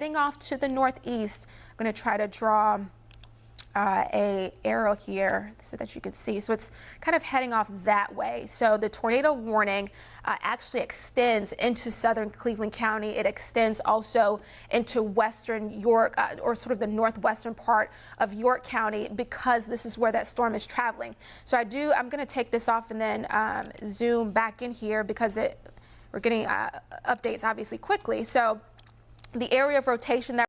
Heading off to the northeast, I'm going to try to draw a arrow here so that you can see. So it's kind of heading off that way. So the tornado warning actually extends into southern Cleveland County. It extends also into western York, or sort of the northwestern part of York County, because this is where that storm is traveling. So I'm going to take this off and then zoom back in here, because we're getting updates obviously quickly. So the area of rotation that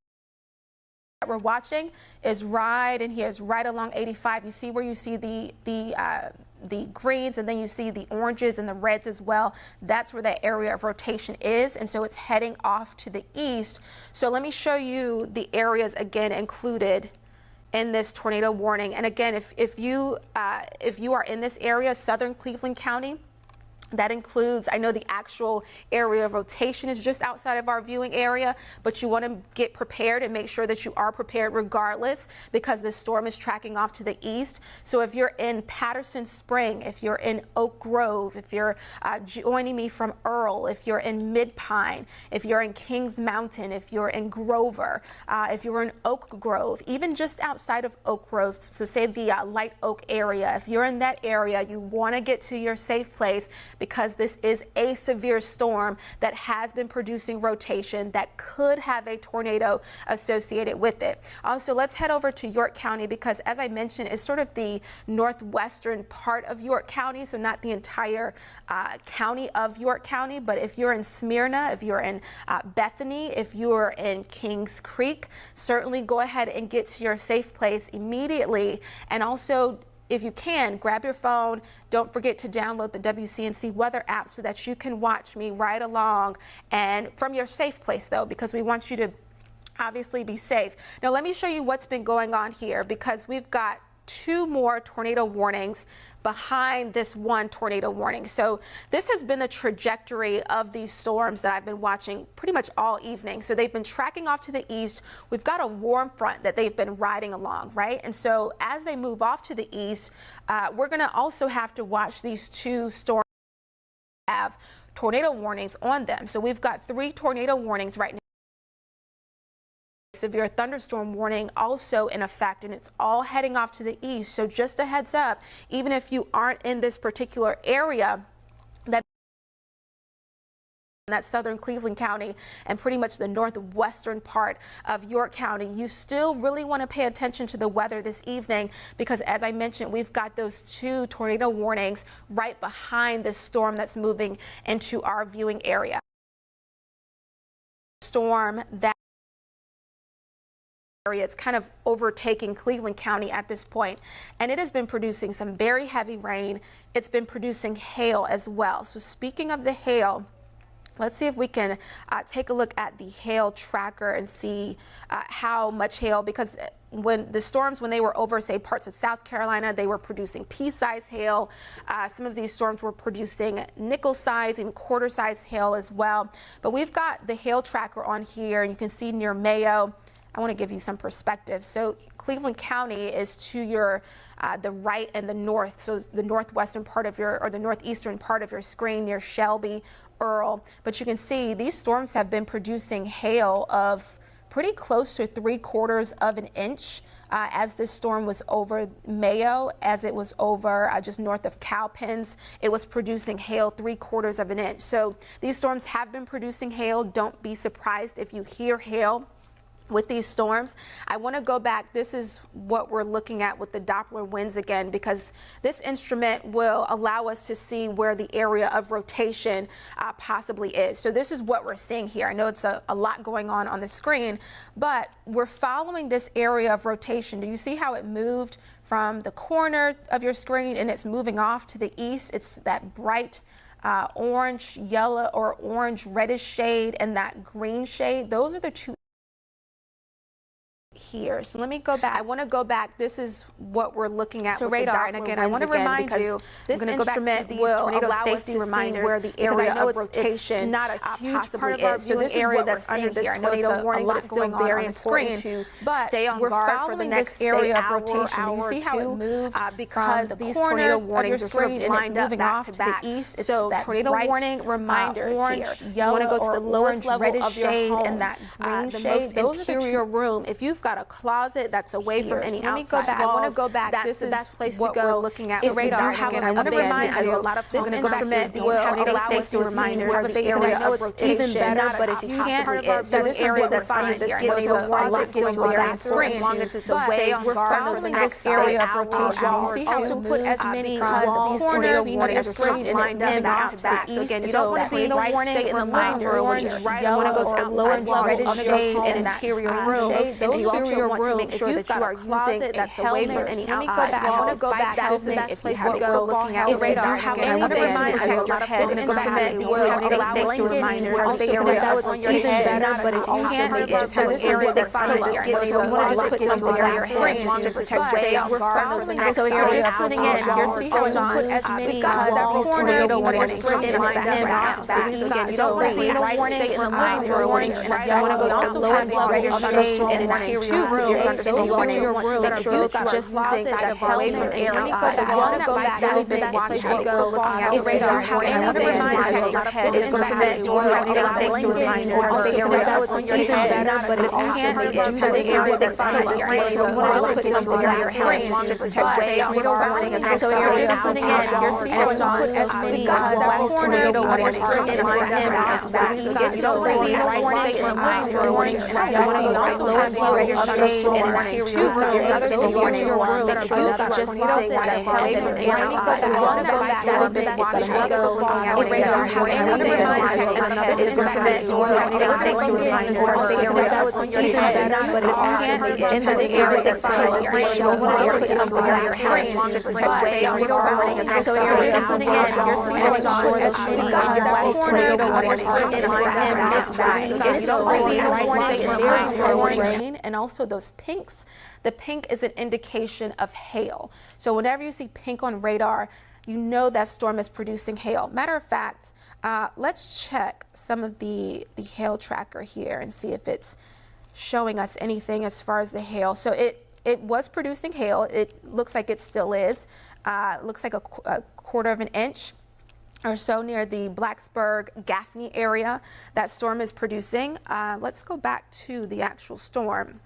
we're watching is right in here, is right along 85. You see where you see the greens, and then you see the oranges and the reds as well. That's where that area of rotation is, and so it's heading off to the east. So let me show you the areas again included in this tornado warning. And again, if you are in this area, southern Cleveland County, that includes, I know the actual area of rotation is just outside of our viewing area, but you want to get prepared and make sure that you are prepared regardless, because this storm is tracking off to the east. So if you're in Patterson Spring, if you're in Oak Grove, if you're joining me from Earl, if you're in Mid-Pine, if you're in Kings Mountain, if you're in Grover, if you're in Oak Grove, even just outside of Oak Grove, so say the Light Oak area, if you're in that area, you want to get to your safe place, because this is a severe storm that has been producing rotation that could have a tornado associated with it. Also, let's head over to York County, because as I mentioned, it's sort of the northwestern part of York County, so not the entire county of York County, but if you're in Smyrna, if you're in Bethany, if you're in Kings Creek, certainly go ahead and get to your safe place immediately. And also, if you can, grab your phone. Don't forget to download the WCNC weather app so that you can watch me right along, and from your safe place though, because we want you to obviously be safe. Now let me show you what's been going on here, because we've got two more tornado warnings behind this one tornado warning. So this has been the trajectory of these storms that I've been watching pretty much all evening. So they've been tracking off to the east. We've got a warm front that they've been riding along, right? And so as they move off to the east, we're going to also have to watch these two storms have tornado warnings on them. So we've got 3 tornado warnings right now. Severe thunderstorm warning also in effect, and it's all heading off to the east. So just a heads up, even if you aren't in this particular area, that southern Cleveland County and pretty much the northwestern part of York County, you still really want to pay attention to the weather this evening, because as I mentioned, we've got those 2 tornado warnings right behind this storm that's moving into our viewing area. Storm that area, it's kind of overtaking Cleveland County at this point, and it has been producing some very heavy rain. It's been producing hail as well. So speaking of the hail, let's see if we can take a look at the hail tracker and see how much hail, because when the storms, when they were over, say, parts of South Carolina, they were producing pea-sized hail. Some of these storms were producing nickel-sized and quarter-sized hail as well. But we've got the hail tracker on here, and you can see near Mayo. I want to give you some perspective. So Cleveland County is to your the right and the north, so the northwestern part of your, or the northeastern part of your screen near Shelby, Earl. But you can see these storms have been producing hail of pretty close to 3/4 of an inch as this storm was over Mayo, as it was over just north of Cowpens. It was producing hail 3/4 of an inch. So these storms have been producing hail. Don't be surprised if you hear hail with these storms. I want to go back. This is what we're looking at with the Doppler winds again, because this instrument will allow us to see where the area of rotation possibly is. So this is what we're seeing here. I know it's a lot going on the screen, but we're following this area of rotation. Do you see how it moved from the corner of your screen and it's moving off to the east? It's that bright orange, yellow, or orange reddish shade and that green shade. Those are the two here. So let me go back. I want to go back. This is what we're looking at with radar. And again, I want to remind you, this instrument will allow us to see where the area of rotation, not a huge part of our viewing area that's under this tornado warning, but it's still very important to stay on guard for the next area of rotation. You see how it moved because these tornado warnings are sort of lined up moving off to the east. So tornado warning reminders here. You want to go to the lowest level of your home, and that green shade, those interior room. If you've got a closet that's away from any outside walls, I want to go back. That's the best place to go. Looking at radar. Again, I want to remind you, a lot of this instrument will allow us to remind where the area of rotation. Even better, but if you can't, so this area that's fine. This gives you a lot going on screen. As long as it's away on guard for the next area of rotation. You see how we put as many walls, tornado warnings screen and it's moving off to the east. So again, you don't want to be stay in the living room, which is right. You want to go to the lowest level of shade and interior room. And you also want to make sure that you are using a that's away from any outside walls. I want to go back. This is the best place to go. Looking at radar. Again, I want to remind you, we're going to go back. You have a safety reminder. Also, that was on your head. But if you can't, just have an area that's fine here. So you want to just put something on your head to protect. We're following this area tuning in. You're seeing how it's on as many because tornado warnings in effect. So again, you don't want to be warning reminder warnings. And if you want to go to the lowest level of shade and interior room, those warnings you want to make sure that you're just using that away from area. Let me go back. I want to go back. That is the best place to go. Looking at radar. And I want to remind you, your head is going to prevent your safety reminder. Also, that was on your head. But if you can't, just have an area that's fine here. So you want to just put something on your head to protect. Stay on radar warning. So you're just tuning in. You're seeing what's on as many tornado warnings in effect. So you don't really reminder warnings. And I want to also lowest level of shade and interior room. Make sure you've got just using that away from area. I want to go back. That is the best place to go. Looking at radar. And I want to remind you, and it is going to prevent your safety reminder. That was on your head. But if you can't, in this area that's fine here. So you want to just put something on your head to protect. Stay on radar warning. So you're just tuning in. You're seeing what's on as many tornado warnings in effect. You don't really rain, and also those pinks. The pink is an indication of hail. So whenever you see pink on radar, you know that storm is producing hail. Matter of fact, let's check some of the hail tracker here and see if it's showing us anything as far as the hail. So it was producing hail. It looks like it still is. Looks like a quarter of an inch or so near the Blacksburg, Gaffney area that storm is producing. Let's go back to the actual storm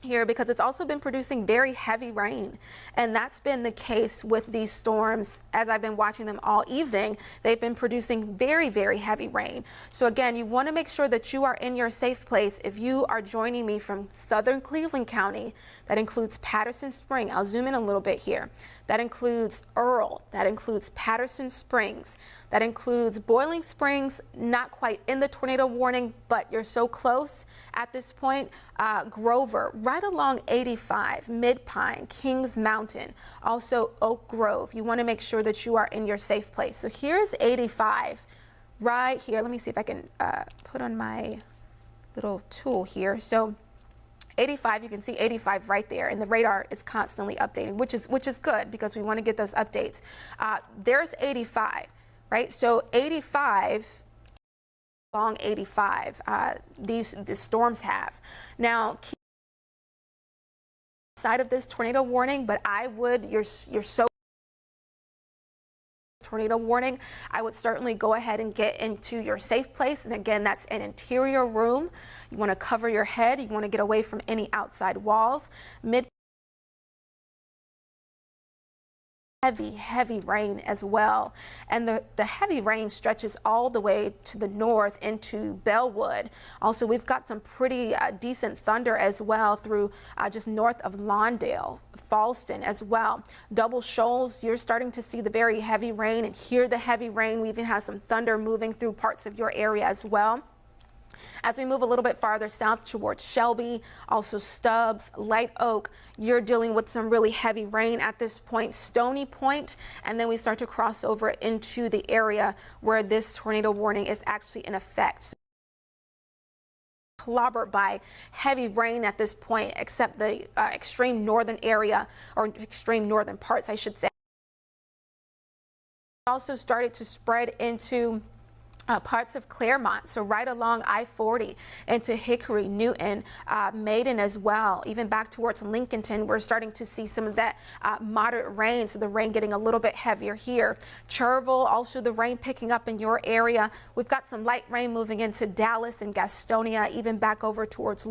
here because it's also been producing very heavy rain, and that's been the case with these storms as I've been watching them all evening. They've been producing very, very heavy rain. So again, you want to make sure that you are in your safe place. If you are joining me from southern Cleveland County, that includes Patterson Spring. I'll zoom in a little bit here. That includes Earl, that includes Patterson Springs, that includes Boiling Springs, not quite in the tornado warning, but you're so close at this point. Grover, right along 85, Mid-Pine, Kings Mountain, also Oak Grove. You want to make sure that you are in your safe place. So here's 85 right here. Let me see if I can put on my little tool here. So 85, you can see 85 right there, and the radar is constantly updating, which is good because we want to get those updates. There's 85, right? So 85, along 85, these storms have. Now, keep side of this tornado warning, but I would, you're so tornado warning, I would certainly go ahead and get into your safe place. And again, that's an interior room. You want to cover your head. You want to get away from any outside walls. Heavy rain as well. And the heavy rain stretches all the way to the north into Bellwood. Also, we've got some pretty decent thunder as well through just north of Lawndale, Falston as well. Double Shoals, you're starting to see the very heavy rain and hear the heavy rain. We even have some thunder moving through parts of your area as well. As we move a little bit farther south towards Shelby, also Stubbs, Light Oak, you're dealing with some really heavy rain at this point, Stony Point, and then we start to cross over into the area where this tornado warning is actually in effect. clobbered by heavy rain at this point, except the extreme northern area, or extreme northern parts, I should say. Also started to spread into parts of Claremont, so right along I-40 into Hickory, Newton, Maiden as well. Even back towards Lincolnton, we're starting to see some of that moderate rain, so the rain getting a little bit heavier here. Cherville, also the rain picking up in your area. We've got some light rain moving into Dallas and Gastonia, even back over towards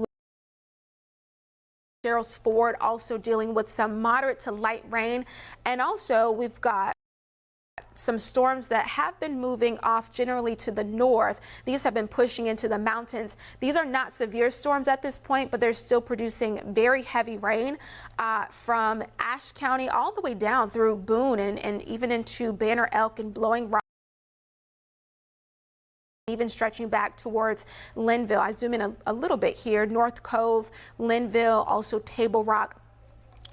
Gerald's Ford, also dealing with some moderate to light rain. And also we've got some storms that have been moving off generally to the north. These have been pushing into the mountains. These are not severe storms at this point, but they're still producing very heavy rain from Ashe County all the way down through Boone and even into Banner Elk and Blowing Rock, even stretching back towards Linville. I zoom in a little bit here. North Cove, Linville, also Table Rock.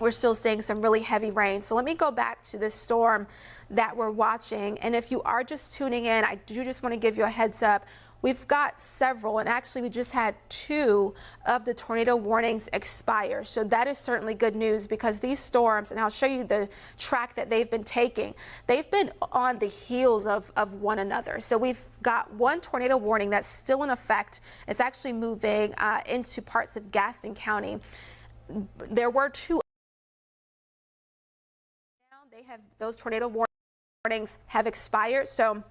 We're still seeing some really heavy rain. So let me go back to this storm that we're watching. And if you are just tuning in, I do just want to give you a heads up. We've got several, and actually we just had 2 of the tornado warnings expire. So that is certainly good news, because these storms, and I'll show you the track that they've been taking, they've been on the heels of one another. So we've got 1 tornado warning that's still in effect. It's actually moving into parts of Gaston County. There were 2. They have, those tornado warnings have expired, so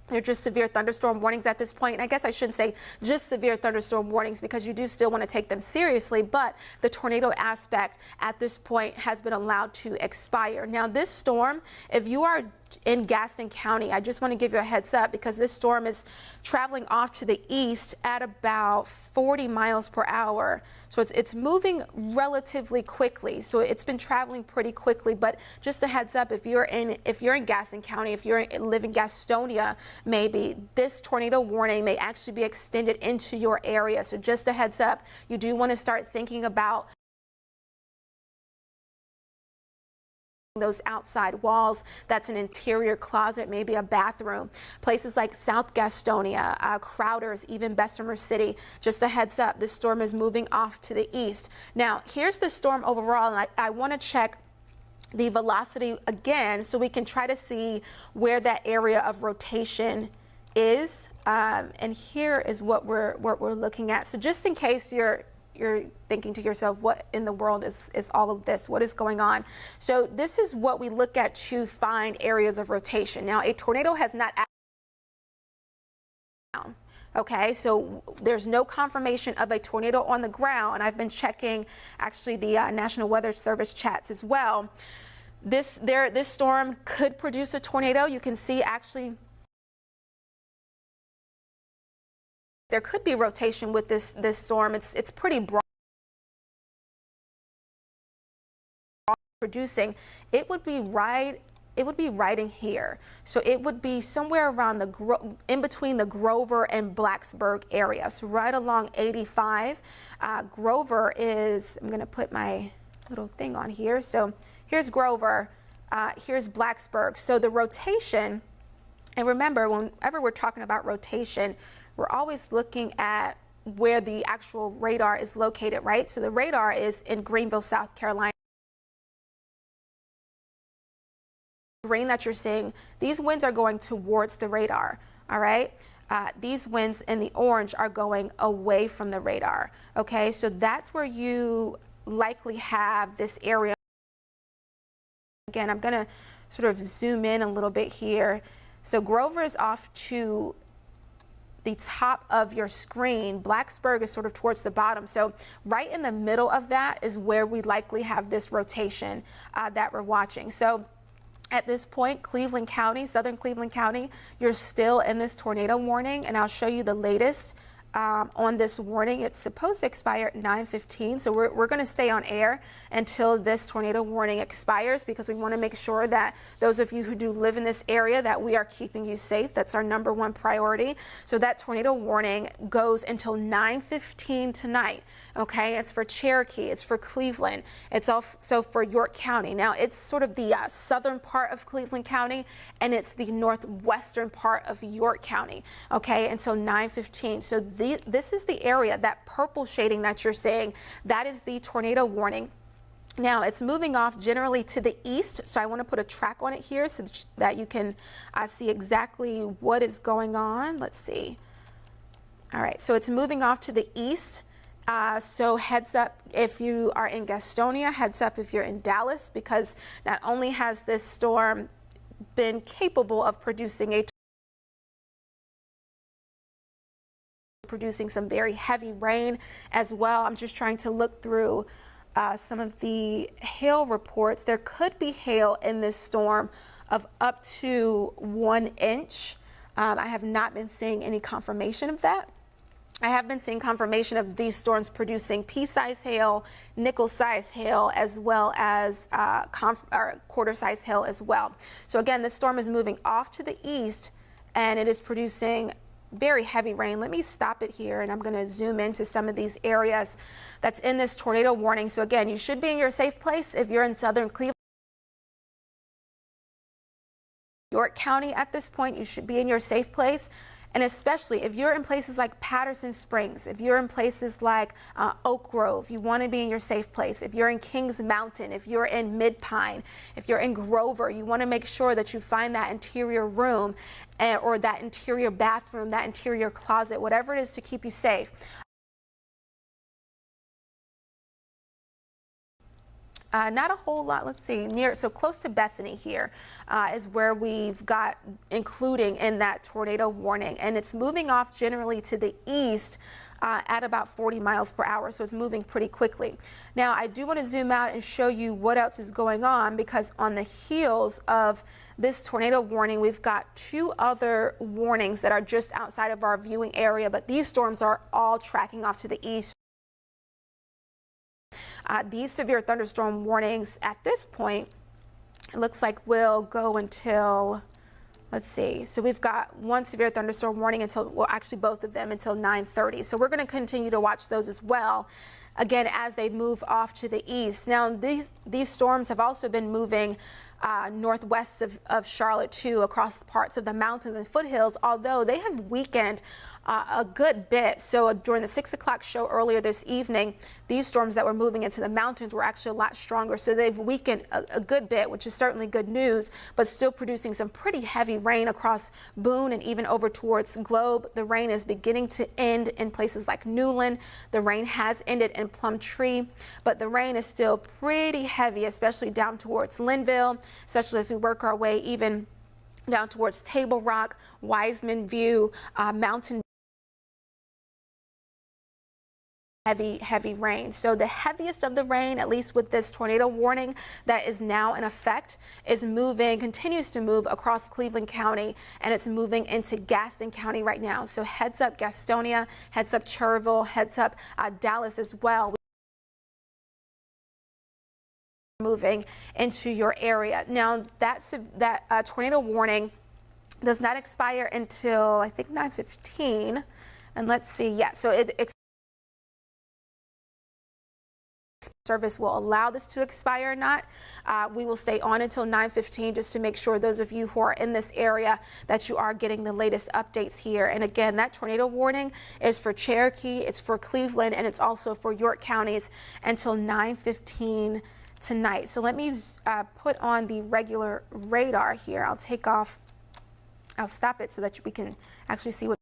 they're just severe thunderstorm warnings at this point. And I guess I shouldn't say just severe thunderstorm warnings, because you do still want to take them seriously, but the tornado aspect at this point has been allowed to expire. Now this storm, if you are in Gaston County, I just want to give you a heads up, because this storm is traveling off to the east at about 40 miles per hour. So it's moving relatively quickly. So it's been traveling pretty quickly, but just a heads up, if you're in Gaston County, if you live in Gastonia, maybe this tornado warning may actually be extended into your area. So just a heads up, you do want to start thinking about those outside walls. That's an interior closet, maybe a bathroom. Places like South Gastonia, Crowders, even Bessemer City. Just a heads up, this storm is moving off to the east. Now, here's the storm overall, and I want to check the velocity again so we can try to see where that area of rotation is. And here is what we're looking at. So just in case you're thinking to yourself, what in the world is all of this? What is going on? So this is what we look at to find areas of rotation. Now, a tornado has not down. Okay, so there's no confirmation of a tornado on the ground, and I've been checking actually the National Weather Service chats as well. This storm could produce a tornado. You can see actually there could be rotation with this storm. It's pretty broad producing. It would be right in here. So it would be somewhere around in between the Grover and Blacksburg area. So right along 85. Grover is, I'm going to put my little thing on here. So here's Grover, here's Blacksburg. So the rotation, and remember, whenever we're talking about rotation, we're always looking at where the actual radar is located, right? So the radar is in Greenville, South Carolina. Green that you're seeing, these winds are going towards the radar, all right? These winds in the orange are going away from the radar, okay? So that's where you likely have this area. Again, I'm gonna sort of zoom in a little bit here. So Grover is off to the top of your screen. Blacksburg is sort of towards the bottom. So right in the middle of that is where we likely have this rotation that we're watching. So at this point, Cleveland County, southern Cleveland County, you're still in this tornado warning, and I'll show you the latest on this warning. It's supposed to expire at 9:15, so we're going to stay on air until this tornado warning expires, because we want to make sure that those of you who do live in this area, that we are keeping you safe. That's our #1 priority. So that tornado warning goes until 9:15 tonight. Okay, it's for Cherokee, it's for Cleveland, it's also for York County. Now, it's sort of the southern part of Cleveland County, and it's the northwestern part of York County, okay, until 9:15. So this is the area, that purple shading that you're seeing, that is the tornado warning. Now it's moving off generally to the east, so I want to put a track on it here so that you can see exactly what is going on. Let's see. All right, so it's moving off to the east. So heads up if you are in Gastonia, heads up if you're in Dallas, because not only has this storm been capable of producing some very heavy rain as well. I'm just trying to look through some of the hail reports. There could be hail in this storm of up to 1 inch. I have not been seeing any confirmation of that. I have been seeing confirmation of these storms producing pea-sized hail, nickel-sized hail, as well as quarter-sized hail as well. So again, this storm is moving off to the east, and it is producing very heavy rain. Let me stop it here, and I'm going to zoom into some of these areas that's in this tornado warning. So again, you should be in your safe place if you're in southern Cleveland, York County. At this point, you should be in your safe place. And especially if you're in places like Patterson Springs, if you're in places like Oak Grove, you want to be in your safe place. If you're in Kings Mountain, if you're in Mid-Pine, if you're in Grover, you want to make sure that you find that interior room or that interior bathroom, that interior closet, whatever it is to keep you safe. Not a whole lot. Let's see, so close to Bethany here is where we've got including in that tornado warning, and it's moving off generally to the east at about 40 miles per hour, so it's moving pretty quickly. Now I do want to zoom out and show you what else is going on, because on the heels of this tornado warning, we've got 2 other warnings that are just outside of our viewing area, but these storms are all tracking off to the east. These severe thunderstorm warnings at this point, it looks like will go until, let's see, so we've got 1 severe thunderstorm warning until, well, actually both of them until 9:30. So we're going to continue to watch those as well, again, as they move off to the east. Now, these storms have also been moving northwest of Charlotte too, across parts of the mountains and foothills, although they have weakened a good bit. So during the 6 o'clock show earlier this evening, these storms that were moving into the mountains were actually a lot stronger. So they've weakened a good bit, which is certainly good news, but still producing some pretty heavy rain across Boone and even over towards Globe. The rain is beginning to end in places like Newland. The rain has ended in Plumtree, but the rain is still pretty heavy, especially down towards Linville, especially as we work our way even down towards Table Rock, Wiseman View, Mountain. Heavy rain. So the heaviest of the rain, at least with this tornado warning that is now in effect, is continues to move across Cleveland County, and it's moving into Gaston County right now. So heads up Gastonia, heads up Cherville, heads up Dallas as well. Moving into your area. Now that tornado warning does not expire until I think 9:15, and let's see, yeah, so it service will allow this to expire or not. We will stay on until 9:15 just to make sure those of you who are in this area that you are getting the latest updates here. And again, that tornado warning is for Cherokee, it's for Cleveland, and it's also for York counties until 9:15 tonight. So let me put on the regular radar here. I'll stop it so that we can actually see what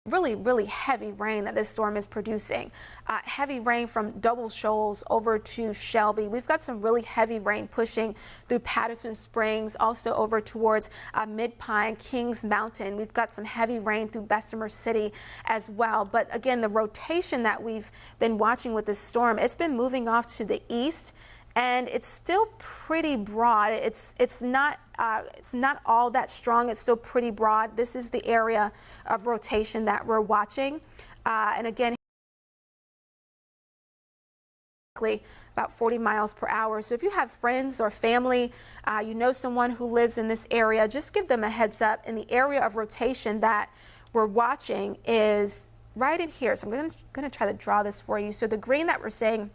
really heavy rain that this storm is producing. Heavy rain from Double Shoals over to Shelby. We've got some really heavy rain pushing through Patterson Springs, also over towards Mid-Pine, Kings Mountain. We've got some heavy rain through Bessemer City as well. But again, the rotation that we've been watching with this storm, it's been moving off to the east, and it's still pretty broad. It's not all that strong. It's still pretty broad. This is the area of rotation that we're watching, and again, about 40 miles per hour. So if you have friends or family, you know someone who lives in this area, just give them a heads up. And the area of rotation that we're watching is right in here. So I'm going to try to draw this for you. So the green that we're seeing,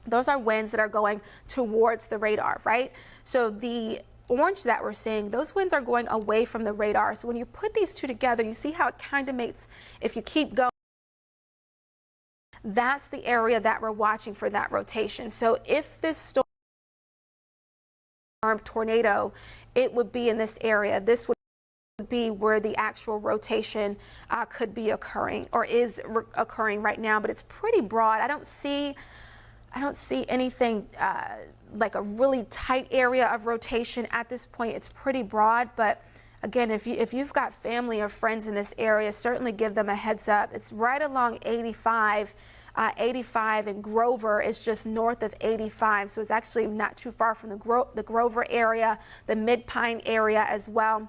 those are winds that are going towards the radar, right? So the orange that we're seeing, those winds are going away from the radar. So when you put these two together, you see how it kind of makes, if you keep going, that's the area that we're watching for that rotation. So if this storm tornado, it would be in this area. This would be where the actual rotation could be occurring, or is occurring right now, but it's pretty broad. I don't see anything like a really tight area of rotation at this point. It's pretty broad, but again, if you've got family or friends in this area, certainly give them a heads up. It's right along 85. 85 and Grover is just north of 85, so it's actually not too far from the Grover area, the Mid-Pine area as well.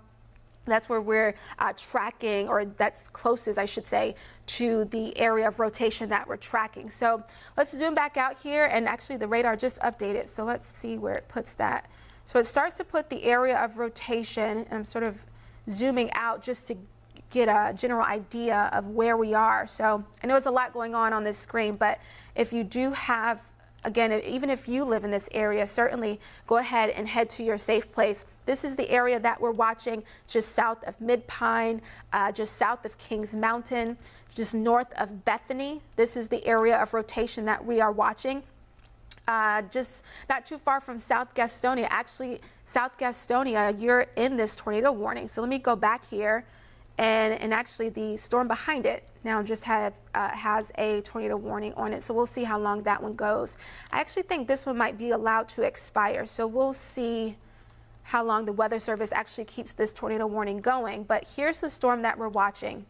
That's where we're tracking, or that's closest, I should say, to the area of rotation that we're tracking. So let's zoom back out here, and actually the radar just updated, so let's see where it puts that. So it starts to put the area of rotation, and I'm sort of zooming out just to get a general idea of where we are. So I know it's a lot going on this screen, but if you do have, again, even if you live in this area, certainly go ahead and head to your safe place. This is the area that we're watching, just south of Mid-Pine, just south of Kings Mountain, just north of Bethany. This is the area of rotation that we are watching. Just not too far from South Gastonia. Actually, South Gastonia, you're in this tornado warning. So let me go back here. And actually the storm behind it now just has a tornado warning on it. So we'll see how long that one goes. I actually think this one might be allowed to expire. So we'll see how long the Weather Service actually keeps this tornado warning going. But here's the storm that we're watching.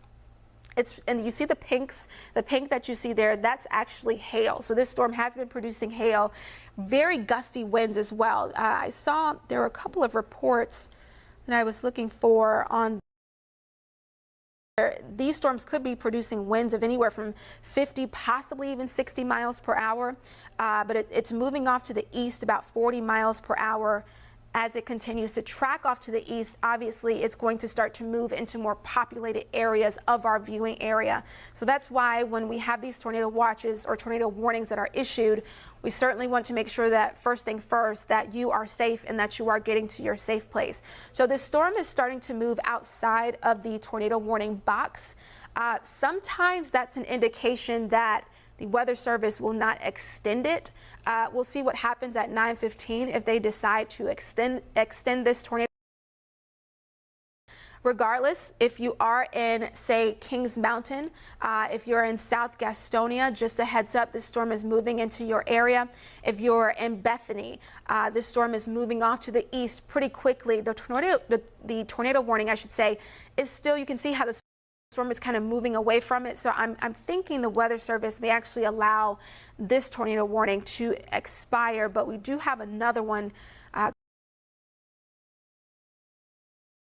And you see the pink that you see there, that's actually hail. So this storm has been producing hail, very gusty winds as well. I saw there were a couple of reports that I was looking for on these storms could be producing winds of anywhere from 50, possibly even 60 miles per hour, but it's moving off to the east about 40 miles per hour. As it continues to track off to the east, obviously it's going to start to move into more populated areas of our viewing area. So that's why when we have these tornado watches or tornado warnings that are issued, we certainly want to make sure that first thing first, that you are safe and that you are getting to your safe place. So this storm is starting to move outside of the tornado warning box. Sometimes that's an indication that the Weather Service will not extend it. We'll see what happens at 9:15 if they decide to extend this tornado. Regardless, if you are in, say, Kings Mountain, if you're in South Gastonia, just a heads up, this storm is moving into your area. If you're in Bethany, this storm is moving off to the east pretty quickly. The tornado warning, I should say, is still, you can see how the storm is kind of moving away from it. So I'm thinking the Weather Service may actually allow this tornado warning to expire, but we do have another one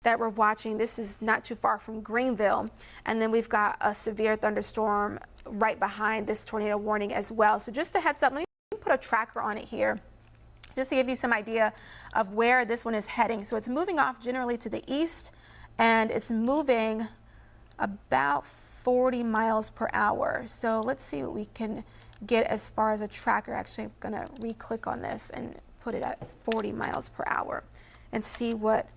that we're watching. This is not too far from Greenville, and then we've got a severe thunderstorm right behind this tornado warning as well. So just a heads up, let me put a tracker on it here just to give you some idea of where this one is heading. So it's moving off generally to the east, and it's moving about 40 miles per hour. So let's see what we can get as far as a tracker. Actually, I'm going to re-click on this and put it at 40 miles per hour and see what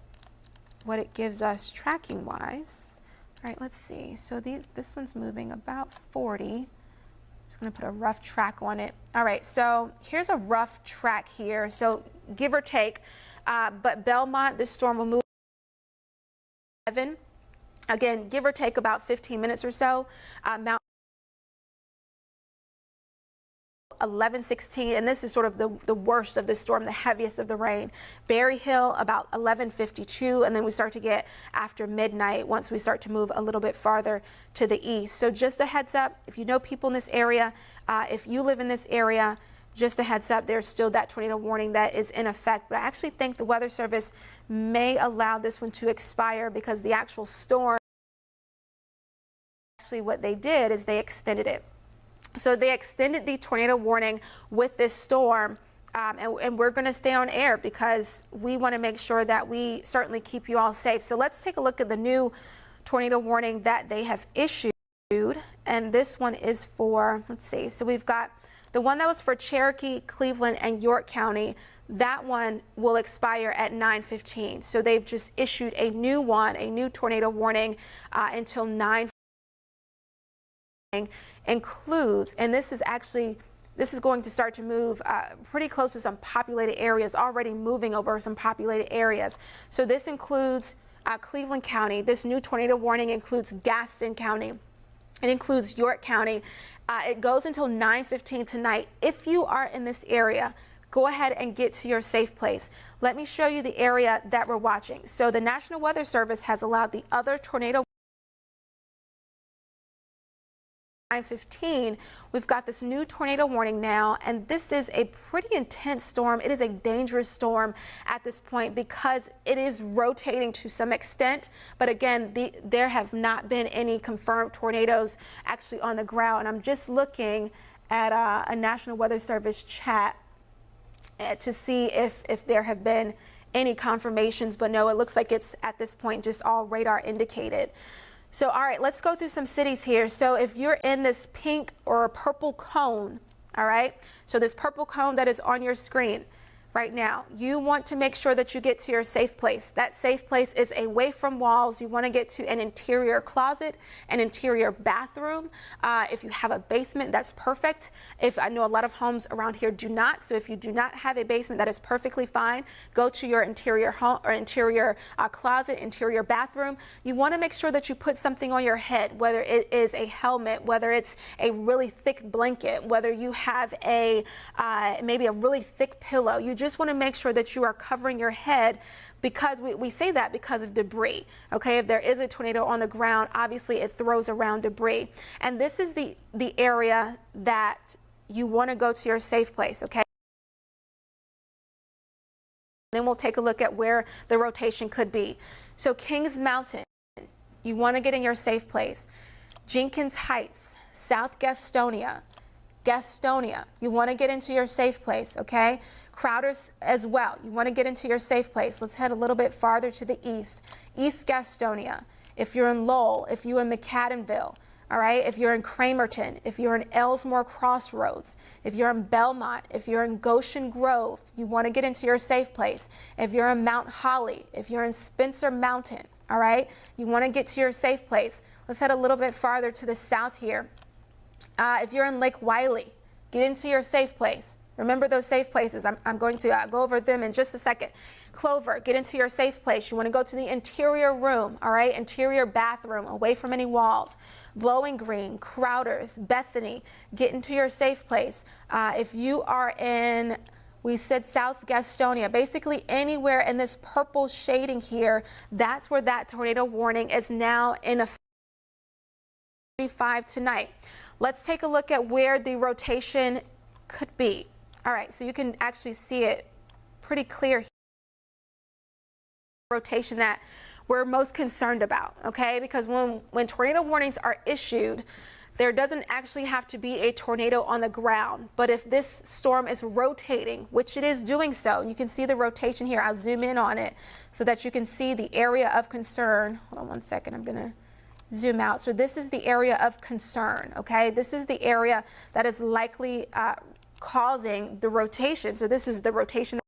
it gives us tracking wise. All right, let's see. So this one's moving about 40. Just going to put a rough track on it. All right, so here's a rough track here. So give or take, but Belmont, this storm will move 7. Again, give or take about 15 minutes or so. Mount 11:16, and this is sort of the worst of the storm, the heaviest of the rain. Berry Hill about 11:52, and then we start to get after midnight once we start to move a little bit farther to the east. So just a heads up, if you know people in this area, if you live in this area, just a heads up, there's still that tornado warning that is in effect. But I actually think the Weather Service may allow this one to expire because the actual storm, actually what they did is they extended it. So they extended the tornado warning with this storm, and we're going to stay on air because we want to make sure that we certainly keep you all safe. So let's take a look at the new tornado warning that they have issued, and this one is for, let's see, so we've got the one that was for Cherokee, Cleveland, and York County. that one will expire at 9:15. So they've just issued a new one, a new tornado warning until 9. Includes, and this is going to start to move pretty close to some populated areas, already moving over some populated areas. So this includes Cleveland County. This new tornado warning includes Gaston County. It includes York County. It goes until 9:15 tonight. If you are in this area, go ahead and get to your safe place. Let me show you the area that we're watching. So the National Weather Service has allowed the other tornado 9:15. We've got this new tornado warning now, and this is a pretty intense storm. It is a dangerous storm at this point because it is rotating to some extent. But again, there have not been any confirmed tornadoes actually on the ground. I'm just looking at a National Weather Service chat to see if there have been any confirmations, but no, it looks like it's at this point just all radar indicated. So all right, let's go through some cities here. So if you're in this pink or purple cone, all right, so this purple cone that is on your screen right now, you want to make sure that you get to your safe place. That safe place is away from walls. You want to get to an interior closet, an interior bathroom. If you have a basement, that's perfect. If I know a lot of homes around here do not, so if you do not have a basement, that is perfectly fine. Go to your interior home or interior closet, interior bathroom. You want to make sure that you put something on your head, whether it is a helmet, whether it's a really thick blanket, whether you have a maybe a really thick pillow. You just want to make sure that you are covering your head, because we say that because of debris. Okay, if there is a tornado on the ground, obviously it throws around debris, and this is the area that you want to go to your safe place. Okay, then we'll take a look at where the rotation could be. So Kings Mountain, you want to get in your safe place. Jenkins Heights, South Gastonia, you want to get into your safe place. Okay, Crowders as well, you want to get into your safe place. Let's head a little bit farther to the east. East Gastonia, if you're in Lowell, if you're in McAdenville, all right, if you're in Cramerton, if you're in Ellsmore Crossroads, if you're in Belmont, if you're in Goshen Grove, you want to get into your safe place. If you're in Mount Holly, if you're in Spencer Mountain, all right, you want to get to your safe place. Let's head a little bit farther to the south here. If you're in Lake Wiley, get into your safe place. Remember those safe places. I'm going to go over them in just a second. Clover, get into your safe place. You want to go to the interior room, all right? Interior bathroom, away from any walls. Bowling Green, Crowders, Bethany, get into your safe place. If you are in, we said South Gastonia, basically anywhere in this purple shading here, that's where that tornado warning is now in effect. 35 tonight. Let's take a look at where the rotation could be. All right, so you can actually see it pretty clear here. Rotation that we're most concerned about, okay? Because when tornado warnings are issued, there doesn't actually have to be a tornado on the ground. But if this storm is rotating, which it is doing so, you can see the rotation here. I'll zoom in on it so that you can see the area of concern. Hold on one second, I'm gonna zoom out. So this is the area of concern, okay? This is the area that is likely causing the rotation. So this is the rotation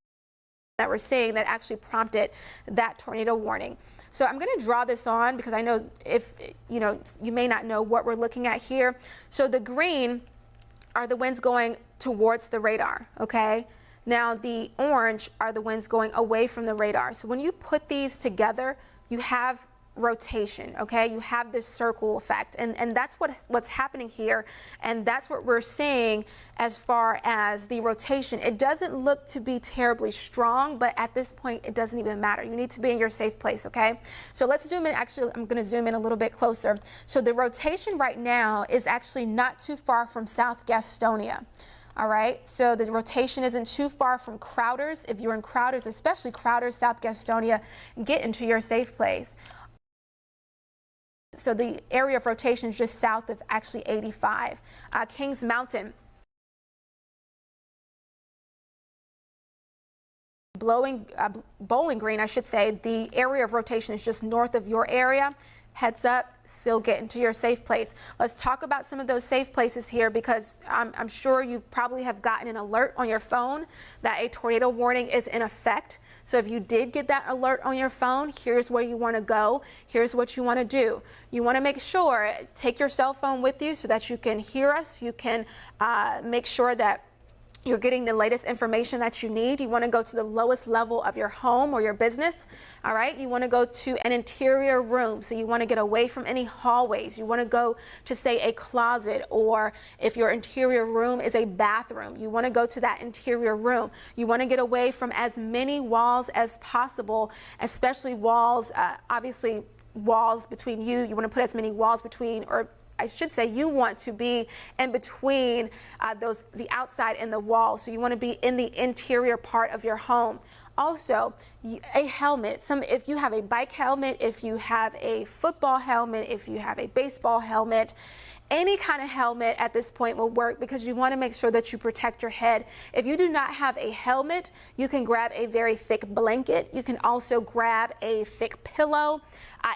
that we're seeing that actually prompted that tornado warning. So I'm going to draw this on because I know if you may not know what we're looking at here. So the green are the winds going towards the radar, okay? Now the orange are the winds going away from the radar. So when you put these together, you have rotation, okay? You have this circle effect, and that's what's happening here, and that's what we're seeing as far as the rotation. It doesn't look to be terribly strong, but at this point it doesn't even matter. You need to be in your safe place, okay? So let's zoom in. Actually, I'm going to zoom in a little bit closer. So the rotation right now is actually not too far from South Gastonia. All right, so the rotation isn't too far from Crowders. If you're in Crowders, especially Crowders, South Gastonia, get into your safe place. So the area of rotation is just south of actually 85. Kings Mountain. Bowling Green, I should say, the area of rotation is just north of your area. heads up, still get into your safe place. Let's talk about some of those safe places here, because I'm sure you probably have gotten an alert on your phone that a tornado warning is in effect. So if you did get that alert on your phone, here's where you want to go. Here's what you want to do. You want to make sure, take your cell phone with you so that you can hear us. You can make sure that you're getting the latest information that you need. You want to go to the lowest level of your home or your business. All right. You want to go to an interior room. So you want to get away from any hallways. You want to go to, say, a closet, or if your interior room is a bathroom, you want to go to that interior room. You want to get away from as many walls as possible, especially walls, obviously walls between you. You want to put as many walls between, or I should say, you want to be in between the outside and the wall. So you want to be in the interior part of your home. Also, a helmet. If you have a bike helmet, if you have a football helmet, if you have a baseball helmet, any kind of helmet at this point will work, because you want to make sure that you protect your head. If you do not have a helmet, you can grab a very thick blanket. You can also grab a thick pillow.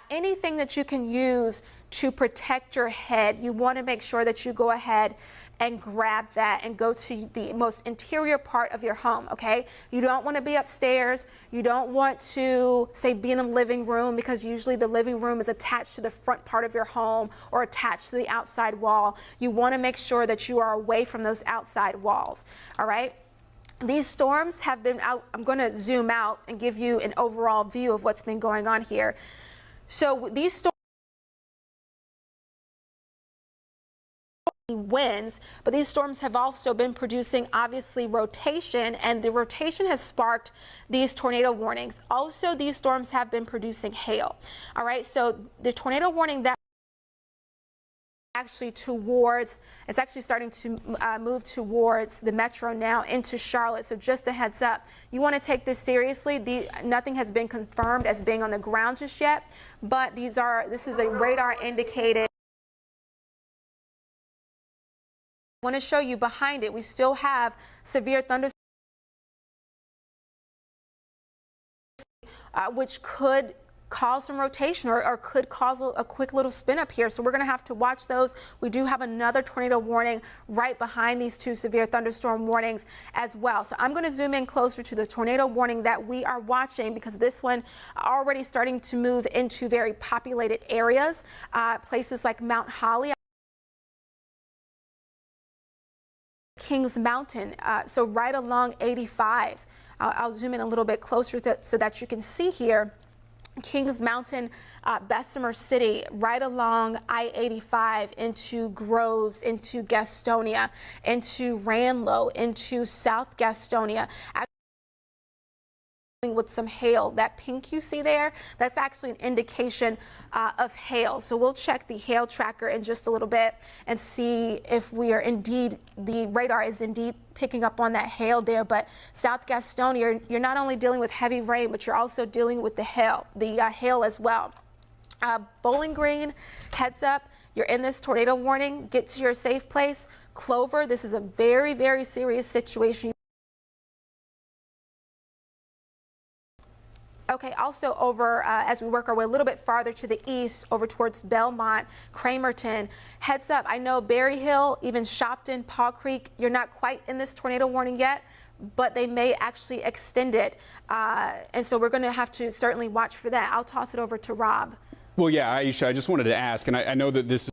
Anything that you can use to protect your head, you want to make sure that you go ahead and grab that and go to the most interior part of your home, okay? You don't want to be upstairs. You don't want to, say, be in the living room, because usually the living room is attached to the front part of your home or attached to the outside wall. You want to make sure that you are away from those outside walls, all right? These storms have been out. I'm going to zoom out and give you an overall view of what's been going on here. So these storms, winds, but these storms have also been producing, obviously, rotation, and the rotation has sparked these tornado warnings. Also, these storms have been producing hail. All right, so the tornado warning that actually it's actually starting to move towards the metro now, into Charlotte. So just a heads up, you want to take this seriously. Nothing has been confirmed as being on the ground just yet, but this is a radar indicated. I want to show you behind it, we still have severe thunderstorms, which could cause some rotation, or could cause a quick little spin up here. So we're going to have to watch those. We do have another tornado warning right behind these two severe thunderstorm warnings as well. So I'm going to zoom in closer to the tornado warning that we are watching, because this one already starting to move into very populated areas, places like Mount Holly, Kings Mountain, so right along 85. I'll zoom in a little bit closer so that you can see here. Kings Mountain, Bessemer City, right along I-85 into Groves, into Gastonia, into Ranlow, into South Gastonia. With some hail. That pink you see there, that's actually an indication of hail. So we'll check the hail tracker in just a little bit and see if we are indeed, the radar is indeed picking up on that hail there. But South Gastonia, you're not only dealing with heavy rain, but you're also dealing with the hail as well. Bowling Green, heads up, you're in this tornado warning. Get to your safe place. Clover, this is a very, very serious situation. Okay, also over, as we work our way a little bit farther to the east, over towards Belmont, Cramerton, heads up. I know Berry Hill, even Shopton, Paw Creek, you're not quite in this tornado warning yet, but they may actually extend it. And so we're going to have to certainly watch for that. I'll toss it over to Rob. Well, yeah, Aisha, I just wanted to ask, and I know that this is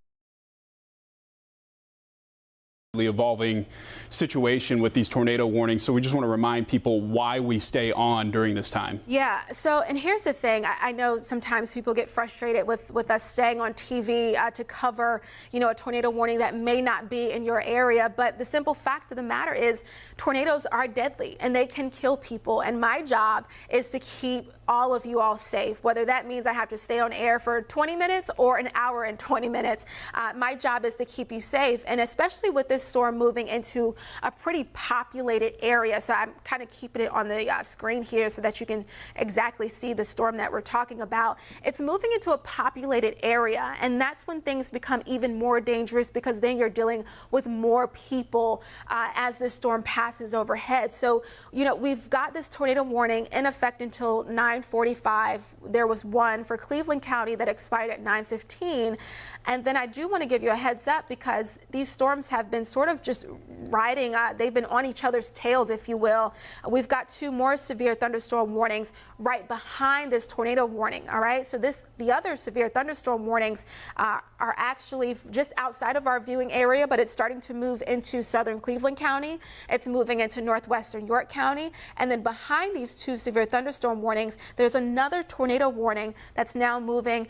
evolving situation with these tornado warnings, so we just want to remind people why we stay on during this time. Yeah, so, and here's the thing, I know sometimes people get frustrated with us staying on TV to cover, you know, a tornado warning that may not be in your area, but the simple fact of the matter is tornadoes are deadly and they can kill people, and my job is to keep all of you all safe, whether that means I have to stay on air for 20 minutes or an hour and 20 minutes. My job is to keep you safe, and especially with this storm moving into a pretty populated area. So I'm kind of keeping it on the screen here so that you can exactly see the storm that we're talking about. It's moving into a populated area, and that's when things become even more dangerous, because then you're dealing with more people as this storm passes overhead. So, you know, we've got this tornado warning in effect until 9:45. There was one for Cleveland County that expired at 9:15. And then I do want to give you a heads up, because these storms have been sort of just riding, they've been on each other's tails, if you will. We've got two more severe thunderstorm warnings right behind this tornado warning. All right, so the other severe thunderstorm warnings are actually just outside of our viewing area, but it's starting to move into southern Cleveland County. It's moving into northwestern York County. And then behind these two severe thunderstorm warnings, there's another tornado warning that's now moving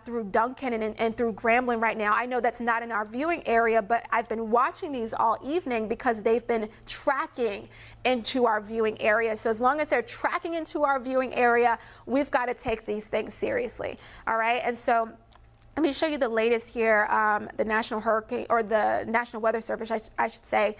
through Duncan and through Grambling right now. I know that's not in our viewing area, but I've been watching these all evening because they've been tracking into our viewing area. So as long as they're tracking into our viewing area, we've got to take these things seriously. All right, and so let me show you the latest here. The National Hurricane, or the National Weather Service, I should say.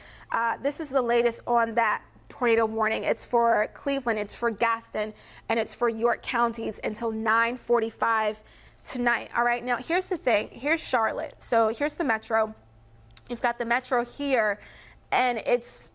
This is the latest on that tornado warning. It's for Cleveland, it's for Gaston, and it's for York counties until 9:45 tonight. All right, now here's the thing. Here's Charlotte. So here's the metro. You've got the metro here, and it's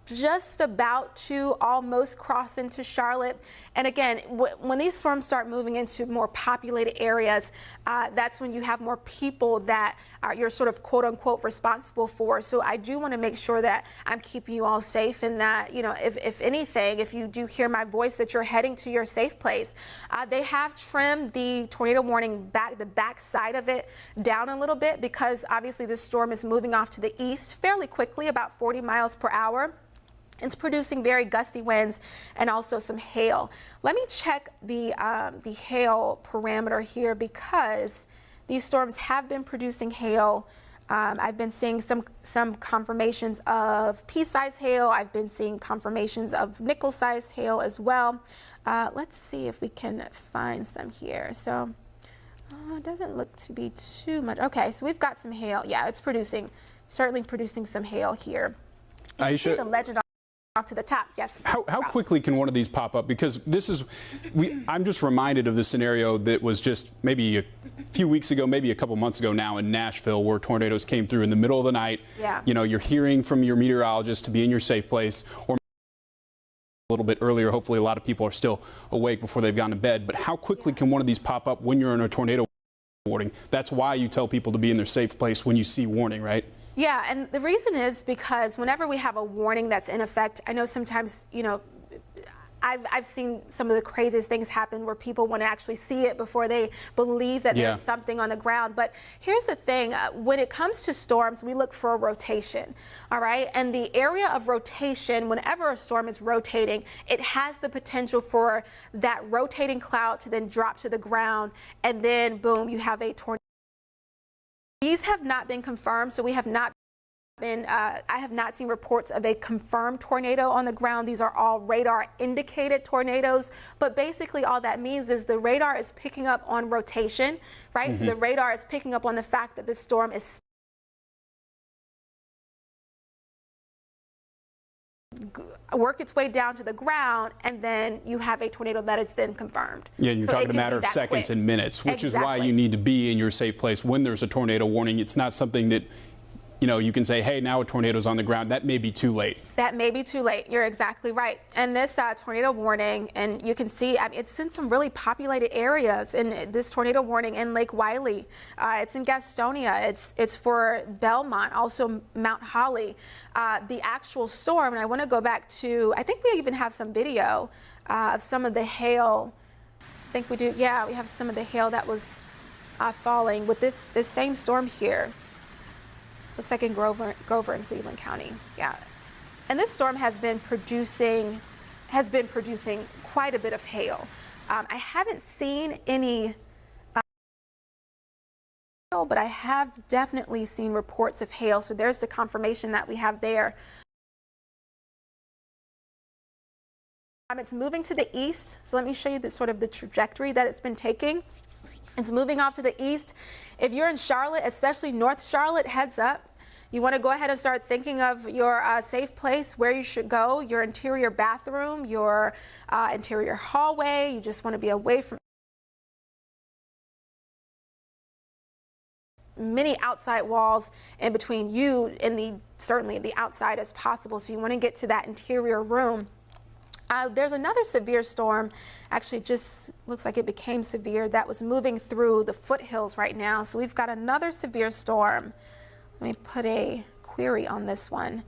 just about to almost cross into Charlotte. And again, when these storms start moving into more populated areas, that's when you have more people that you're sort of quote unquote responsible for. So I do want to make sure that I'm keeping you all safe, and that, you know, if anything, if you do hear my voice, that you're heading to your safe place. They have trimmed the tornado warning the back side of it down a little bit, because obviously this storm is moving off to the east fairly quickly, about 40 miles per hour. It's producing very gusty winds and also some hail. Let me check the hail parameter here, because these storms have been producing hail. I've been seeing some confirmations of pea-sized hail. I've been seeing confirmations of nickel-sized hail as well. Let's see if we can find some here. So it doesn't look to be too much. Okay, so we've got some hail. Yeah, it's certainly producing some hail here. You can see the legend off to the top. Yes. How quickly can one of these pop up? Because this is, I'm just reminded of the scenario that was just maybe a few weeks ago, maybe a couple months ago now in Nashville, where tornadoes came through in the middle of the night. Yeah. You know, you're hearing from your meteorologist to be in your safe place, or a little bit earlier. Hopefully a lot of people are still awake before they've gone to bed. But how quickly can one of these pop up when you're in a tornado warning? That's why you tell people to be in their safe place when you see warning, right? Yeah, and the reason is because whenever we have a warning that's in effect, I know sometimes, you know, I've seen some of the craziest things happen where people want to actually see it before they believe that there's something on the ground. But here's the thing, when it comes to storms, we look for a rotation, all right? And the area of rotation, whenever a storm is rotating, it has the potential for that rotating cloud to then drop to the ground, and then boom, you have a tornado. These have not been confirmed, so we have not been, I have not seen reports of a confirmed tornado on the ground. These are all radar indicated tornadoes, but basically all that means is the radar is picking up on rotation, right? So the radar is picking up on the fact that the storm is work its way down to the ground, and then you have a tornado that is then confirmed. Yeah, and you're talking a matter of seconds and minutes, which is why you need to be in your safe place when there's a tornado warning. It's not something that, you know, you can say, hey, now a tornado's on the ground. That may be too late. That may be too late. You're exactly right. And this tornado warning, and you can see, I mean, it's in some really populated areas. And this tornado warning in Lake Wylie, it's in Gastonia, it's for Belmont, also Mount Holly. The actual storm, and I want to go back to, I think we even have some video of some of the hail. I think we do. Yeah, we have some of the hail that was falling with this same storm here. Looks like in Grover and Cleveland County. Yeah. And this storm has been producing quite a bit of hail. I haven't seen any hail, but I have definitely seen reports of hail. So there's the confirmation that we have there. It's moving to the east. So let me show you the sort of the trajectory that it's been taking. It's moving off to the east. If you're in Charlotte, especially North Charlotte, heads up. You want to go ahead and start thinking of your safe place, where you should go, your interior bathroom, your interior hallway. You just want to be away from many outside walls in between you and certainly the outside as possible. So you want to get to that interior room. There's another severe storm, actually just looks like it became severe, that was moving through the foothills right now. So we've got another severe storm. Let me put a query on this one.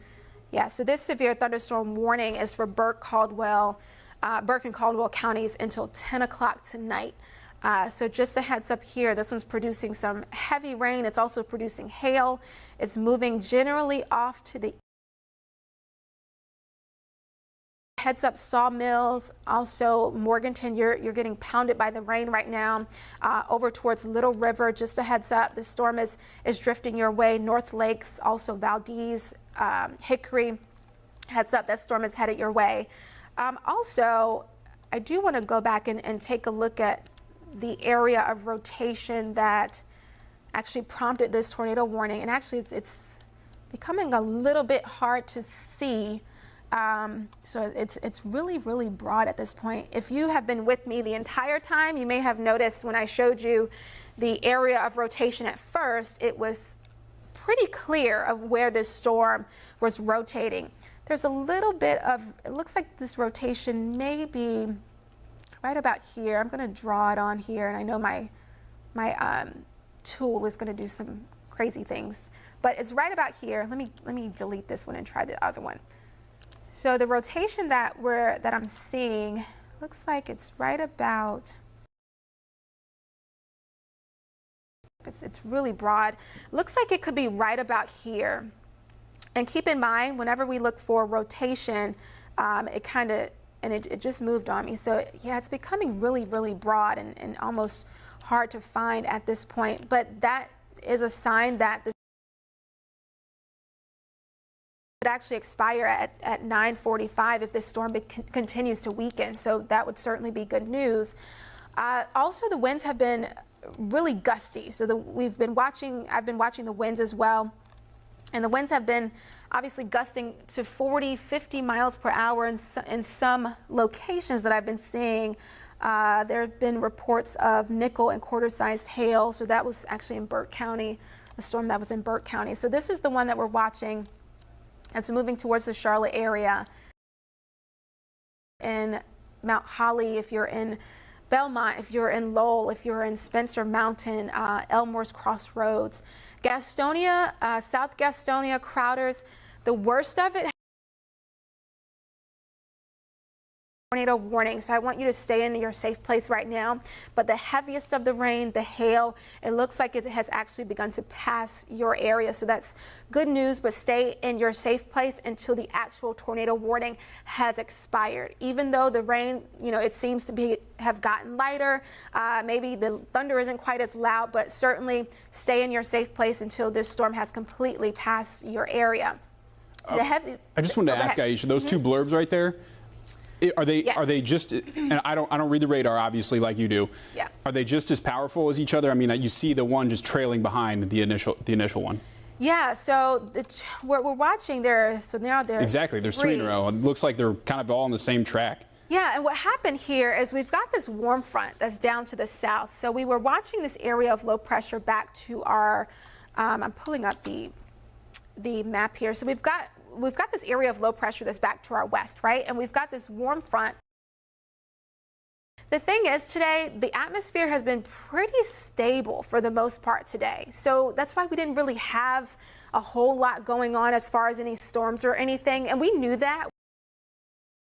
Yeah, so this severe thunderstorm warning is for Burke and Caldwell counties until 10 o'clock tonight. So just a heads up here, this one's producing some heavy rain. It's also producing hail. It's moving generally off to the heads up Sawmills, also Morganton, you're getting pounded by the rain right now. Over towards Little River, just a heads up, the storm is drifting your way. North Lakes, also Valdez, Hickory, heads up, that storm is headed your way. Also, I do want to go back and take a look at the area of rotation that actually prompted this tornado warning, and actually it's becoming a little bit hard to see. So it's really, really broad at this point. If you have been with me the entire time, you may have noticed when I showed you the area of rotation at first, it was pretty clear of where this storm was rotating. There's a little bit of, it looks like this rotation may be right about here. I'm going to draw it on here, and I know my tool is going to do some crazy things, but it's right about here. Let me delete this one and try the other one. So the rotation that I'm seeing looks like it's right about, it's really broad. Looks like it could be right about here. And keep in mind, whenever we look for rotation, it just moved on me. So yeah, it's becoming really, really broad and almost hard to find at this point. But that is a sign that the would actually expire at 9:45 if this storm continues to weaken. So that would certainly be good news. Also, the winds have been really gusty. So I've been watching the winds as well. And the winds have been obviously gusting to 40, 50 miles per hour in some locations that I've been seeing. There have been reports of nickel and quarter-sized hail. So that was actually in Burke County, a storm that was in Burke County. So this is the one that we're watching. It's moving towards the Charlotte area. In Mount Holly, if you're in Belmont, if you're in Lowell, if you're in Spencer Mountain, Elmore's Crossroads, Gastonia, South Gastonia, Crowders, the worst of it, tornado warning. So I want you to stay in your safe place right now. But the heaviest of the rain, the hail, it looks like it has actually begun to pass your area. So that's good news, but stay in your safe place until the actual tornado warning has expired. Even though the rain, it seems to have gotten lighter. Maybe the thunder isn't quite as loud, but certainly stay in your safe place until this storm has completely passed your area. I just wanted to ask Aisha, those two blurbs right there, Are they just, and I don't read the radar obviously like you do. Yeah. Are they just as powerful as each other? I mean, you see the one just trailing behind the initial one. Yeah, so what we're watching there, so now there's exactly, there's three in a row. It looks like they're kind of all on the same track. Yeah, and what happened here is we've got this warm front that's down to the south. So we were watching this area of low pressure back to our, I'm pulling up the map here. So we've got this area of low pressure that's back to our west, right? And we've got this warm front. The thing is, today, the atmosphere has been pretty stable for the most part today. So that's why we didn't really have a whole lot going on as far as any storms or anything. And we knew that.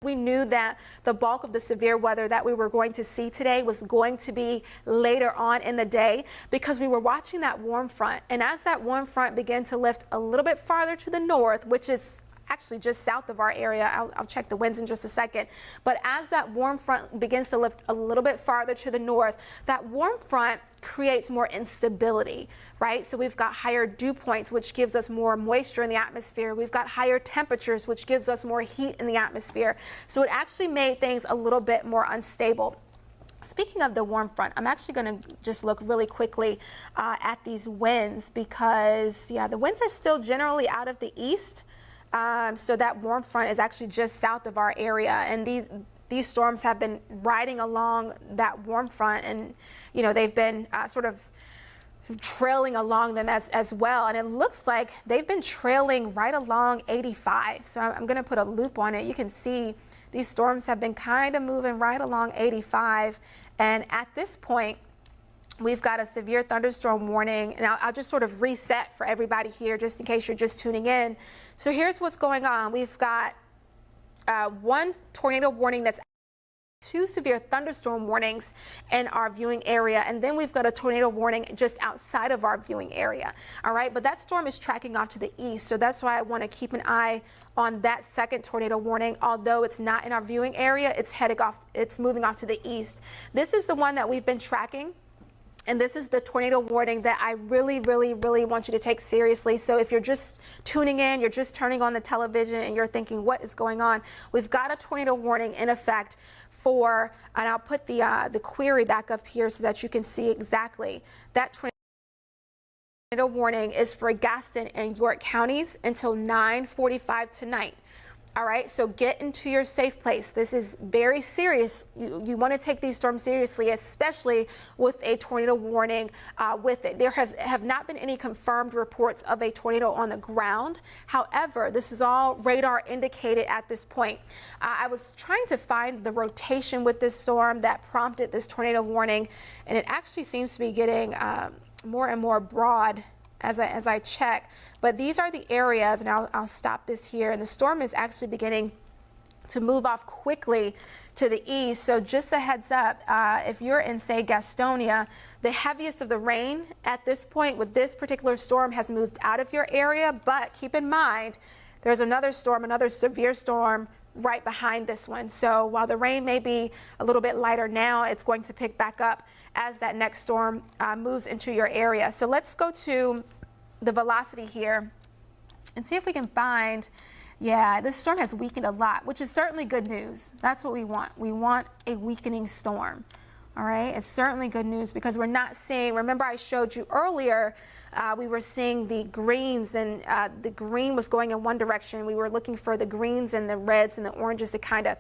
We knew that the bulk of the severe weather that we were going to see today was going to be later on in the day because we were watching that warm front. And as that warm front began to lift a little bit farther to the north, which is actually just south of our area, I'll check the winds in just a second, but as that warm front begins to lift a little bit farther to the north, that warm front creates more instability, right? So we've got higher dew points, which gives us more moisture in the atmosphere. We've got higher temperatures, which gives us more heat in the atmosphere. So it actually made things a little bit more unstable. Speaking of the warm front, I'm actually going to just look really quickly at these winds because, yeah, the winds are still generally out of the east. So that warm front is actually just south of our area, and these storms have been riding along that warm front, and you know they've been sort of trailing along them as well, and it looks like they've been trailing right along 85. So I'm going to put a loop on it. You can see these storms have been kind of moving right along 85, and at this point we've got a severe thunderstorm warning, and I'll just sort of reset for everybody here just in case you're just tuning in. So here's what's going on. We've got one tornado warning, that's 2 severe thunderstorm warnings in our viewing area, and then we've got a tornado warning just outside of our viewing area. All right, but that storm is tracking off to the east, so that's why I want to keep an eye on that second tornado warning. Although it's not in our viewing area, it's moving off to the east. This is the one that we've been tracking, and this is the tornado warning that I really, really, really want you to take seriously. So if you're just tuning in, you're just turning on the television and you're thinking, what is going on? We've got a tornado warning in effect for, and I'll put the query back up here so that you can see exactly. That tornado warning is for Gaston and York counties until 9:45 tonight. All right, so get into your safe place. This is very serious. You want to take these storms seriously, especially with a tornado warning with it. There have not been any confirmed reports of a tornado on the ground. However, this is all radar indicated at this point. I was trying to find the rotation with this storm that prompted this tornado warning, and it actually seems to be getting more and more broad as I check. But these are the areas, and I'll stop this here, and the storm is actually beginning to move off quickly to the east. So just a heads up, if you're in, say, Gastonia, the heaviest of the rain at this point with this particular storm has moved out of your area, but keep in mind there's another storm, another severe storm right behind this one. So while the rain may be a little bit lighter now, it's going to pick back up as that next storm moves into your area. So let's go to the velocity here and see if we can find, yeah, this storm has weakened a lot, which is certainly good news. That's what we want. We want a weakening storm. All right, it's certainly good news because we're not seeing, remember I showed you earlier, we were seeing the greens, and the green was going in one direction. We were looking for the greens and the reds and the oranges to kind of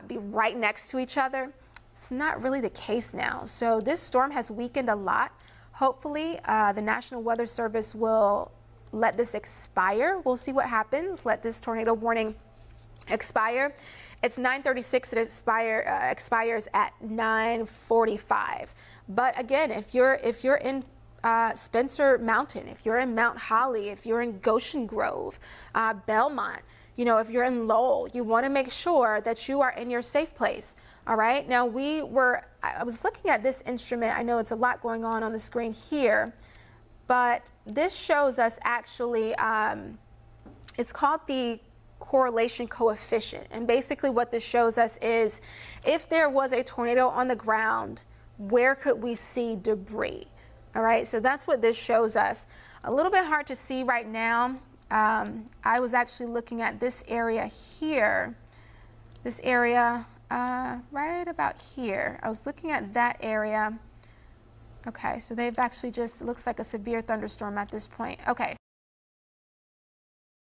be right next to each other. It's not really the case now. So this storm has weakened a lot. Hopefully, the National Weather Service will let this expire. We'll see what happens. Let this tornado warning expire. It's 9:36. It expires at 9:45. But again, if you're in Spencer Mountain, if you're in Mount Holly, if you're in Goshen Grove, Belmont, you know, if you're in Lowell, you want to make sure that you are in your safe place. All right. Now I was looking at this instrument. I know it's a lot going on the screen here, but this shows us actually, it's called the correlation coefficient. And basically what this shows us is if there was a tornado on the ground, where could we see debris? All right. So that's what this shows us. A little bit hard to see right now. I was actually looking at this area here, this area, right about here. I was looking at that area. Okay, so they've actually just, looks like a severe thunderstorm at this point. Okay,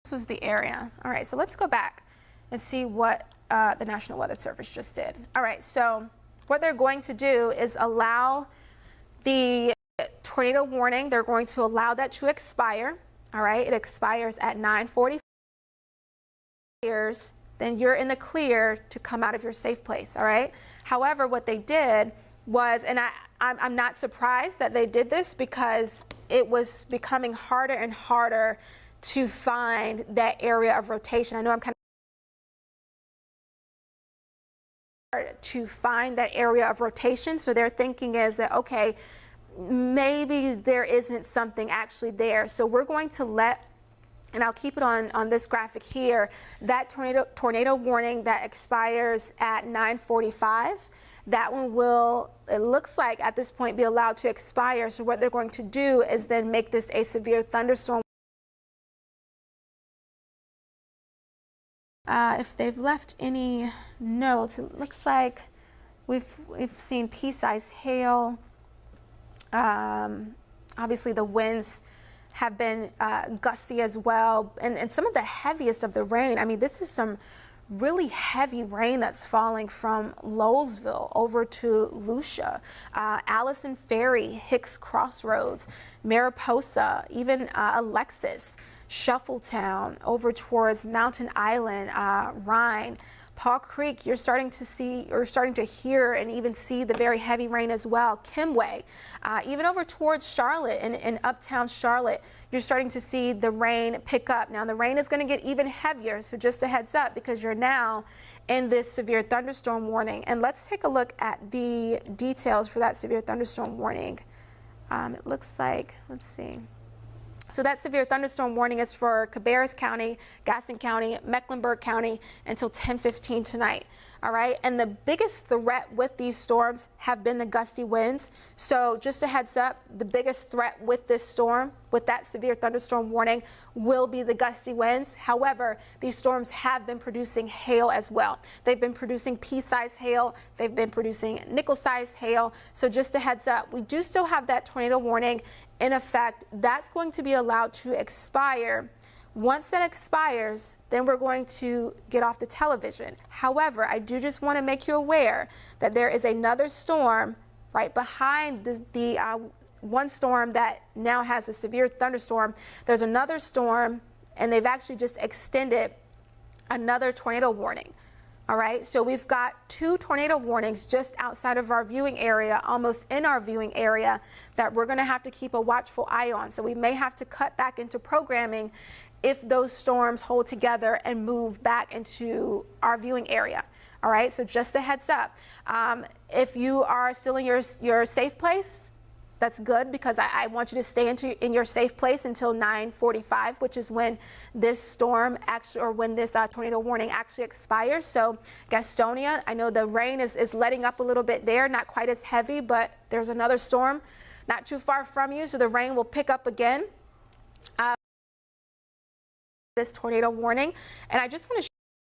this was the area. All right, so let's go back and see what the National Weather Service just did. All right, so what they're going to do is allow the tornado warning. They're going to allow that to expire. All right, it expires at 9:40. Then you're in the clear to come out of your safe place. All right. However, what they did was, and I'm not surprised that they did this because it was becoming harder and harder to find that area of rotation. I know I'm kind of hard to find that area of rotation. So their thinking is that, okay, maybe there isn't something actually there. So we're going to let, and I'll keep it on this graphic here, that tornado warning that expires at 9:45. That one will, it looks like at this point, be allowed to expire. So what they're going to do is then make this a severe thunderstorm. If they've left any notes, it looks like We've seen pea-sized hail. Obviously, the winds have been gusty as well, and some of the heaviest of the rain. I mean, this is some really heavy rain that's falling from Lowellsville over to Lucia, Allison Ferry, Hicks Crossroads, Mariposa, even Alexis, Shuffletown, over towards Mountain Island, Rhine, Paw Creek. You're starting to hear and even see the very heavy rain as well. Kimway, even over towards Charlotte and uptown Charlotte, you're starting to see the rain pick up. Now the rain is going to get even heavier, so just a heads up, because you're now in this severe thunderstorm warning. And let's take a look at the details for that severe thunderstorm warning. It looks like, let's see. So that severe thunderstorm warning is for Cabarrus County, Gaston County, Mecklenburg County until 10:15 tonight. All right. And the biggest threat with these storms have been the gusty winds. So just a heads up, the biggest threat with this storm, with that severe thunderstorm warning, will be the gusty winds. However, these storms have been producing hail as well. They've been producing pea-sized hail. They've been producing nickel-sized hail. So just a heads up, we do still have that tornado warning in effect. That's going to be allowed to expire. Once that expires, then we're going to get off the television. However, I do just want to make you aware that there is another storm right behind the one storm that now has a severe thunderstorm. There's another storm, and they've actually just extended another tornado warning. All right, so we've got 2 tornado warnings just outside of our viewing area, almost in our viewing area, that we're going to have to keep a watchful eye on. So we may have to cut back into programming if those storms hold together and move back into our viewing area. All right, so just a heads up. If you are still in your safe place, that's good, because I want you to stay in your safe place until 9:45, which is when this storm actually, or when this tornado warning actually expires. So Gastonia, I know the rain is letting up a little bit there, not quite as heavy, but there's another storm not too far from you, so the rain will pick up again. This tornado warning, and I just want to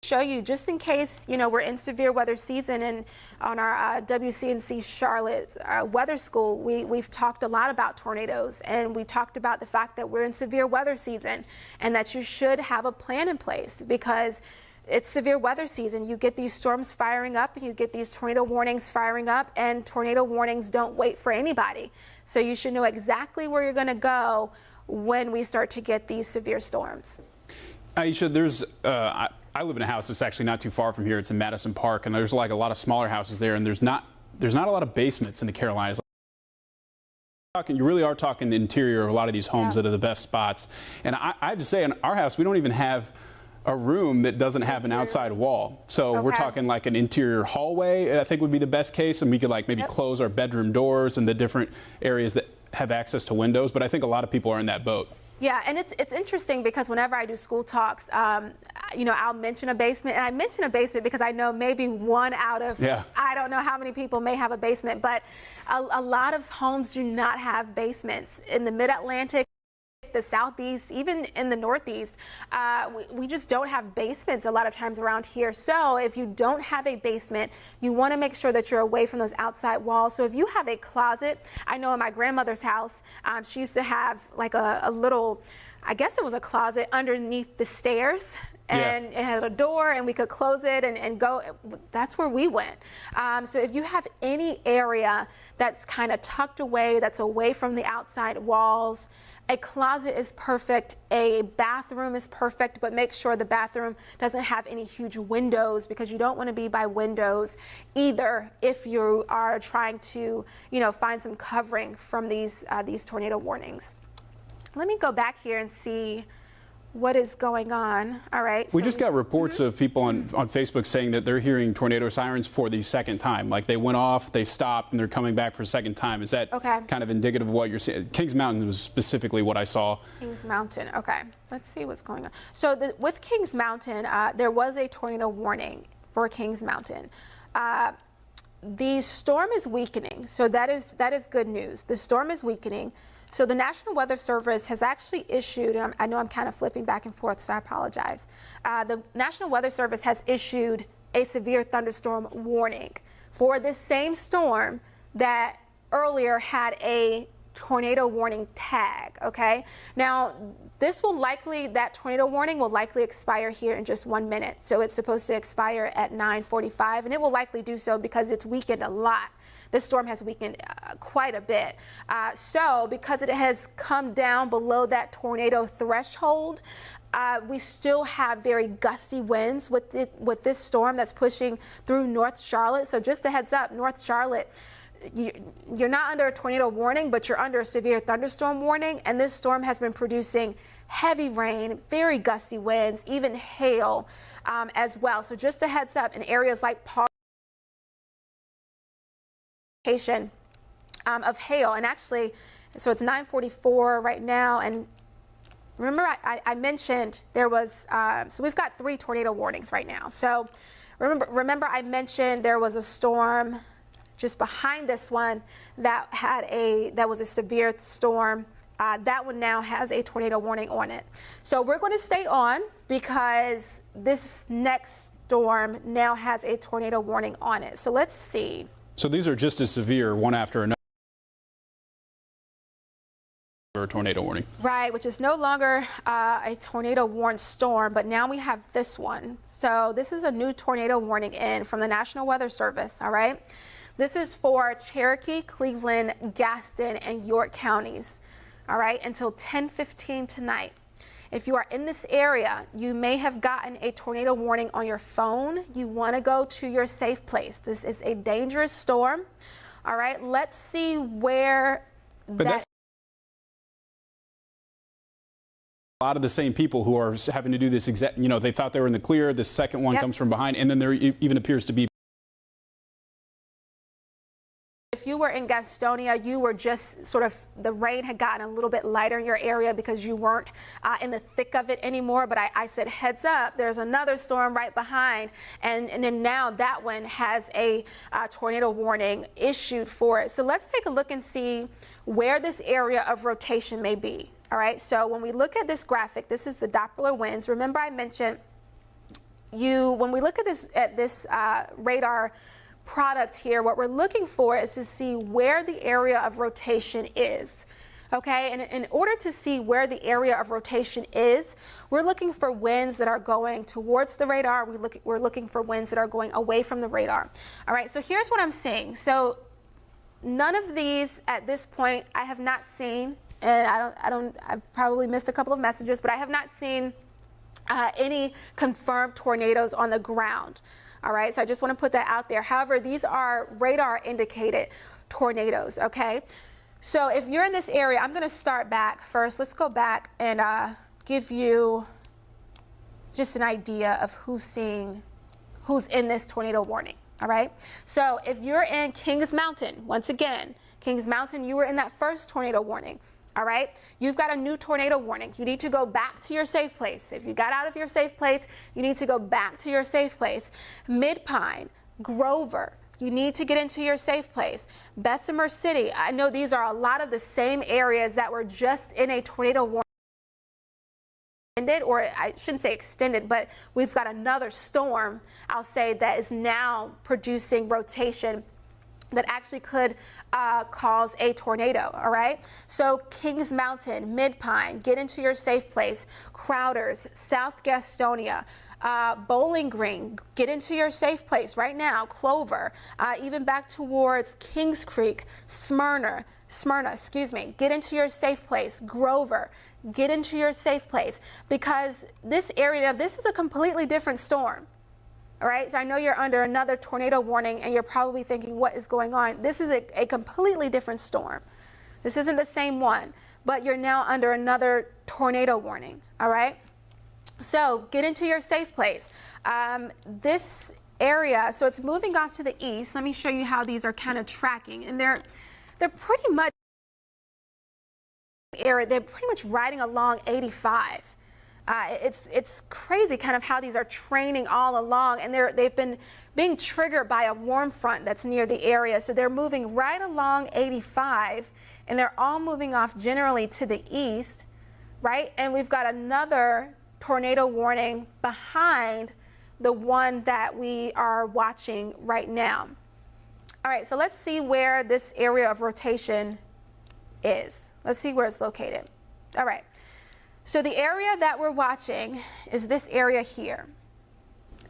show you, just in case, you know, we're in severe weather season, and on our WCNC Charlotte weather school, we've talked a lot about tornadoes, and we talked about the fact that we're in severe weather season and that you should have a plan in place, because it's severe weather season. You get these storms firing up, you get these tornado warnings firing up, and tornado warnings don't wait for anybody. So you should know exactly where you're going to go when we start to get these severe storms. Aisha, there's I live in a house that's actually not too far from here. It's in Madison Park, and there's like a lot of smaller houses there, and there's not a lot of basements in the Carolinas. You really are talking the interior of a lot of these homes that are the best spots. And I have to say, in our house, we don't even have a room that doesn't have an outside wall. So we're talking like an interior hallway, I think would be the best case, and we could like maybe close our bedroom doors and the different areas that have access to windows. But I think a lot of people are in that boat. Yeah, and it's interesting, because whenever I do school talks, you know, I'll mention a basement, and I mention a basement because I know maybe one out of, I don't know how many people may have a basement, but a lot of homes do not have basements. In the Mid-Atlantic, the Southeast, even in the Northeast, we just don't have basements a lot of times around here. So if you don't have a basement, you want to make sure that you're away from those outside walls. So if you have a closet, I know in my grandmother's house, she used to have like a little, I guess it was a closet underneath the stairs. And it had a door, and we could close it and go. That's where we went. So if you have any area that's kind of tucked away, that's away from the outside walls, a closet is perfect, a bathroom is perfect, but make sure the bathroom doesn't have any huge windows, because you don't want to be by windows either if you are trying to, you know, find some covering from these tornado warnings. Let me go back here and see what is going on. All right. We just got reports of people on Facebook saying that they're hearing tornado sirens for the second time. Like they went off, they stopped, and they're coming back for a second time. Is that kind of indicative of what you're seeing? Kings Mountain was specifically what I saw. Kings Mountain. Okay. Let's see what's going on. So with Kings Mountain, there was a tornado warning for Kings Mountain. The storm is weakening, so that is good news. The storm is weakening. So the National Weather Service has actually issued, and I know I'm kind of flipping back and forth, so I apologize. The National Weather Service has issued a severe thunderstorm warning. for this same storm that earlier had a tornado warning tag, okay? Now, this will likely, that tornado warning will likely expire here in just 1 minute. So it's supposed to expire at 9:45, and it will likely do so because it's weakened a lot. This storm has weakened quite a bit. So because it has come down below that tornado threshold, we still have very gusty winds with this storm that's pushing through North Charlotte. So just a heads up, North Charlotte, you're not under a tornado warning, but you're under a severe thunderstorm warning. And this storm has been producing heavy rain, very gusty winds, even hail as well. So just a heads up, in areas like of hail. And actually, so it's 9:44 right now. And remember, I mentioned there was, so we've got 3 tornado warnings right now. So remember I mentioned there was a storm just behind this one that was a severe storm. That one now has a tornado warning on it. So we're going to stay on because this next storm now has a tornado warning on it. So let's see. So these are just as severe, one after another, tornado warning. Right, which is no longer a tornado warned storm, but now we have this one. So this is a new tornado warning in from the National Weather Service, all right? This is for Cherokee, Cleveland, Gaston, and York counties, all right, until 10:15 tonight. If you are in this area, you may have gotten a tornado warning on your phone. You want to go to your safe place. This is a dangerous storm. All right, let's see where that's a lot of the same people who are having to do this exact, you know, they thought they were in the clear. The second one comes from behind, and then there even appears to be. If you were in Gastonia, you were just sort of, the rain had gotten a little bit lighter in your area because you weren't in the thick of it anymore. But I said, heads up, there's another storm right behind. And then now that one has a tornado warning issued for it. So let's take a look and see where this area of rotation may be. All right, so when we look at this graphic, this is the Doppler winds. Remember I mentioned when we look at this radar product here, what we're looking for is to see where the area of rotation is. Okay, and in order to see where the area of rotation is, we're looking for winds that are going towards the radar. We're looking for winds that are going away from the radar. All right, so here's what I'm seeing. So none of these at this point I have not seen, and I've probably missed a couple of messages, but I have not seen any confirmed tornadoes on the ground. All right, so I just want to put that out there. However, these are radar indicated tornadoes, okay? So if you're in this area, I'm going to start back first. Let's go back and give you just an idea of who's in this tornado warning, all right? So if you're in Kings Mountain, once again, Kings Mountain, you were in that first tornado warning. All right, you've got a new tornado warning. You need to go back to your safe place. If you got out of your safe place, you need to go back to your safe place. Mid-Pine, Grover, you need to get into your safe place. Bessemer City, I know these are a lot of the same areas that were just in a tornado warning. Or I shouldn't say extended, but we've got another storm, I'll say, that is now producing rotation that actually could cause a tornado, all right? So Kings Mountain, Mid-Pine, get into your safe place. Crowders, South Gastonia, Bowling Green, get into your safe place right now. Clover, even back towards Kings Creek, Smyrna, get into your safe place. Grover, get into your safe place, because this area, this is a completely different storm. All right, so I know you're under another tornado warning and you're probably thinking, what is going on? This is a completely different storm. This isn't the same one, but you're now under another tornado warning, all right? So get into your safe place. This area, so it's moving off to the east. Let me show you how these are kind of tracking. And they're pretty much riding along 85. It's crazy kind of how these are training all along, and they've been being triggered by a warm front that's near the area. So they're moving right along 85, and they're all moving off generally to the east, right? And we've got another tornado warning behind the one that we are watching right now. All right, so let's see where this area of rotation is. Let's see where it's located. All right, so the area that we're watching is this area here.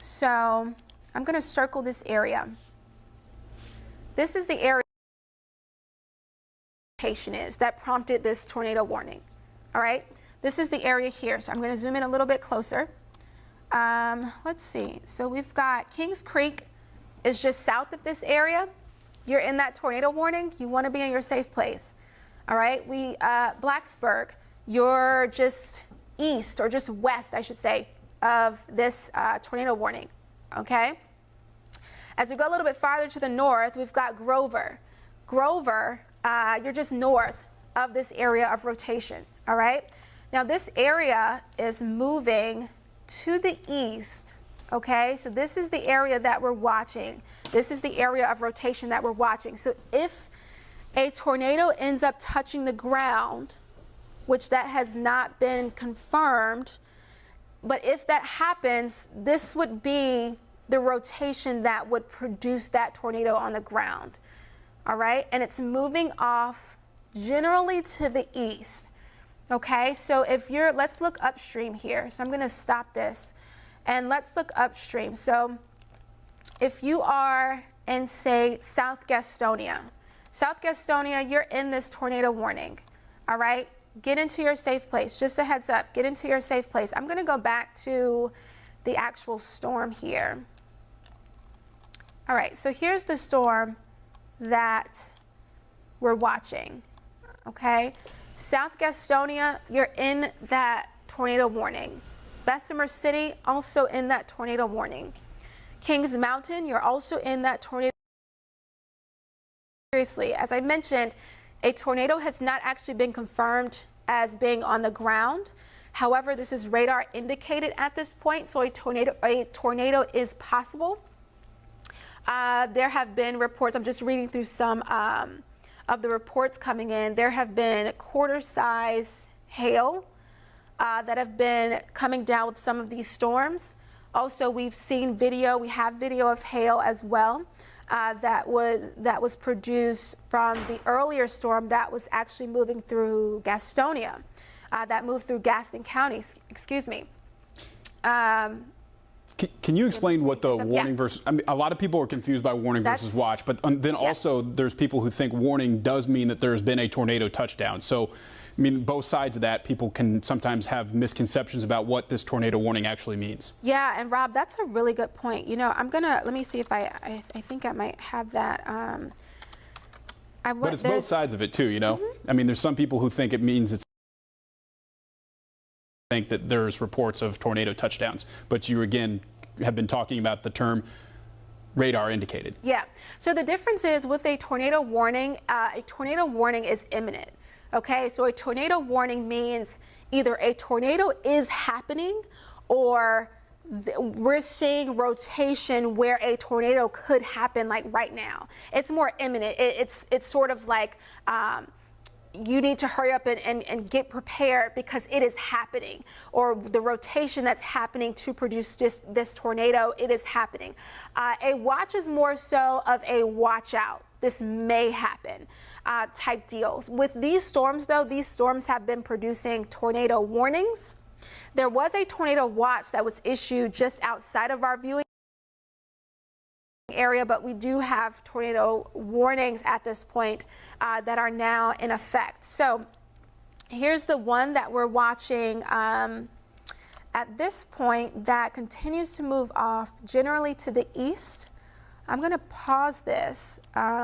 So I'm going to circle this area. This is the area is that prompted this tornado warning. All right, this is the area here. So I'm going to zoom in a little bit closer. Let's see. So we've got Kings Creek is just south of this area. You're in that tornado warning. You want to be in your safe place. All right. Blacksburg, you're just east or just west, I should say, of this tornado warning. Okay. As we go a little bit farther to the north, we've got Grover. Grover, you're just north of this area of rotation. All right. Now this area is moving to the east. Okay, so this is the area that we're watching. This is the area of rotation that we're watching. So if a tornado ends up touching the ground, which that has not been confirmed, but if that happens, this would be the rotation that would produce that tornado on the ground. All right, and it's moving off generally to the east. Okay, so if you're, let's look upstream here. So I'm going to stop this and let's look upstream. So if you are in, say, South Gastonia, you're in this tornado warning. All right, get into your safe place. Just a heads up, get into your safe place. I'm going to go back to the actual storm here. All right, so here's the storm that we're watching. Okay. South Gastonia, you're in that tornado warning. Bessemer City, also in that tornado warning. Kings Mountain, you're also in that tornado. Seriously, as I mentioned, a tornado has not actually been confirmed as being on the ground. However, this is radar indicated at this point, so a tornado is possible. There have been reports, I'm just reading through some of the reports coming in. There have been quarter-size hail that have been coming down with some of these storms. Also, we've seen video, we have video of hail as well that was produced from the earlier storm that was actually moving through Gastonia, that moved through Gaston County, excuse me. Can you explain what the warning versus, I mean, a lot of people are confused by warning versus watch, but then also there's people who think warning does mean that there's been a tornado touchdown. So, I mean, both sides of that, people can sometimes have misconceptions about what this tornado warning actually means. Yeah, and Rob, that's a really good point. You know, let me see if I think I might have that. But it's both sides of it too, you know? I mean, there's some people who think it means it's think that there's reports of tornado touchdowns, but you again have been talking about the term radar indicated. Yeah, so the difference is with a tornado warning is imminent. Okay, so a tornado warning means either a tornado is happening or we're seeing rotation where a tornado could happen, like right now. It's more imminent. It's sort of like you need to hurry up and get prepared because it is happening, or the rotation that's happening to produce just this tornado, it is happening. A watch is more so of a watch out. This may happen type deals. With these storms, though, these storms have been producing tornado warnings. There was a tornado watch that was issued just outside of our viewing area, but we do have tornado warnings at this point that are now in effect. So here's the one that we're watching at this point that continues to move off generally to the east. I'm going to pause this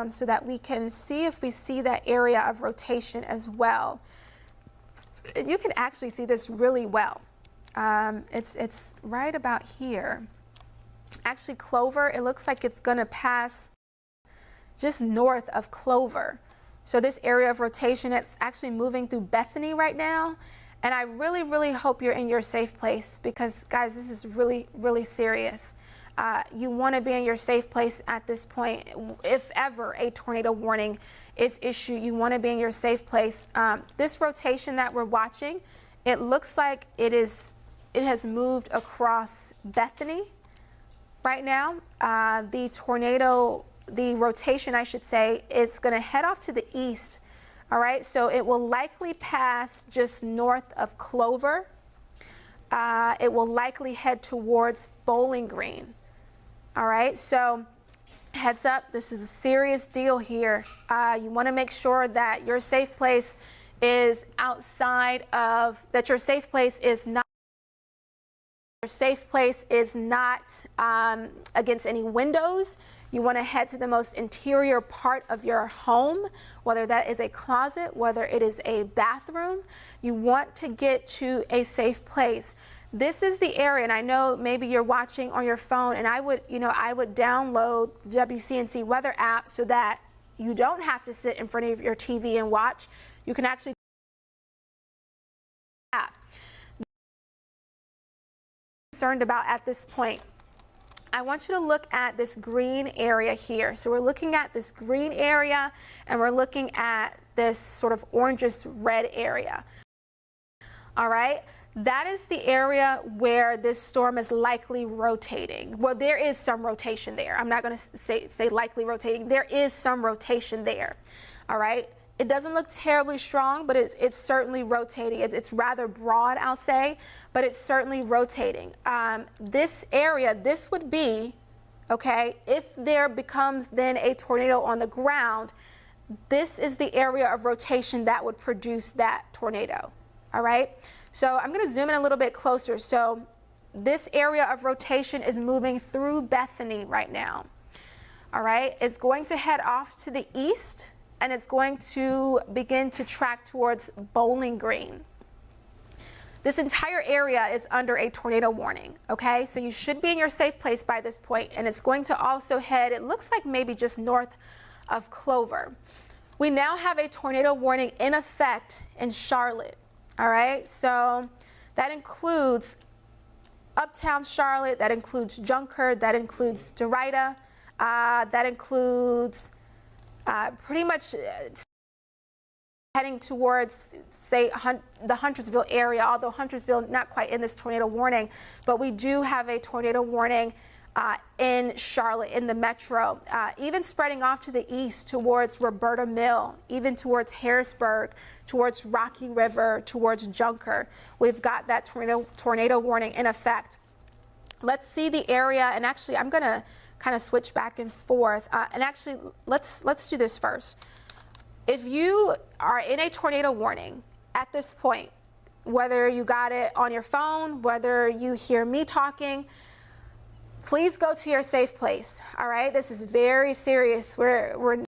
so that we can see if we see that area of rotation as well. You can actually see this really well. It's right about here. Actually, Clover, it looks like it's going to pass just north of Clover. So this area of rotation, it's actually moving through Bethany right now. And I really, really hope you're in your safe place because, guys, this is really, really serious. You want to be in your safe place at this point. If ever a tornado warning is issued, you want to be in your safe place. This rotation that we're watching, it looks like it has moved across Bethany right now. The tornado the rotation, I should say, is going to head off to the east. All right, so it will likely pass just north of Clover. It will likely head towards Bowling Green. All right, so heads up, this is a serious deal here. You want to make sure that your safe place is outside of, that your safe place is not against any windows. You want to head to the most interior part of your home, whether that is a closet, whether it is a bathroom. You want to get to a safe place. This is the area, and I know maybe you're watching on your phone, and I would download the WCNC weather app so that you don't have to sit in front of your TV and watch. You can actually concerned about at this point. I want you to look at this green area here. So we're looking at this green area, and we're looking at this sort of orangish red area. All right, that is the area where this storm is likely rotating. Well, there is some rotation there. I'm not going to say likely rotating. There is some rotation there. All right. It doesn't look terribly strong, but it's certainly rotating. It's rather broad, I'll say, but it's certainly rotating. This area, this would be, okay, if there becomes then a tornado on the ground, this is the area of rotation that would produce that tornado, all right? So I'm going to zoom in a little bit closer. So this area of rotation is moving through Bethany right now, all right? It's going to head off to the east, and it's going to begin to track towards Bowling Green. This entire area is under a tornado warning, okay? So you should be in your safe place by this point, and it's going to also head, it looks like maybe just north of Clover. We now have a tornado warning in effect in Charlotte, all right? So that includes uptown Charlotte, that includes Junker, that includes Derrida, that includes pretty much heading towards, say, the Huntersville area, although Huntersville not quite in this tornado warning, but we do have a tornado warning in Charlotte, in the metro, even spreading off to the east towards Roberta Mill, even towards Harrisburg, towards Rocky River, towards Junker. We've got that tornado warning in effect. Let's see the area, and actually I'm going to kind of switch back and forth. And actually, let's do this first. If you are in a tornado warning at this point, whether you got it on your phone, whether you hear me talking, please go to your safe place. All right, this is very serious. The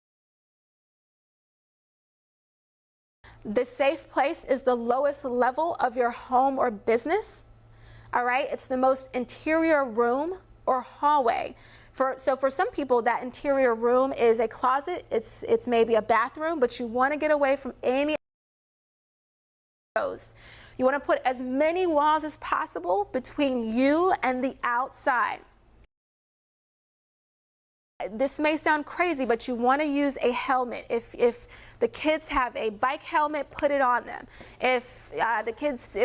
safe place is the lowest level of your home or business. All right, it's the most interior room or hallway. So for some people, that interior room is a closet, it's maybe a bathroom, but you want to get away from any of those. You want to put as many walls as possible between you and the outside. This may sound crazy, but you want to use a helmet. If the kids have a bike helmet, put it on them. If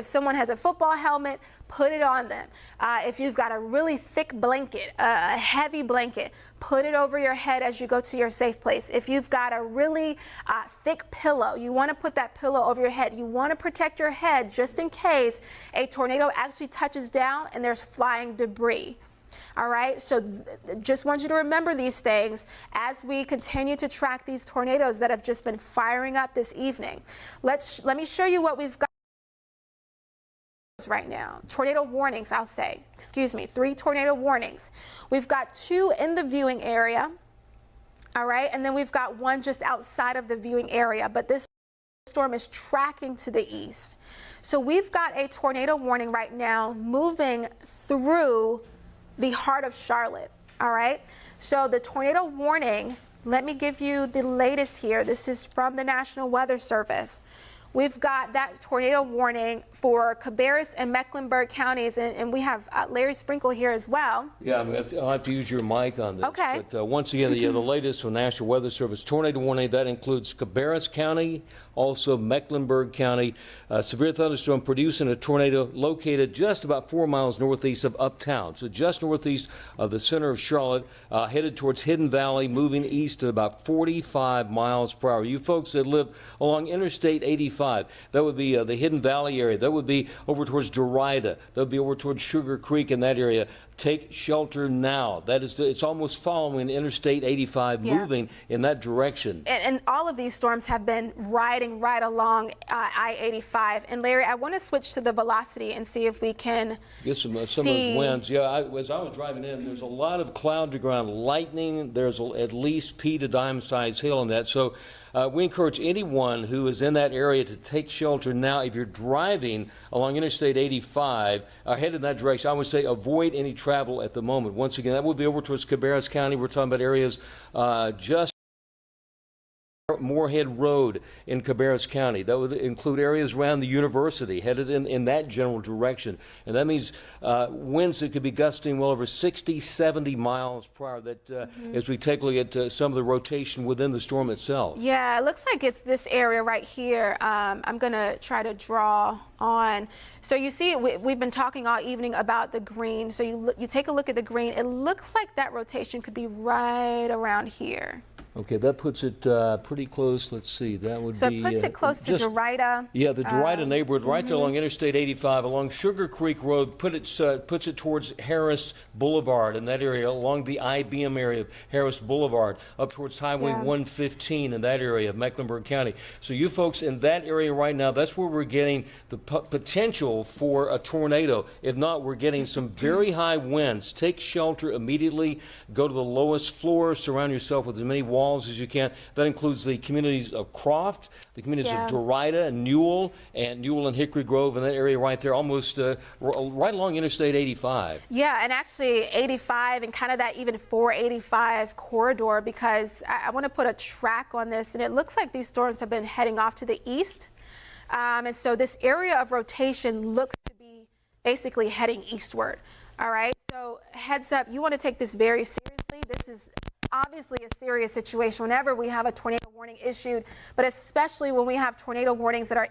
someone has a football helmet, put it on them. If you've got a really thick blanket, a heavy blanket, put it over your head as you go to your safe place. If you've got a really thick pillow, you want to put that pillow over your head. You want to protect your head just in case a tornado actually touches down and there's flying debris. All right, so just want you to remember these things as we continue to track these tornadoes that have just been firing up this evening. Let me show you what we've got right now. Tornado warnings, I'll say. Excuse me, 3 tornado warnings. We've got 2 in the viewing area. All right, and then we've got 1 just outside of the viewing area, but this storm is tracking to the east. So we've got a tornado warning right now moving through the heart of Charlotte. All right, so the tornado warning, let me give you the latest here. This is from the National Weather Service. we've got that tornado warning for Cabarrus and Mecklenburg counties, and we have Larry Sprinkle here as well. Yeah, I'll have to use your mic on this. Okay. But once again, the latest from National Weather Service tornado warning, that includes Cabarrus County, also Mecklenburg County. Severe thunderstorm producing a tornado located just about 4 miles northeast of Uptown. So just northeast of the center of Charlotte, headed towards Hidden Valley, moving east at about 45 miles per hour. You folks that live along Interstate 85, that would be the Hidden Valley area. That would be over towards Derrida. That would be over towards Sugar Creek in that area. Take shelter now. That is, it's almost following Interstate 85, moving in that direction. And all of these storms have been riding right along I-85. And Larry, I want to switch to the velocity and see if we can get some of those winds. Yeah, as I was driving in, there's a lot of cloud to ground lightning. There's at least pea to dime size hail in that. So we encourage anyone who is in that area to take shelter now. If you're driving along Interstate 85, headed in that direction, I would say avoid any travel at the moment. Once again, that would be over towards Cabarrus County. We're talking about areas just Moorhead Road in Cabarrus County. That would include areas around the university, headed in that general direction. And that means winds that could be gusting well over 60, 70 miles per hour. That as we take a look at some of the rotation within the storm itself. Yeah, it looks like it's this area right here. I'm going to try to draw on. So you see, we've been talking all evening about the green. So you take a look at the green. It looks like that rotation could be right around here. Okay, that puts it pretty close. Let's see, that would be... So it puts it close to Derrida. Yeah, the Derrida neighborhood, right there along Interstate 85, along Sugar Creek Road, puts it towards Harris Boulevard in that area, along the IBM area of Harris Boulevard, up towards Highway 115 in that area of Mecklenburg County. So you folks in that area right now, that's where we're getting the potential for a tornado. If not, we're getting some very high winds. Take shelter immediately. Go to the lowest floor. Surround yourself with as many walls as you can. That includes the communities of Croft, the communities of Derrida and Newell and Hickory Grove in that area right there, almost right along Interstate 85. Yeah, and actually 85 and kind of that even 485 corridor, because I want to put a track on this, and it looks like these storms have been heading off to the east. And so this area of rotation looks to be basically heading eastward. All right, so heads up, you want to take this very seriously. This is obviously a serious situation whenever we have a tornado warning issued, but especially when we have tornado warnings that are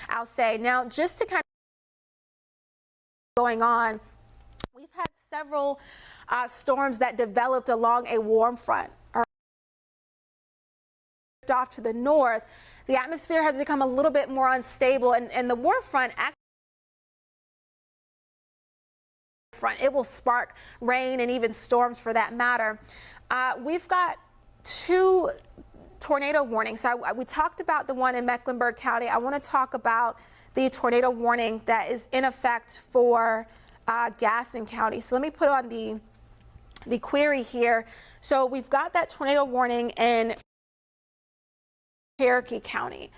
I'll say. Now, just to kind of going on, we've had several storms that developed along a warm front. Off to the north, the atmosphere has become a little bit more unstable, and the warm front actually it will spark rain and even storms for that matter. We've got 2 tornado warnings. So we talked about the one in Mecklenburg County. I want to talk about the tornado warning that is in effect for Gaston County. So let me put on the query here. So we've got that tornado warning in Cherokee County.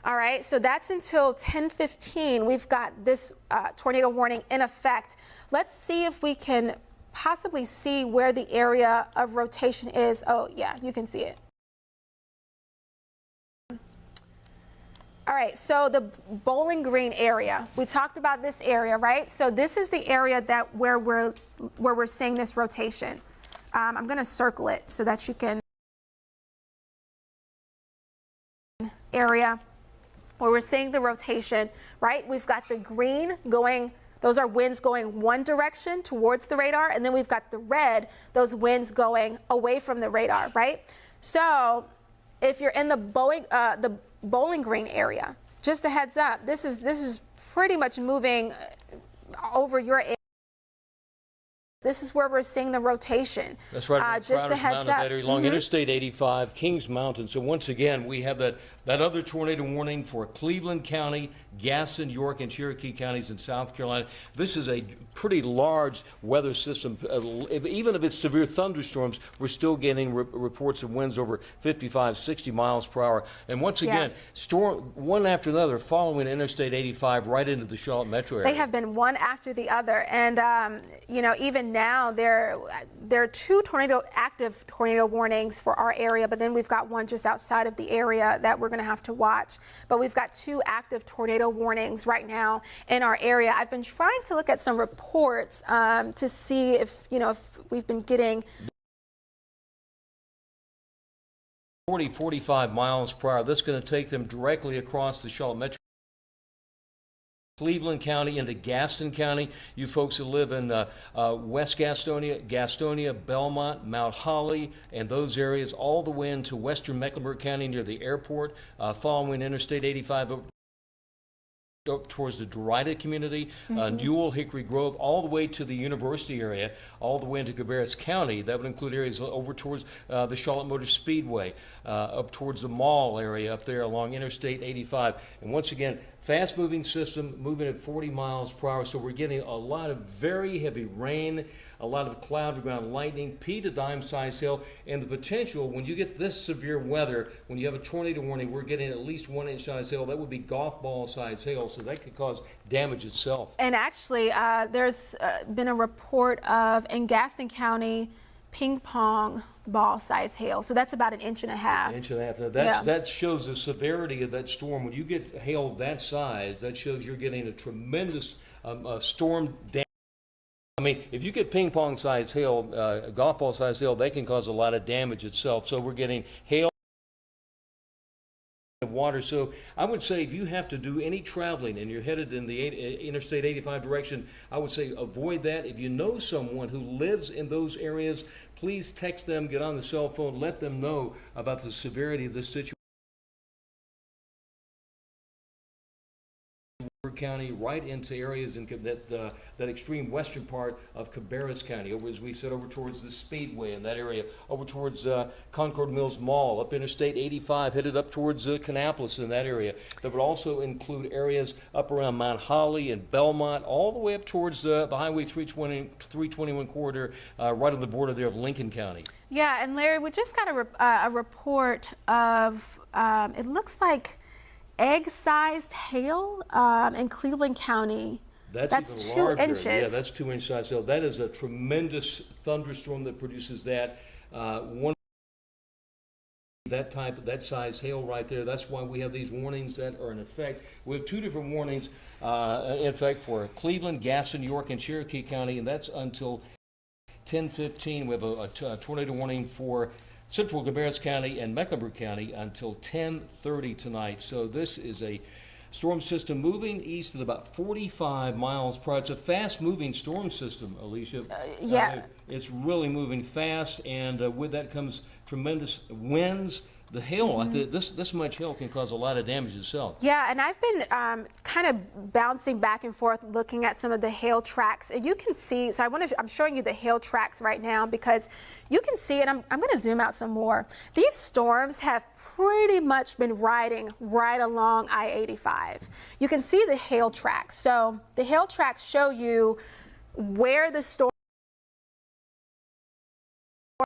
All right, so that's until 10:15. We've got this tornado warning in effect. Let's see if we can possibly see where the area of rotation is. Oh, yeah, you can see it. All right, so the Bowling Green area. We talked about this area, right? So this is the area that where we're seeing this rotation. I'm going to circle it so that you can area where we're seeing the rotation, right? We've got the green going, those are winds going one direction towards the radar, and then we've got the red, those winds going away from the radar, right? So if you're in the Bowling Green area, just a heads up, this is pretty much moving over your area. This is where we're seeing the rotation. That's right. Just a heads up. Along Interstate 85, Kings Mountain. So once again, we have that other tornado warning for Cleveland County, Gaston, York, and Cherokee counties in South Carolina. This is a pretty large weather system. Even if it's severe thunderstorms, we're still getting reports of winds over 55, 60 miles per hour. And once again, storm one after another following Interstate 85 right into the Charlotte metro area. They have been one after the other. And, you know, even now, there are two active tornado warnings for our area, but then we've got one just outside of the area that we're going to have to watch. But we've got two active tornado warnings right now in our area. I've been trying to look at some reports to see if, if we've been getting 45 miles per hour. That's going to take them directly across the Charlotte Metro. Cleveland County into Gaston County. You folks who live in West Gastonia, Belmont, Mount Holly, and those areas, all the way into western Mecklenburg County near the airport, following Interstate 85 up towards the Derita community, Newell, Hickory Grove, all the way to the university area, all the way into Cabarrus County. That would include areas over towards the Charlotte Motor Speedway, up towards the mall area up there along Interstate 85. And once again, fast-moving system, moving at 40 miles per hour, so we're getting a lot of very heavy rain, a lot of cloud-to-ground lightning, pea to dime-size hail, and the potential, when you get this severe weather, when you have a tornado warning, we're getting at least 1-inch size hail. That would be golf ball size hail, so that could cause damage itself. And actually, there's been a report of, in Gaston County, ping pong ball size hail. So that's about 1.5 inches. 1.5 inches. Now that shows the severity of that storm. When you get hail that size, that shows you're getting a tremendous storm damage. I mean, if you get ping pong size hail, golf ball size hail, they can cause a lot of damage itself. So we're getting hail, water. So I would say if you have to do any traveling and you're headed in the Interstate 85 direction, I would say avoid that. If you know someone who lives in those areas, please text them, get on the cell phone, let them know about the severity of this situation. County right into areas in that extreme western part of Cabarrus County, over, as we said, over towards the Speedway in that area, over towards Concord Mills Mall, up Interstate 85, headed up towards Kannapolis in that area. That would also include areas up around Mount Holly and Belmont, all the way up towards the Highway 321 corridor, right on the border there of Lincoln County. Yeah, and Larry, we just got a report of, it looks like egg-sized hail in Cleveland County. That's 2 inches. Yeah, that's 2-inch size hail. That is a tremendous thunderstorm that produces that. That size hail right there. That's why we have these warnings that are in effect. We have 2 different warnings in effect for Cleveland, Gaston, York, and Cherokee County, and that's until 10:15. We have a tornado warning for Central Cabarrus County and Mecklenburg County until 10:30 tonight. So this is a storm system moving east at about 45 miles per hour. It's a fast-moving storm system, Alicia. Yeah. It's really moving fast, and with that comes tremendous winds. The hail, this much hail can cause a lot of damage itself. Yeah, and I've been kind of bouncing back and forth looking at some of the hail tracks. And you can see, so I'm showing you the hail tracks right now because you can see, and I'm going to zoom out some more. These storms have pretty much been riding right along I-85. You can see the hail tracks. So the hail tracks show you where the storm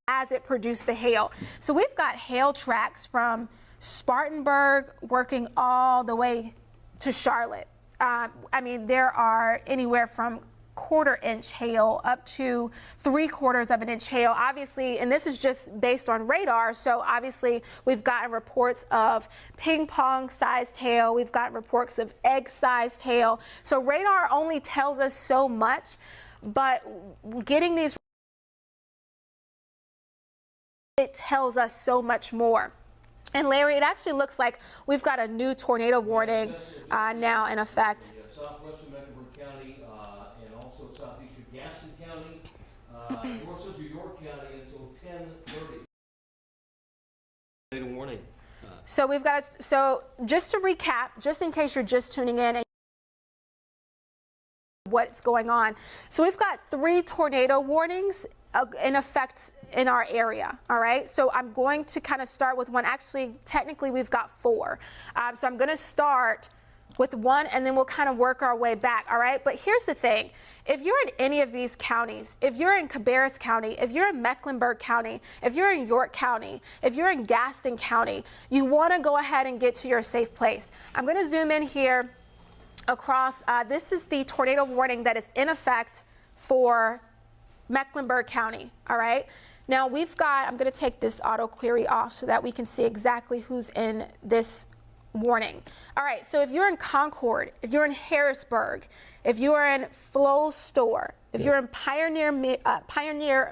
as it produced the hail. So we've got hail tracks from Spartanburg working all the way to Charlotte. I mean, there are anywhere from 1/4 inch hail up to 3/4 of an inch hail. Obviously, and this is just based on radar, so obviously we've gotten reports of ping pong sized hail, we've got reports of egg sized hail. So radar only tells us so much, but getting these, it tells us so much more. And Larry, it actually looks like we've got a new tornado warning now in effect. Southwestern Mecklenburg County and also southeastern Gaston County, north central York County until 10:30. Tornado warning. So we've got, so just to recap, just in case you're just tuning in and what's going on. So we've got 3 tornado warnings in effect in our area, all right? So I'm going to kind of start with one. Actually, technically, we've got 4. So I'm going to start with one, and then we'll kind of work our way back, all right? But here's the thing. If you're in any of these counties, if you're in Cabarrus County, if you're in Mecklenburg County, if you're in York County, if you're in Gaston County, you want to go ahead and get to your safe place. I'm going to zoom in here across. This is the tornado warning that is in effect for Mecklenburg County, all right? Now we've got, I'm going to take this auto query off so that we can see exactly who's in this warning. All right, so if you're in Concord, if you're in Harrisburg, if you're in Flow Store, if you're in Pioneer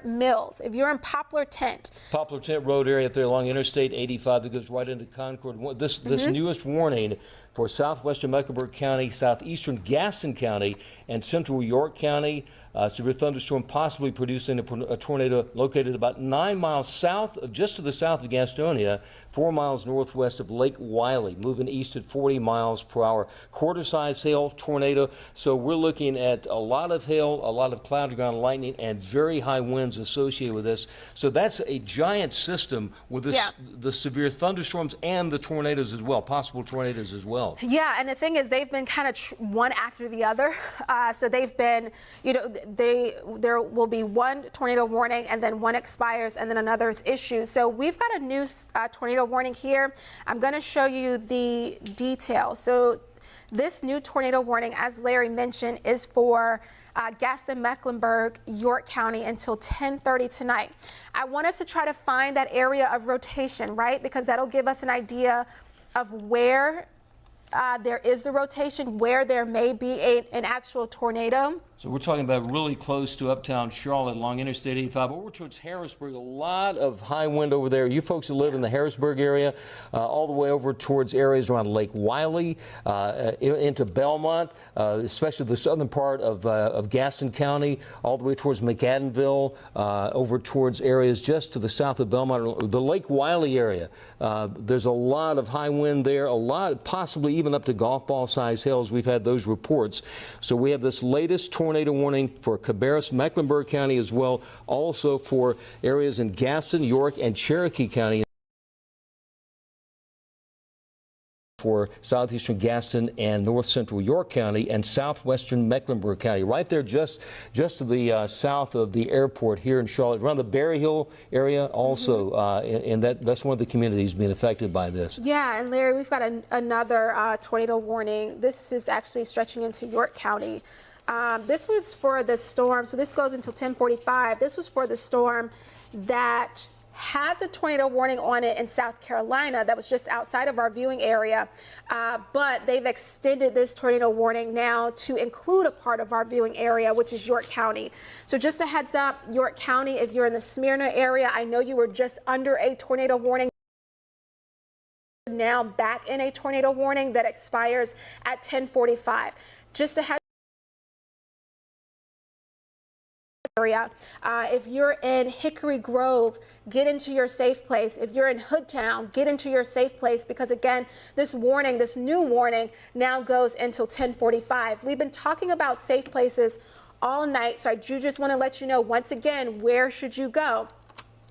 Mills, if you're in Poplar Tent Road area up there along Interstate 85 that goes right into Concord. This newest warning for southwestern Mecklenburg County, southeastern Gaston County, and central York County. Severe thunderstorm possibly producing a tornado located about 9 miles south, just to the south of Gastonia, 4 miles northwest of Lake Wiley, moving east at 40 miles per hour. Quarter-size hail tornado. So we're looking at a lot of hail, a lot of cloud to ground lightning, and very high winds associated with this. So that's a giant system with this, the severe thunderstorms and the tornadoes as well, possible tornadoes as well. Yeah, and the thing is, they've been kind of one after the other. So they've been, you know, there will be one tornado warning, and then one expires, and then another is issued. So we've got a new tornado warning here. I'm going to show you the details. So this new tornado warning, as Larry mentioned, is for Gaston, Mecklenburg, York County until 10:30 tonight. I want us to try to find that area of rotation, right? Because that'll give us an idea of where there is the rotation, where there may be an actual tornado. So we're talking about really close to uptown Charlotte along Interstate 85 over towards Harrisburg. A lot of high wind over there. You folks who live in the Harrisburg area, all the way over towards areas around Lake Wiley, into Belmont, especially the southern part of Gaston County, all the way towards McAdenville, over towards areas just to the south of Belmont, the Lake Wiley area. There's a lot of high wind there, a lot, possibly even up to golf ball size hails. We've had those reports. So we have this latest tornado warning for Cabarrus, Mecklenburg County as well, also for areas in Gaston, York, and Cherokee County, for southeastern Gaston and north central York County and southwestern Mecklenburg County, right there just to the south of the airport here in Charlotte, around the Berry Hill area also, and that's one of the communities being affected by this. Yeah, and Larry, we've got another tornado warning. This is actually stretching into York County. This was for the storm, so this goes until 10:45. This was for the storm that had the tornado warning on it in South Carolina that was just outside of our viewing area, but they've extended this tornado warning now to include a part of our viewing area, which is York County. So just a heads up, York County, if you're in the Smyrna area, I know you were just under a tornado warning, now back in a tornado warning that expires at 10:45. Just a heads area. If you're in Hickory Grove, get into your safe place. If you're in Hoodtown, get into your safe place, because again, this warning, this new warning now goes until 10:45. We've been talking about safe places all night, so I do just want to let you know once again, where should you go?